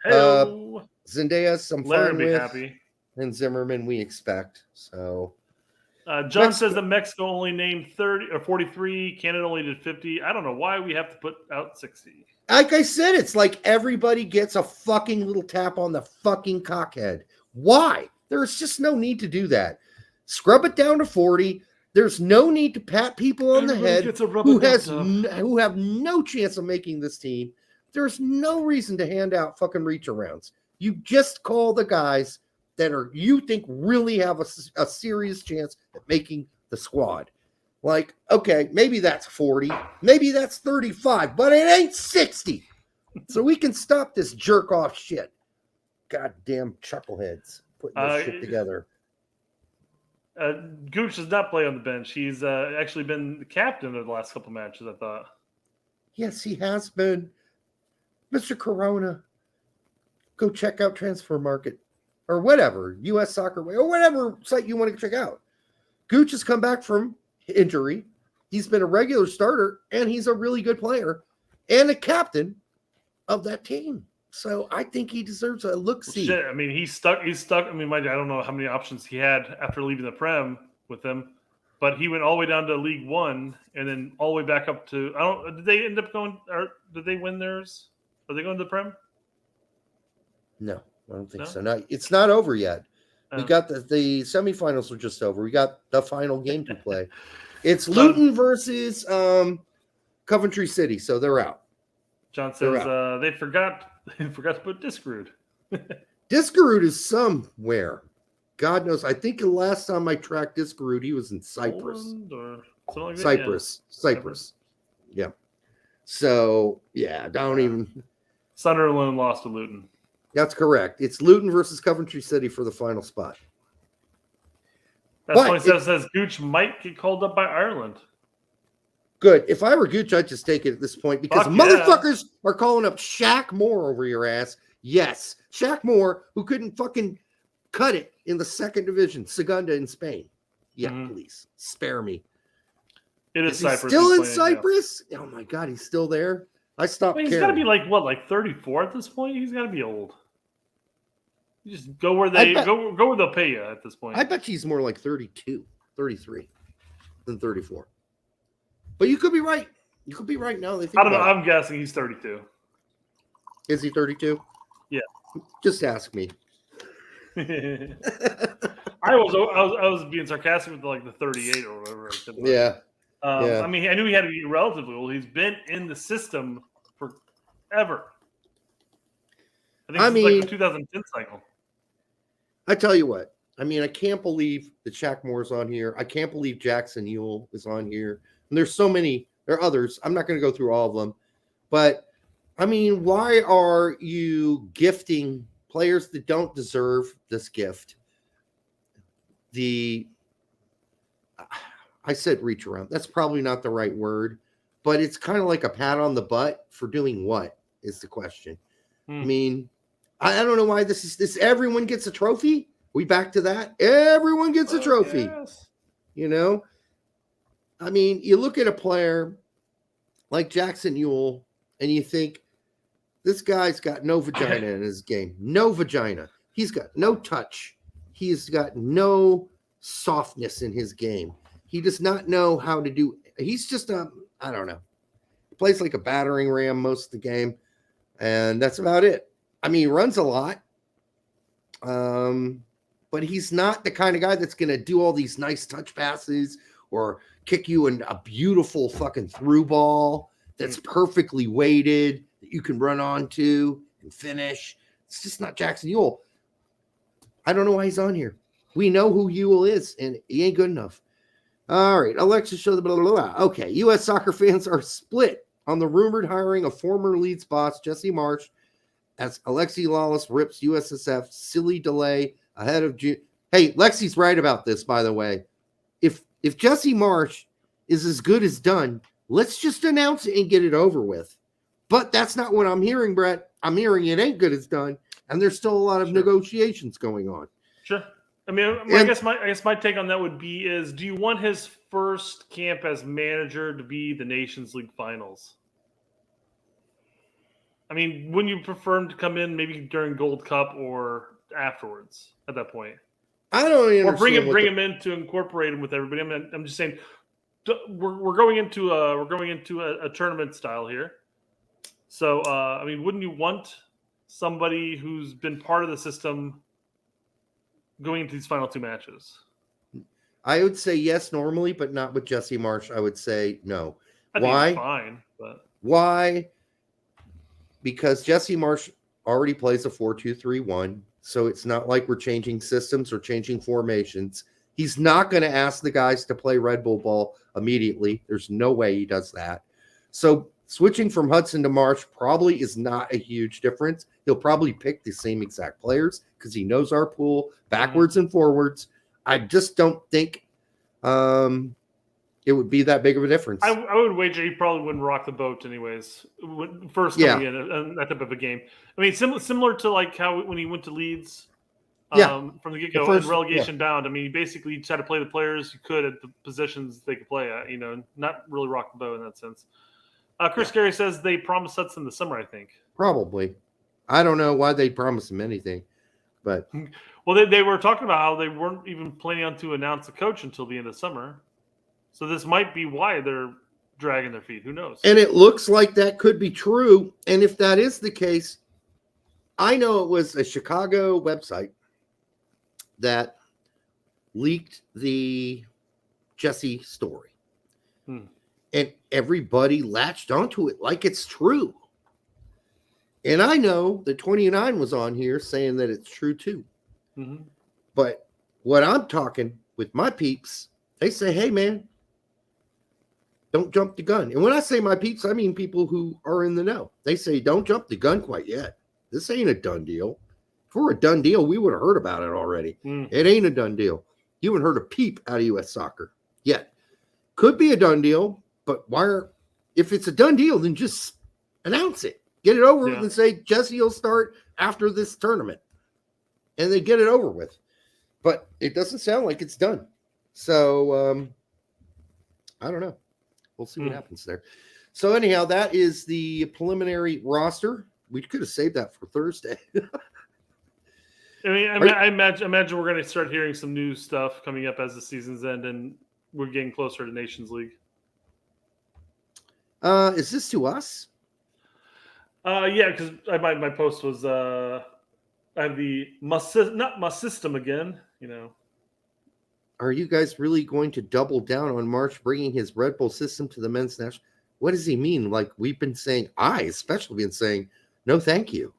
Zendejas, I'm fine with. Happy. And Zimmerman, we expect. So, John says that Mexico only named 30 or 43. Canada only did 50. I don't know why we have to put out 60. Like I said, it's like everybody gets a fucking little tap on the fucking cockhead. Why? There's just no need to do that. Scrub it down to 40. There's no need to pat people on the head who have no chance of making this team. There's no reason to hand out fucking reach arounds. You just call the guys that you think really have a serious chance at making the squad. Like, okay, maybe that's 40, maybe that's 35, but it ain't 60. So we can stop this jerk off shit. Goddamn chuckleheads putting this shit together. Gooch does not play on the bench. He's actually been the captain of the last couple matches, I thought. Yes, he has been. Mr. Corona, go check out Transfer Market or whatever, US Soccer Way, or whatever site you want to check out. Gooch has come back from injury. He's been a regular starter, and he's a really good player and a captain of that team. So I think he deserves a look-see. Shit, I mean, he's stuck. I mean, I don't know how many options he had after leaving the Prem with him, but he went all the way down to League One and then all the way back up to. Did they end up going? Or did they win theirs? Are they going to the Prem? No, I don't think so. No, it's not over yet. We got the semifinals are just over. We got the final game to play. It's Luton versus Coventry City, so they're out. John says they forgot to put Diskerud. Diskerud is somewhere. God knows. I think the last time I tracked Diskerud, he was in Cyprus. Like Cyprus. Yeah. So, yeah, don't even. Sunderland lost to Luton. That's correct. It's Luton versus Coventry City for the final spot. That's why it says Gooch might get called up by Ireland. Good. If I were Gooch, I'd just take it at this point because motherfuckers are calling up Shaq Moore over your ass. Yes. Shaq Moore, who couldn't fucking cut it in the second division, Segunda in Spain. Yeah, please. Spare me. It is Cyprus. Still in Cyprus? Yeah. Oh, my God. He's still there? I stopped caring. He's got to be like 34 at this point? He's got to be old. You just go where go where they'll pay you at this point. I bet he's more like 32, 33 than 34. But you could be right. You could be right now. I don't know. I'm guessing he's 32. Is he 32? Yeah. Just ask me. I was being sarcastic with like the 38 or whatever. Yeah. I mean, I knew he had to be relatively old. He's been in the system forever. I think it's like the 2010 cycle. I tell you what. I mean, I can't believe that Shaq Moore's on here. I can't believe Jackson Ewell is on here. And there's so many. There are others. I'm not going to go through all of them. But, I mean, why are you gifting players that don't deserve this gift? I said reach around. That's probably not the right word. But it's kind of like a pat on the butt for doing what is the question. I mean, I don't know why this is this. Everyone gets a trophy. We back to that. Everyone gets a trophy. Yes. You know, I mean, you look at a player like Jackson Ewell and you think, this guy's got no vagina in his game. No vagina. He's got no touch. He's got no softness in his game. He does not know how to do. He's just I don't know. He plays like a battering ram most of the game, and that's about it. I mean, he runs a lot, but he's not the kind of guy that's going to do all these nice touch passes or kick you in a beautiful fucking through ball that's perfectly weighted that you can run onto and finish. It's just not Jackson Ewell. I don't know why he's on here. We know who Ewell is, and he ain't good enough. All right, Alexis show the blah, blah, blah. Okay, U.S. soccer fans are split on the rumored hiring of former Leeds boss Jesse Marsch as Alexi Lawless rips USSF silly delay ahead of June. Hey, Lexi's right about this, by the way. If Jesse Marsch is as good as done, let's just announce it and get it over with. But that's not what I'm hearing, Brett. I'm hearing it ain't good as done, and there's still a lot of negotiations going on. Sure. I mean, I guess my take on that would be is, do you want his first camp as manager to be the Nations League finals? I mean, wouldn't you prefer him to come in maybe during Gold Cup or afterwards at that point? I don't even understand. Or bring him in to incorporate him with everybody. I'm just saying we're going into a tournament style here. So I mean, wouldn't you want somebody who's been part of the system going into these final two matches? I would say yes normally, but not with Jesse Marsch. I would say no. I think it's fine, but why? Because Jesse Marsch already plays a 4-2-3-1, so it's not like we're changing systems or changing formations. He's not going to ask the guys to play Red Bull ball immediately. There's no way he does that. So switching from Hudson to Marsch probably is not a huge difference. He'll probably pick the same exact players because he knows our pool backwards and forwards. I just don't think it would be that big of a difference. I would wager he probably wouldn't rock the boat anyways. First coming in that type of a game. I mean, similar to like how when he went to Leeds from the get-go and relegation bound. I mean, he basically tried to play the players he could at the positions they could play at, not really rock the boat in that sense. Chris Gary says they promised Hudson in the summer, I think. Probably. I don't know why they promised him anything, but well, they were talking about how they weren't even planning on to announce a coach until the end of summer. So this might be why they're dragging their feet. Who knows? And it looks like that could be true. And if that is the case, I know it was a Chicago website that leaked the Jesse story. And everybody latched onto it like it's true. And I know that 29 was on here saying that it's true too. Mm-hmm. But what I'm talking with my peeps, they say, hey, man, don't jump the gun. And when I say my peeps, I mean people who are in the know. They say, don't jump the gun quite yet. This ain't a done deal. If we're a done deal, we would have heard about it already. It ain't a done deal. You haven't heard a peep out of U.S. soccer yet. Could be a done deal, but if it's a done deal, then just announce it. Get it over with and say, Jesse will start after this tournament. And they get it over with. But it doesn't sound like it's done. So, I don't know. We'll see what happens there. So, anyhow, that is the preliminary roster. We could have saved that for Thursday. I imagine we're going to start hearing some new stuff coming up as the season's end, and we're getting closer to Nations League. Is this to us? Yeah, because my post was I have not my system again. Are you guys really going to double down on Marsch bringing his Red Bull system to the men's national? What does he mean? Like we've been saying, I especially been saying, no, thank you.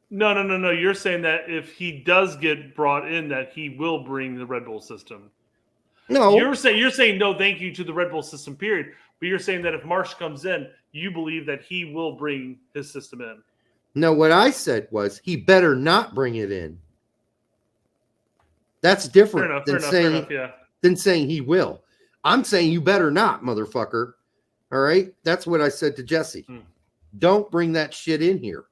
No. You're saying that if he does get brought in, that he will bring the Red Bull system. No, you're saying no, thank you to the Red Bull system. Period. But you're saying that if Marsch comes in, you believe that he will bring his system in. No, what I said was he better not bring it in. That's different than saying he will. I'm saying you better not, motherfucker. All right? That's what I said to Jesse. Don't bring that shit in here.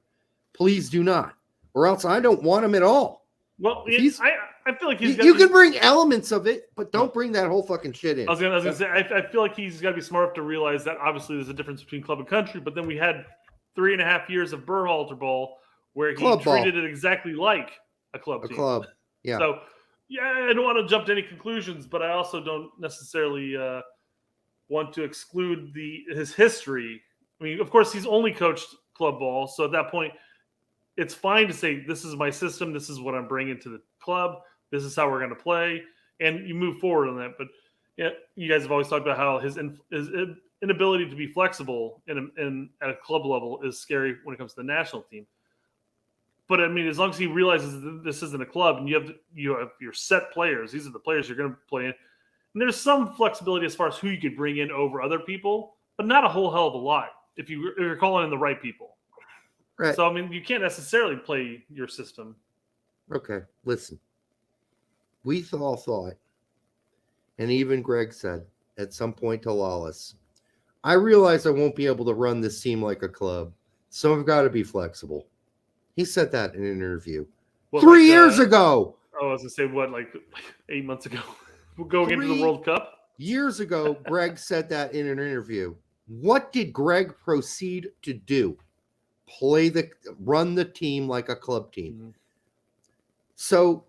Please do not. Or else I don't want him at all. Well, I I feel like you can bring elements of it, but don't bring that whole fucking shit in. I was gonna say, I feel like he's got to be smart enough to realize that obviously there's a difference between club and country. But then we had 3.5 years of Berhalter ball where he treated it exactly like a club team. Club, yeah. So, yeah, I don't want to jump to any conclusions, but I also don't necessarily want to exclude his history. I mean, of course, he's only coached club ball, so at that point, it's fine to say, this is my system, this is what I'm bringing to the club, this is how we're going to play, and you move forward on that. But yeah, you guys have always talked about how his inability to be flexible at a club level is scary when it comes to the national team. But I mean, as long as he realizes that this isn't a club and you have your set players, these are the players you're going to play in, and there's some flexibility as far as who you could bring in over other people, but not a whole hell of a lot if you're calling in the right people. Right. So, I mean, you can't necessarily play your system. Okay, listen. We all thought, and even Gregg said at some point to Lawless, I realize I won't be able to run this team like a club, so I've got to be flexible. He said that in an interview 3 years ago. I was going to say, like 8 months ago? Going into the World Cup? Years ago, Gregg said that in an interview. What did Gregg proceed to do? Run the team like a club team. Mm-hmm. So,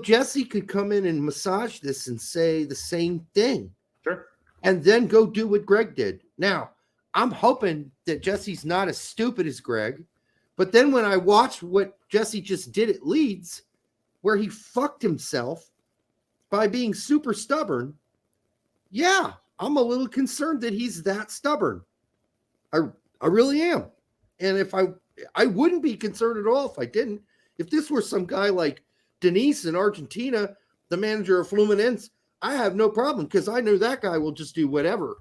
Jesse could come in and massage this and say the same thing. Sure. And then go do what Gregg did. Now, I'm hoping that Jesse's not as stupid as Gregg. But then when I watched what Jesse just did at Leeds, where he fucked himself by being super stubborn, yeah, I'm a little concerned that he's that stubborn. I really am. And if I wouldn't be concerned at all if I didn't. If this were some guy like Denise in Argentina, the manager of Fluminense, I have no problem because I know that guy will just do whatever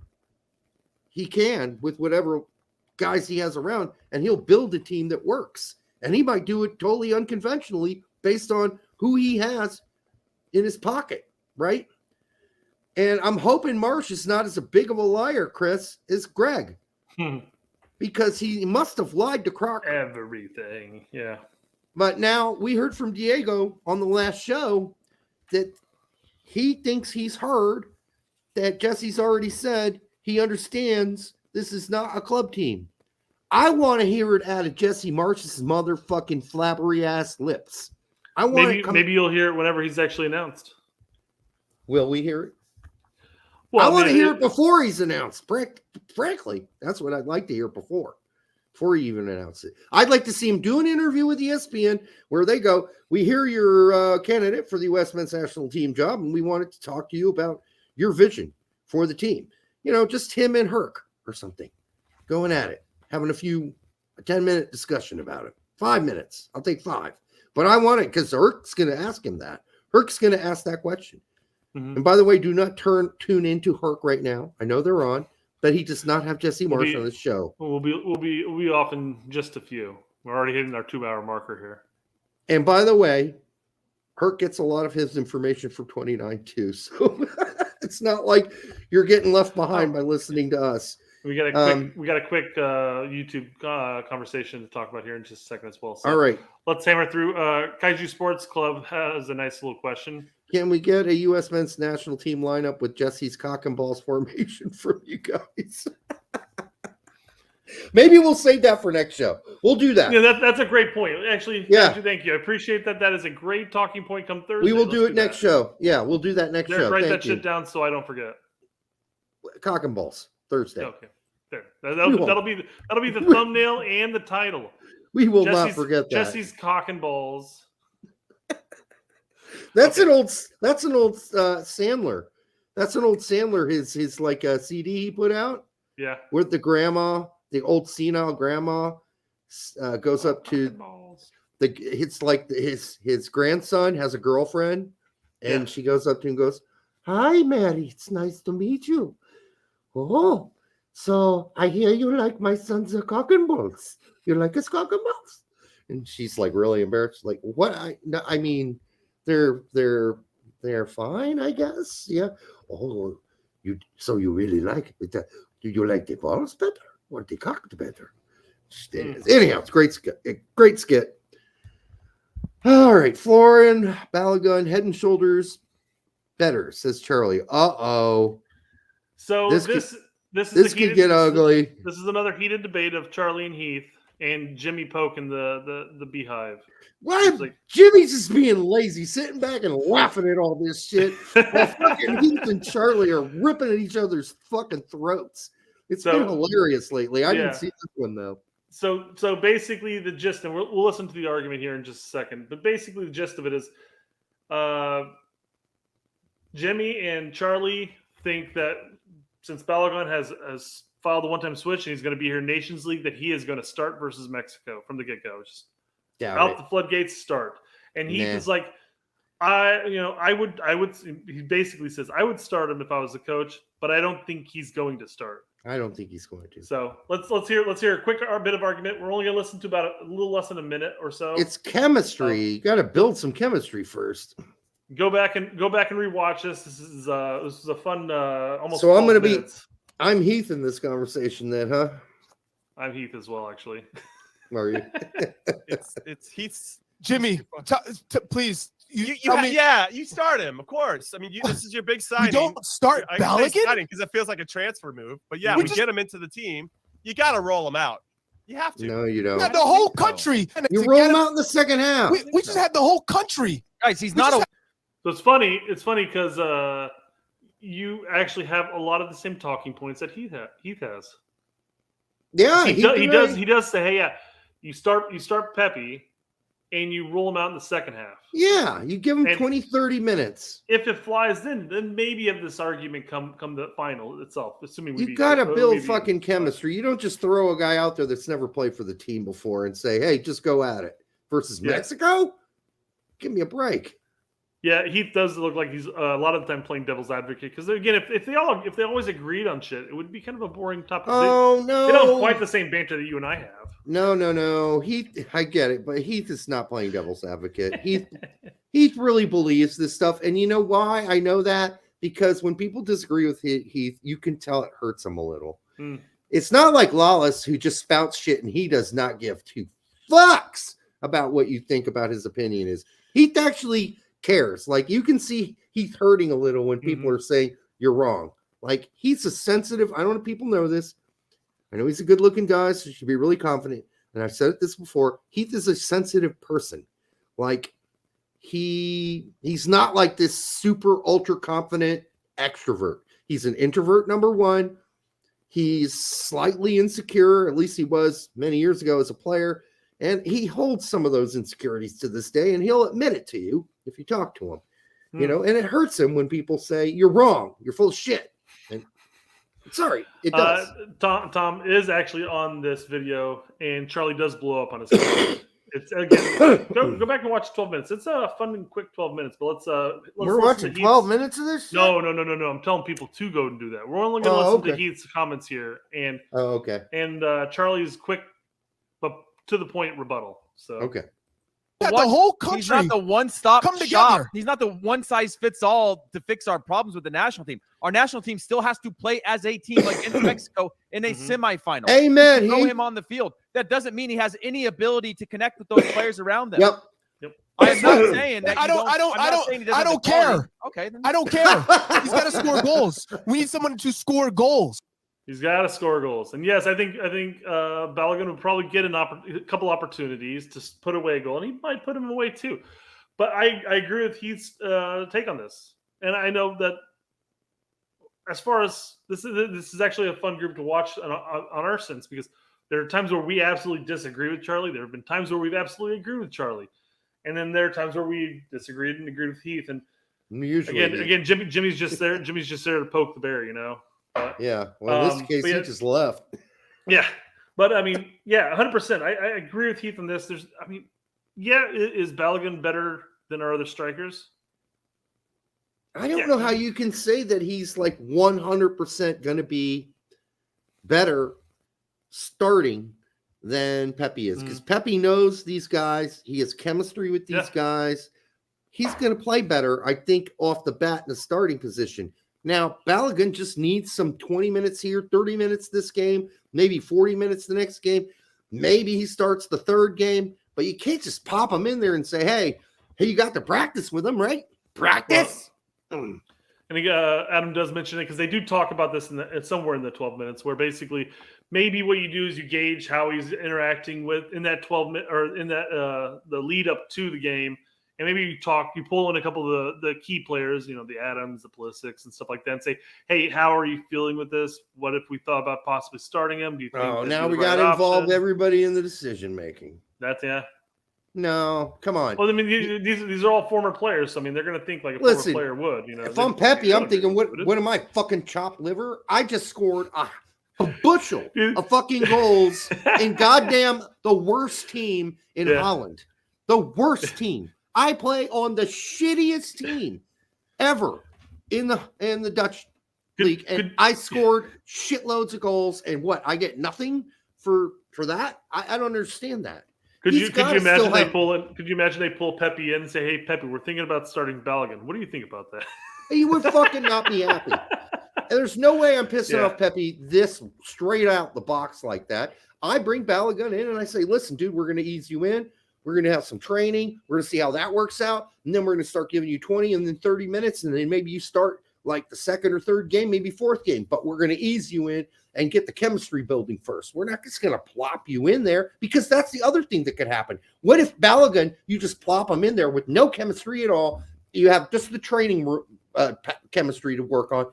he can with whatever guys he has around, and he'll build a team that works. And he might do it totally unconventionally based on who he has in his pocket, right? And I'm hoping Marsch is not as big of a liar, Chris, as Gregg. Because he must have lied to Crocker. Everything, yeah. But now we heard from Diego on the last show that he thinks he's heard that Jesse's already said he understands this is not a club team. I want to hear it out of Jesse Marsch's motherfucking flabbery ass lips. Maybe you'll hear it whenever he's actually announced. Will we hear it? Well, I want to hear it before he's announced. Frankly, that's what I'd like to hear before he even announced it. I'd like to see him do an interview with ESPN where they go, we hear you're candidate for the U.S. men's national team job, and we wanted to talk to you about your vision for the team. Just him and Herc or something going at it, having a 10-minute discussion about it. 5 minutes. I'll take 5. But I want it because Herc's going to ask him that. Herc's going to ask that question. Mm-hmm. And by the way, do not tune into Herc right now. I know they're on, but he does not have Jesse Marsch on his show. We'll be off in just a few. We're already hitting our 2-hour marker here. And by the way, Herc gets a lot of his information from 29 too. So it's not like you're getting left behind by listening to us. We got a quick YouTube conversation to talk about here in just a second as well. So all right. Let's hammer through. Kaiju Sports Club has a nice little question. Can we get a U.S. men's national team lineup with Jesse's cock and balls formation from you guys? Maybe we'll save that for next show. We'll do that. Yeah, that's a great point. Actually, yeah. Thank you. I appreciate that. That is a great talking point come Thursday. We will do it next show. Yeah, we'll do that next show. Write that shit down so I don't forget. Cock and balls, Thursday. Okay. There. That'll be the thumbnail and the title. We will not forget that. Jesse's cock and balls. That's an old Sandler. That's an old Sandler. His like a CD he put out. Yeah. With the grandma, the old senile grandma, goes up to it's like his grandson has a girlfriend, and she goes up to him and goes, "Hi, Mary. It's nice to meet you. Oh, so I hear you like my son's cock and balls. You like his cock and balls?" And she's like really embarrassed. Like, what? I mean, they're fine, I guess. Yeah. Oh, you really like it? Do you like the balls better or the cock better? Anyhow, it's great skit. All right, Florian Balogun, head and shoulders better, says Charlie. Uh-oh. So this could get ugly. This is another heated debate of Charlie and Heath and Jimmy poking the beehive. Why Jimmy's just being lazy, sitting back and laughing at all this shit while fucking Heath and Charlie are ripping at each other's fucking throats. It's been hilarious lately. I didn't see this one though. So basically the gist, and we'll listen to the argument here in just a second, but basically the gist of it is Jimmy and Charlie think that since Balogun has filed a one-time switch and he's going to be here in Nations League, that he is going to start versus Mexico from the get-go. Just out the floodgates, start. And Heath is like, I would. He basically says, I would start him if I was the coach, but I don't think he's going to start. I don't think he's going to. So let's hear a quick bit of argument. We're only going to listen to about a little less than a minute or so. It's chemistry. You got to build some chemistry first. Go back and rewatch this. This is a fun almost. So I'm Heath in this conversation then, huh? I'm Heath as well, actually. Are you? it's Heath's. Jimmy, please. You start him, of course. I mean, this is your big signing. We don't start Balogun because it feels like a transfer move. But yeah, we get him into the team. You got to roll him out. You have to. No, you don't. The whole country. You roll him out in the second half. We just had the whole country. Guys, he's not a. So it's funny. It's funny because you actually have a lot of the same talking points that Heath has. Yeah, he does. He does say, "Hey, yeah, you start Pepi, and you roll him out in the second half." Yeah, you give him 20, 30 minutes. If it flies, then maybe have this argument come the final itself. Assuming you got to build fucking chemistry. You don't just throw a guy out there that's never played for the team before and say, "Hey, just go at it." Versus Mexico, give me a break. Yeah, Heath does look like he's a lot of the time playing devil's advocate because again, if they always agreed on shit, it would be kind of a boring topic. Oh no, they don't have quite the same banter that you and I have. No. Heath, I get it, but Heath is not playing devil's advocate. Heath really believes this stuff, and you know why I know that? Because when people disagree with Heath, you can tell it hurts him a little. It's not like Lawless who just spouts shit and he does not give two fucks about what you think about his opinion is. Heath actually cares. Like you can see Heath hurting a little when people are saying you're wrong. Like he's a sensitive. I don't know if people know this. I know he's a good looking guy, so you should be really confident. And I've said this before. Heath is a sensitive person. Like he's not like this super ultra confident extrovert. He's an introvert, number one. He's slightly insecure. At least he was many years ago as a player. And he holds some of those insecurities to this day, and he'll admit it to you if you talk to him, you know, and it hurts him when people say you're wrong, you're full of shit. And sorry, it does. Tom is actually on this video, and Charlie does blow up on his head. It's again, go back and watch 12 minutes. It's a fun and quick 12 minutes, but let's we're watching 12 minutes of this shit? No. I'm telling people to go and do that. We're only going to listen to Heath's comments here, and and Charlie's quick but to the point rebuttal. So okay. Yeah, the whole country. He's not the one-stop come shop. together. He's not the one-size-fits-all to fix our problems with the national team. Our national team still has to play as a team against Mexico in a semifinal. Amen. Throw him on the field. That doesn't mean he has any ability to connect with those players around them. Yep. I'm not saying that. I don't care. Okay. I don't care. He's got to score goals. We need someone to score goals. He's got to score goals, and yes, I think Balogun would probably get a couple opportunities to put away a goal, and he might put him away too. But I agree with Heath's take on this, and I know that as far as this is actually a fun group to watch on our sense because there are times where we absolutely disagree with Charlie. There have been times where we've absolutely agreed with Charlie, and then there are times where we disagreed and agreed with Heath. And usually, again, Jimmy's just there. Jimmy's just there to poke the bear, you know. Yeah. Well, in this case, he just left. Yeah. But I mean, 100%. I agree with Heath on this. Is Balogun better than our other strikers? I don't know how you can say that he's like 100% going to be better starting than Pepi is because Pepi knows these guys. He has chemistry with these guys. He's going to play better, I think, off the bat in the starting position. Now, Balogun just needs some 20 minutes here, 30 minutes this game, maybe 40 minutes the next game. Maybe he starts the third game, but you can't just pop them in there and say, hey, you got to practice with them, right? Practice. And Adam does mention it because they do talk about this somewhere in the 12 minutes, where basically maybe what you do is you gauge how he's interacting in that 12 minute or in that the lead up to the game, and maybe you pull in a couple of the key players, the Adams, the Pulisic, and stuff like that, and say, hey, how are you feeling with this? What if we thought about possibly starting him? Do you think? Oh, now we got to involve everybody in the decision making. That's No, come on. Well, I mean, these are all former players. So, I mean, they're going to think like a former player would. If I'm Pepi, I'm thinking, what am I, fucking chopped liver? I just scored a bushel of fucking goals in goddamn the worst team in Holland. The worst team. I play on the shittiest team ever in the Dutch league, and I scored shitloads of goals. And what? I get nothing for that? I don't understand that. Could you imagine they pull Pepi in and say, "Hey, Pepi, we're thinking about starting Balogun. What do you think about that?" You would fucking not be happy. And there's no way I'm pissing off Pepi this straight out the box like that. I bring Balogun in and I say, "Listen, dude, we're going to ease you in. We're going to have some training. We're going to see how that works out, and then we're going to start giving you 20 and then 30 minutes, and then maybe you start like the second or third game, maybe fourth game. But we're going to ease you in and get the chemistry building first. We're not just going to plop you in there, because that's the other thing that could happen. What if Balogun, you just plop him in there with no chemistry at all? You have just the training chemistry to work on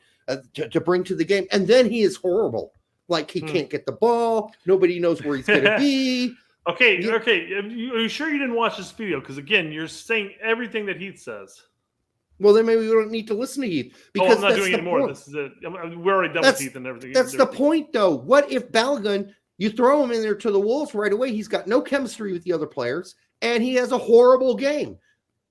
to bring to the game, and then he is horrible. Like he can't get the ball. Nobody knows where he's going to be. Okay. Are you sure you didn't watch this video? Because again, you're saying everything that Heath says. Well, then maybe we don't need to listen to Heath. Because I'm not doing it anymore. This is it. We're already done with Heath and everything. That's the point, though. What if Balogun, you throw him in there to the wolves right away? He's got no chemistry with the other players, and he has a horrible game.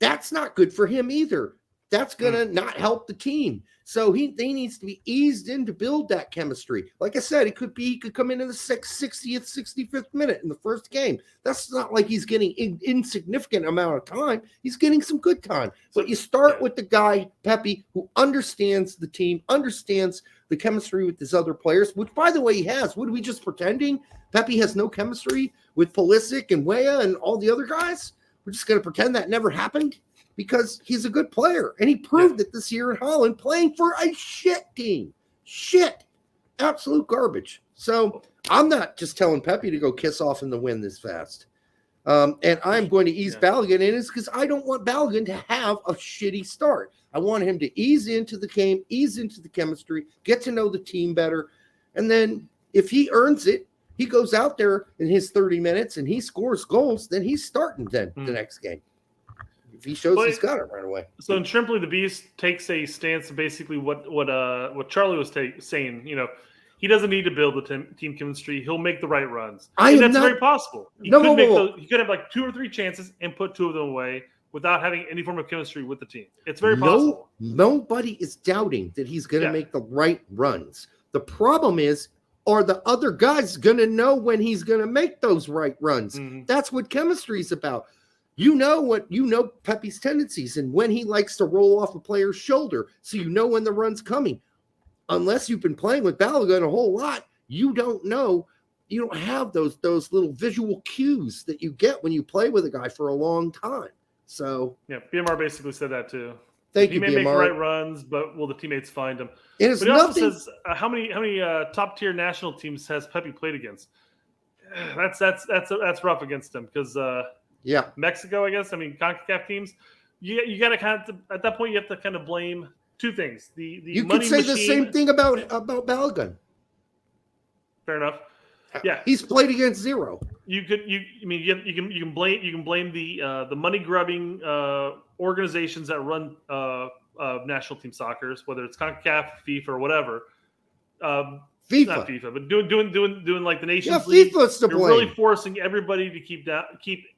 That's not good for him either. That's going to not help the team. So he needs to be eased in to build that chemistry. Like I said, he could come in the 60th, 65th minute in the first game. That's not like he's getting insignificant amount of time. He's getting some good time. But you start with the guy, Pepi, who understands the team, understands the chemistry with his other players, which, by the way, he has. What are we just pretending? Pepi has no chemistry with Pulisic and Weah and all the other guys? We're just going to pretend that never happened? Because he's a good player, and he proved it this year in Holland, playing for a shit team. Shit. Absolute garbage. So I'm not just telling Pepi to go kiss off in the wind this fast. And I'm going to ease Balogun in, is because I don't want Balogun to have a shitty start. I want him to ease into the game, ease into the chemistry, get to know the team better. And then if he earns it, he goes out there in his 30 minutes and he scores goals, then he's starting the next game. If he shows he's got it right away. So in Shrimply the Beast takes a stance of basically what Charlie was saying. He doesn't need to build the team chemistry. He'll make the right runs. That's very possible. He could have like 2 or 3 chances and put 2 of them away without having any form of chemistry with the team. It's very possible. Nobody is doubting that he's going to make the right runs. The problem is, are the other guys going to know when he's going to make those right runs? That's what chemistry is about. You know Pepi's tendencies and when he likes to roll off a player's shoulder, so you know when the run's coming. Unless you've been playing with Balogun a whole lot, you don't know. You don't have those little visual cues that you get when you play with a guy for a long time. So BMR basically said that too. Thank you, He may BMR. make the right runs, but will the teammates find him? But he also says how many top tier national teams has Pepi played against? That's rough against him because. Mexico, I guess. I mean, CONCACAF teams. You got to kind of at that point you have to kind of blame 2 things. You could say the same thing about Balogun. Fair enough. Yeah, he's played against 0. You can blame the money grubbing organizations that run national team soccer, whether it's CONCACAF, FIFA, or whatever. FIFA. Not FIFA, but doing like the Nations League. FIFA's to blame. They're really forcing everybody to keep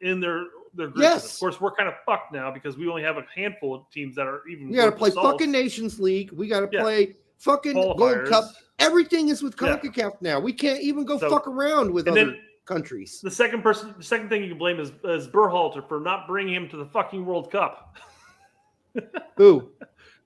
in their groups. Yes. Of course, we're kind of fucked now because we only have a handful of teams that are even. We got to play fucking Nations League. We got to play fucking Gold Cup. Everything is with CONCACAF now. We can't even go fuck around with other countries. The second thing you can blame is Berhalter for not bringing him to the fucking World Cup. Who?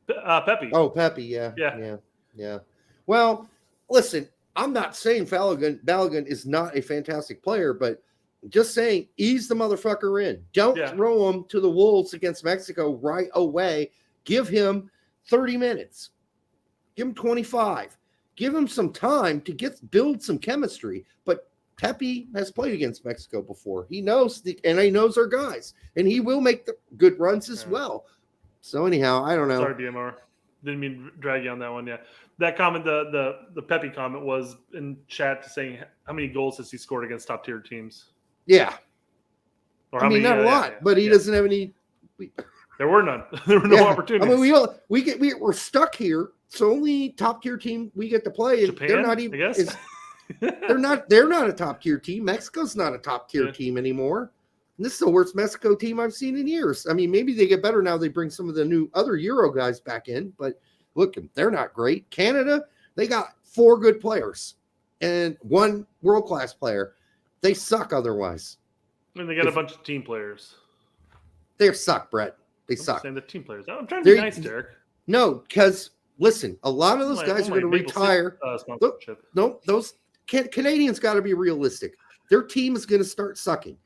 Pepi. Oh, Pepi. Yeah. Well. Listen, I'm not saying Balogun is not a fantastic player, but just saying, ease the motherfucker in. Don't throw him to the wolves against Mexico right away. Give him 30 minutes. Give him 25. Give him some time to build some chemistry. But Pepi has played against Mexico before. He knows and he knows our guys, and he will make the good runs as well. So anyhow, I don't know. Sorry, BMR. Didn't mean to drag you on that one. Yeah, that comment, the Pepi comment was in chat saying how many goals has he scored against top tier teams? Yeah, or I mean not a lot, but he doesn't have any. There were none. There were no opportunities. I mean, we're stuck here. So only top tier team we get to play. Japan, they're not even. I guess. They're not a top tier team. Mexico's not a top tier team anymore. And this is the worst Mexico team I've seen in years. I mean, maybe they get better now. They bring some of the new other Euro guys back in, but look, they're not great. Canada, they got 4 good players and 1 world-class player. They suck otherwise. And they got a bunch of team players. They suck, Brett. They I'm suck. saying the team players. I'm trying to be nice, Derek. No, because listen, a lot of those guys are going to retire. No, those Canadians got to be realistic. Their team is going to start sucking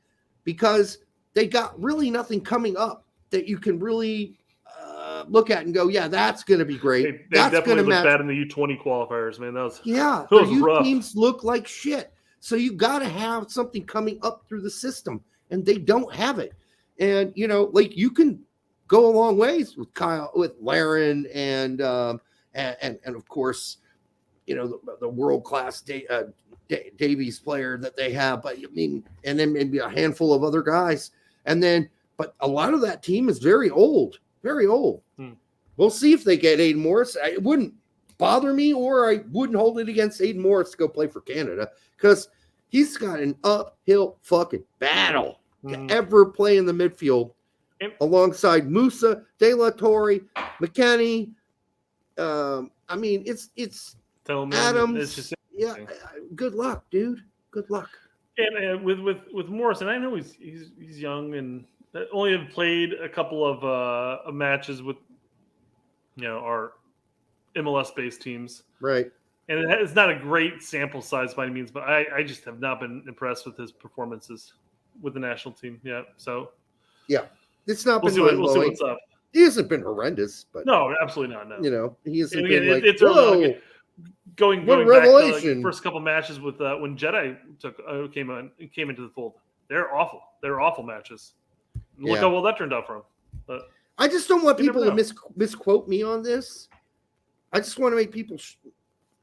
because they got really nothing coming up that you can really look at and go, yeah, that's going to be great. They that's definitely look bad in the U20 qualifiers, man. That was youth rough. Teams look like shit. So you got to have something coming up through the system, and they don't have it. And like you can go a long ways with Laren and of course, the world class Davies player that they have, but I mean, and then maybe a handful of other guys, but a lot of that team is very old. We'll see if they get Aiden Morris. It wouldn't bother me, or I wouldn't hold it against Aiden Morris to go play for Canada because he's got an uphill fucking battle to ever play in the midfield alongside Musa, De La Torre, McKennie. I mean, it's Tillman, Adams. it's just good luck, dude. Good luck. And with Morris, and I know he's young and only have played a couple of matches with our MLS based teams, right? And it's not a great sample size by any means, but I just have not been impressed with his performances with the national team yet. So it's not we'll been. We'll see what's up. He hasn't been horrendous, but no, absolutely not. No, he hasn't again, been like it's whoa. Going What a back revelation. to the first couple matches with when Jedi came into the fold. They're awful. They're awful matches. Look how well that turned out for him. But I just don't want people to misquote me on this. I just want to make people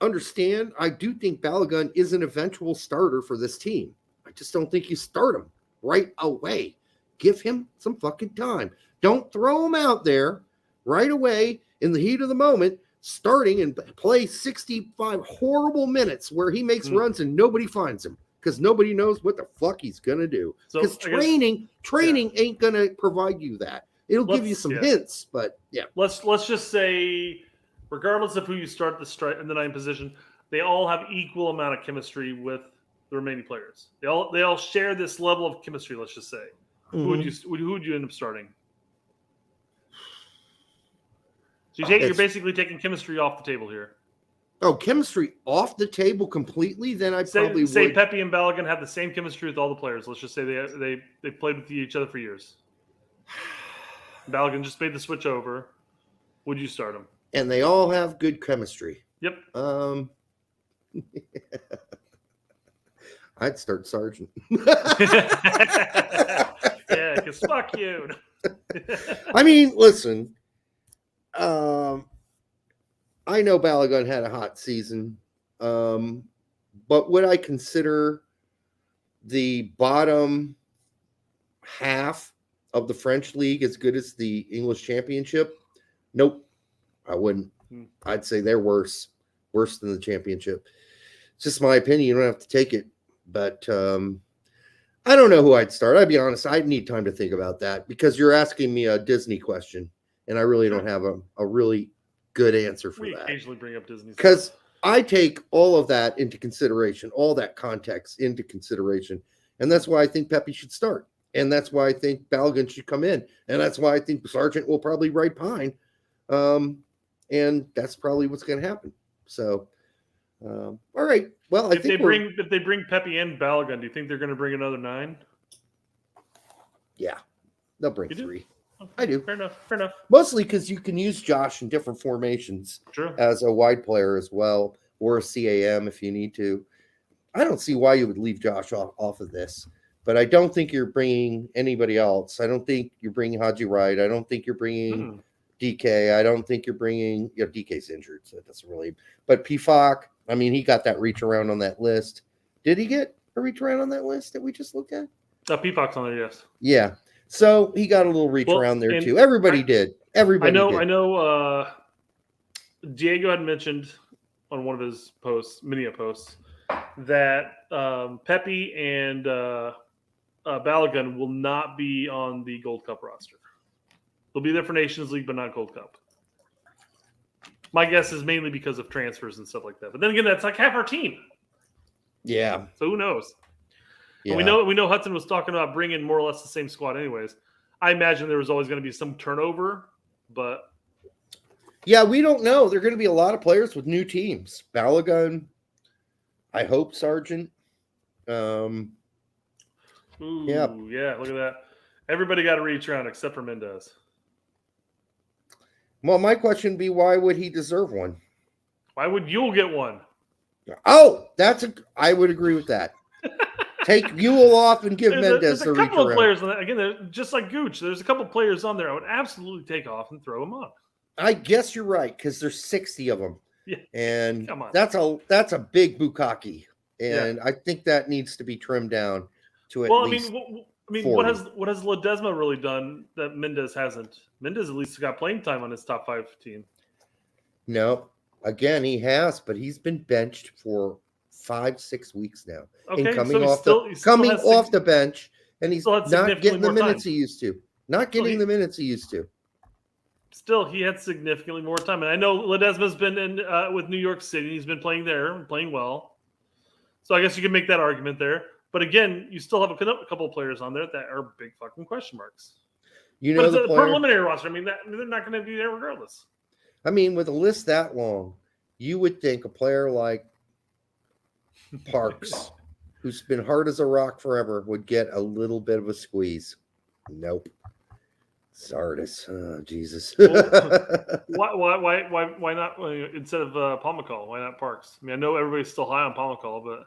understand. I do think Balogun is an eventual starter for this team. I just don't think you start him right away. Give him some fucking time. Don't throw him out there right away in the heat of the moment, starting and play 65 horrible minutes where he makes runs and nobody finds him because nobody knows what the fuck he's gonna do. Because training ain't gonna provide you that. It'll give you some hints, but let's just say, regardless of who you start in the 9 position, they all have equal amount of chemistry with the remaining players. They all share this level of chemistry. Let's just say, who would you end up starting? So you're basically taking chemistry off the table here. Oh, chemistry off the table completely? Then I probably say would. Pepi and Balogun have the same chemistry with all the players. Let's just say they played with each other for years. Balogun just made the switch over. Would you start him? And they all have good chemistry. Yep. I'd start Sargent. Yeah, because fuck you. I mean, listen. I know Balogun had a hot season, but would I consider the bottom half of the French league as good as the English Championship? Nope, I wouldn't. I'd say they're worse than the Championship. It's just my opinion. You don't have to take it, but I don't know who I'd start. I'd be honest. I'd need time to think about that because you're asking me a Disney question. And I really don't have a really good answer for that. We occasionally bring up Disney because I take all of that into consideration, all that context into consideration, and that's why I think Pepi should start, and that's why I think Balogun should come in, and that's why I think Sargent will probably ride Pine, and that's probably what's going to happen. So, All right. Well, if they bring Pepi and Balogun, do you think they're going to bring another 9? Yeah, they'll bring You do? 3. Okay, I do. Fair enough. Mostly because you can use Josh in different formations True. as a wide player as well, or a CAM if you need to. I don't see why you would leave Josh off of this, but I don't think you're bringing anybody else. I don't think you're bringing Haji Wright. I don't think you're bringing DK. I don't think you're bringing, DK's injured, so it doesn't really. But PFOC, I mean, he got that reach around on that list. Did he get a reach around on that list that we just looked at? PFOC's on there, yes. Yeah. So he got a little reach around there too. Everybody did. Everybody did. I know Diego had mentioned on one of his posts, posts, that Pepi and Balogun will not be on the Gold Cup roster. They'll be there for Nations League, but not Gold Cup. My guess is mainly because of transfers and stuff like that. But then again, that's like half our team. Yeah. So who knows? Yeah. We know Hudson was talking about bringing more or less the same squad anyways. I imagine there was always going to be some turnover, but... Yeah, we don't know. There are going to be a lot of players with new teams. Balogun, I hope Sargent. Yeah, look at that. Everybody got a reach around except for Mendez. Well, my question would be, why would he deserve one? Why would Yule get one? Oh, I would agree with that. Take Yule off and give Mendez the reach around. There's a couple of players on that. Again, just like Gooch, there's a couple of players on there I would absolutely take off and throw them on. I guess you're right, because there's 60 of them. Yeah. And Come on. that's a big bukkake. And I think that needs to be trimmed down to at least what has Ledesma really done that Mendez hasn't? Mendez at least got playing time on his top 5 team. No. Again, he has, but he's been benched for 5-6 weeks now. Okay, and coming so off the bench, and he's not getting the minutes time. he used to. Not getting the minutes he used to. Still, he had significantly more time. And I know Ledesma's been in with New York City. He's been playing there and playing well. So I guess you can make that argument there. But again, you still have a couple of players on there that are big fucking question marks. You know, but it's a preliminary roster. I mean, they're not going to be there regardless. I mean, with a list that long, you would think a player like Parks, who's been hard as a rock forever, would get a little bit of a squeeze. Nope. Sardis. Oh, Jesus. Why not instead of Paul McCall? Why not Parks? I mean, I know everybody's still high on Paul McCall, but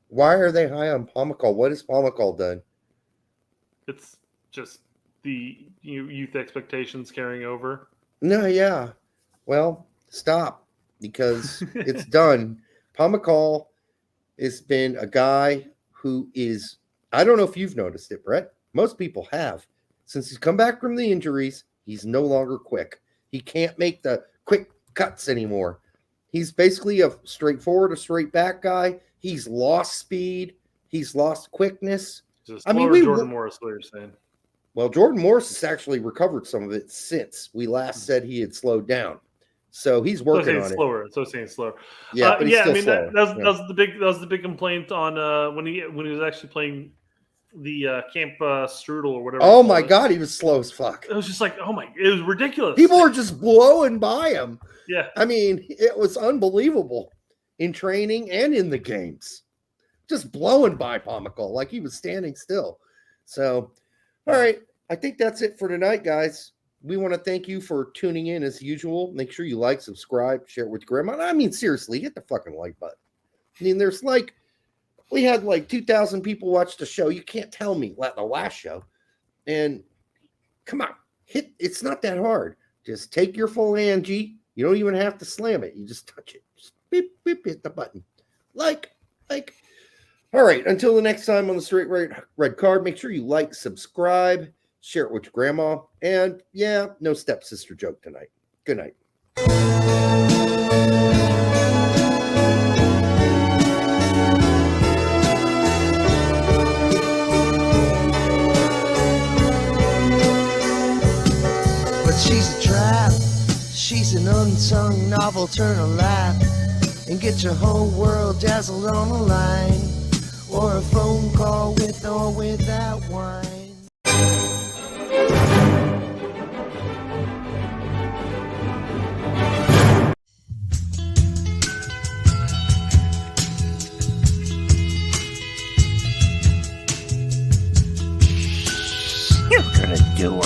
why are they high on Paul McCall? What has Paul McCall done? It's just the youth expectations carrying over. No, yeah. Well, stop, because it's done. Paul McCall has been a guy who is, I don't know if you've noticed it, Brett. Most people have. Since he's come back from the injuries, he's no longer quick. He can't make the quick cuts anymore. He's basically a straightforward, a straight back guy. He's lost speed. He's lost quickness. Jordan Morris, what you're saying. Well, Jordan Morris has actually recovered some of it since we last said he had slowed down. So he's working on it. So saying slower. Yeah, but he's still slower. That was the big complaint on when he was actually playing the Camp Strudel or whatever. Oh my God, he was slow as fuck. It was just like, it was ridiculous. People are just blowing by him. Yeah. I mean, it was unbelievable in training and in the games. Just blowing by Paul McCall like he was standing still. So, all right. I think that's it for tonight, guys. We want to thank you for tuning in as usual. Make sure you like, subscribe, share it with grandma. I mean, seriously, hit the fucking like button. I mean, we had 2,000 people watch the show. You can't tell me the last show. And come on, it's not that hard. Just take your full Angie. You don't even have to slam it. You just touch it. Just beep, beep, hit the button. Like. All right, until the next time on the Straight Red Card, make sure you like, subscribe, share it with your grandma. And yeah, no stepsister joke tonight. Good night. But she's a trap. She's an unsung novel. Turn a lap and get your whole world dazzled on the line. Or a phone call with or without wine. gonna do her.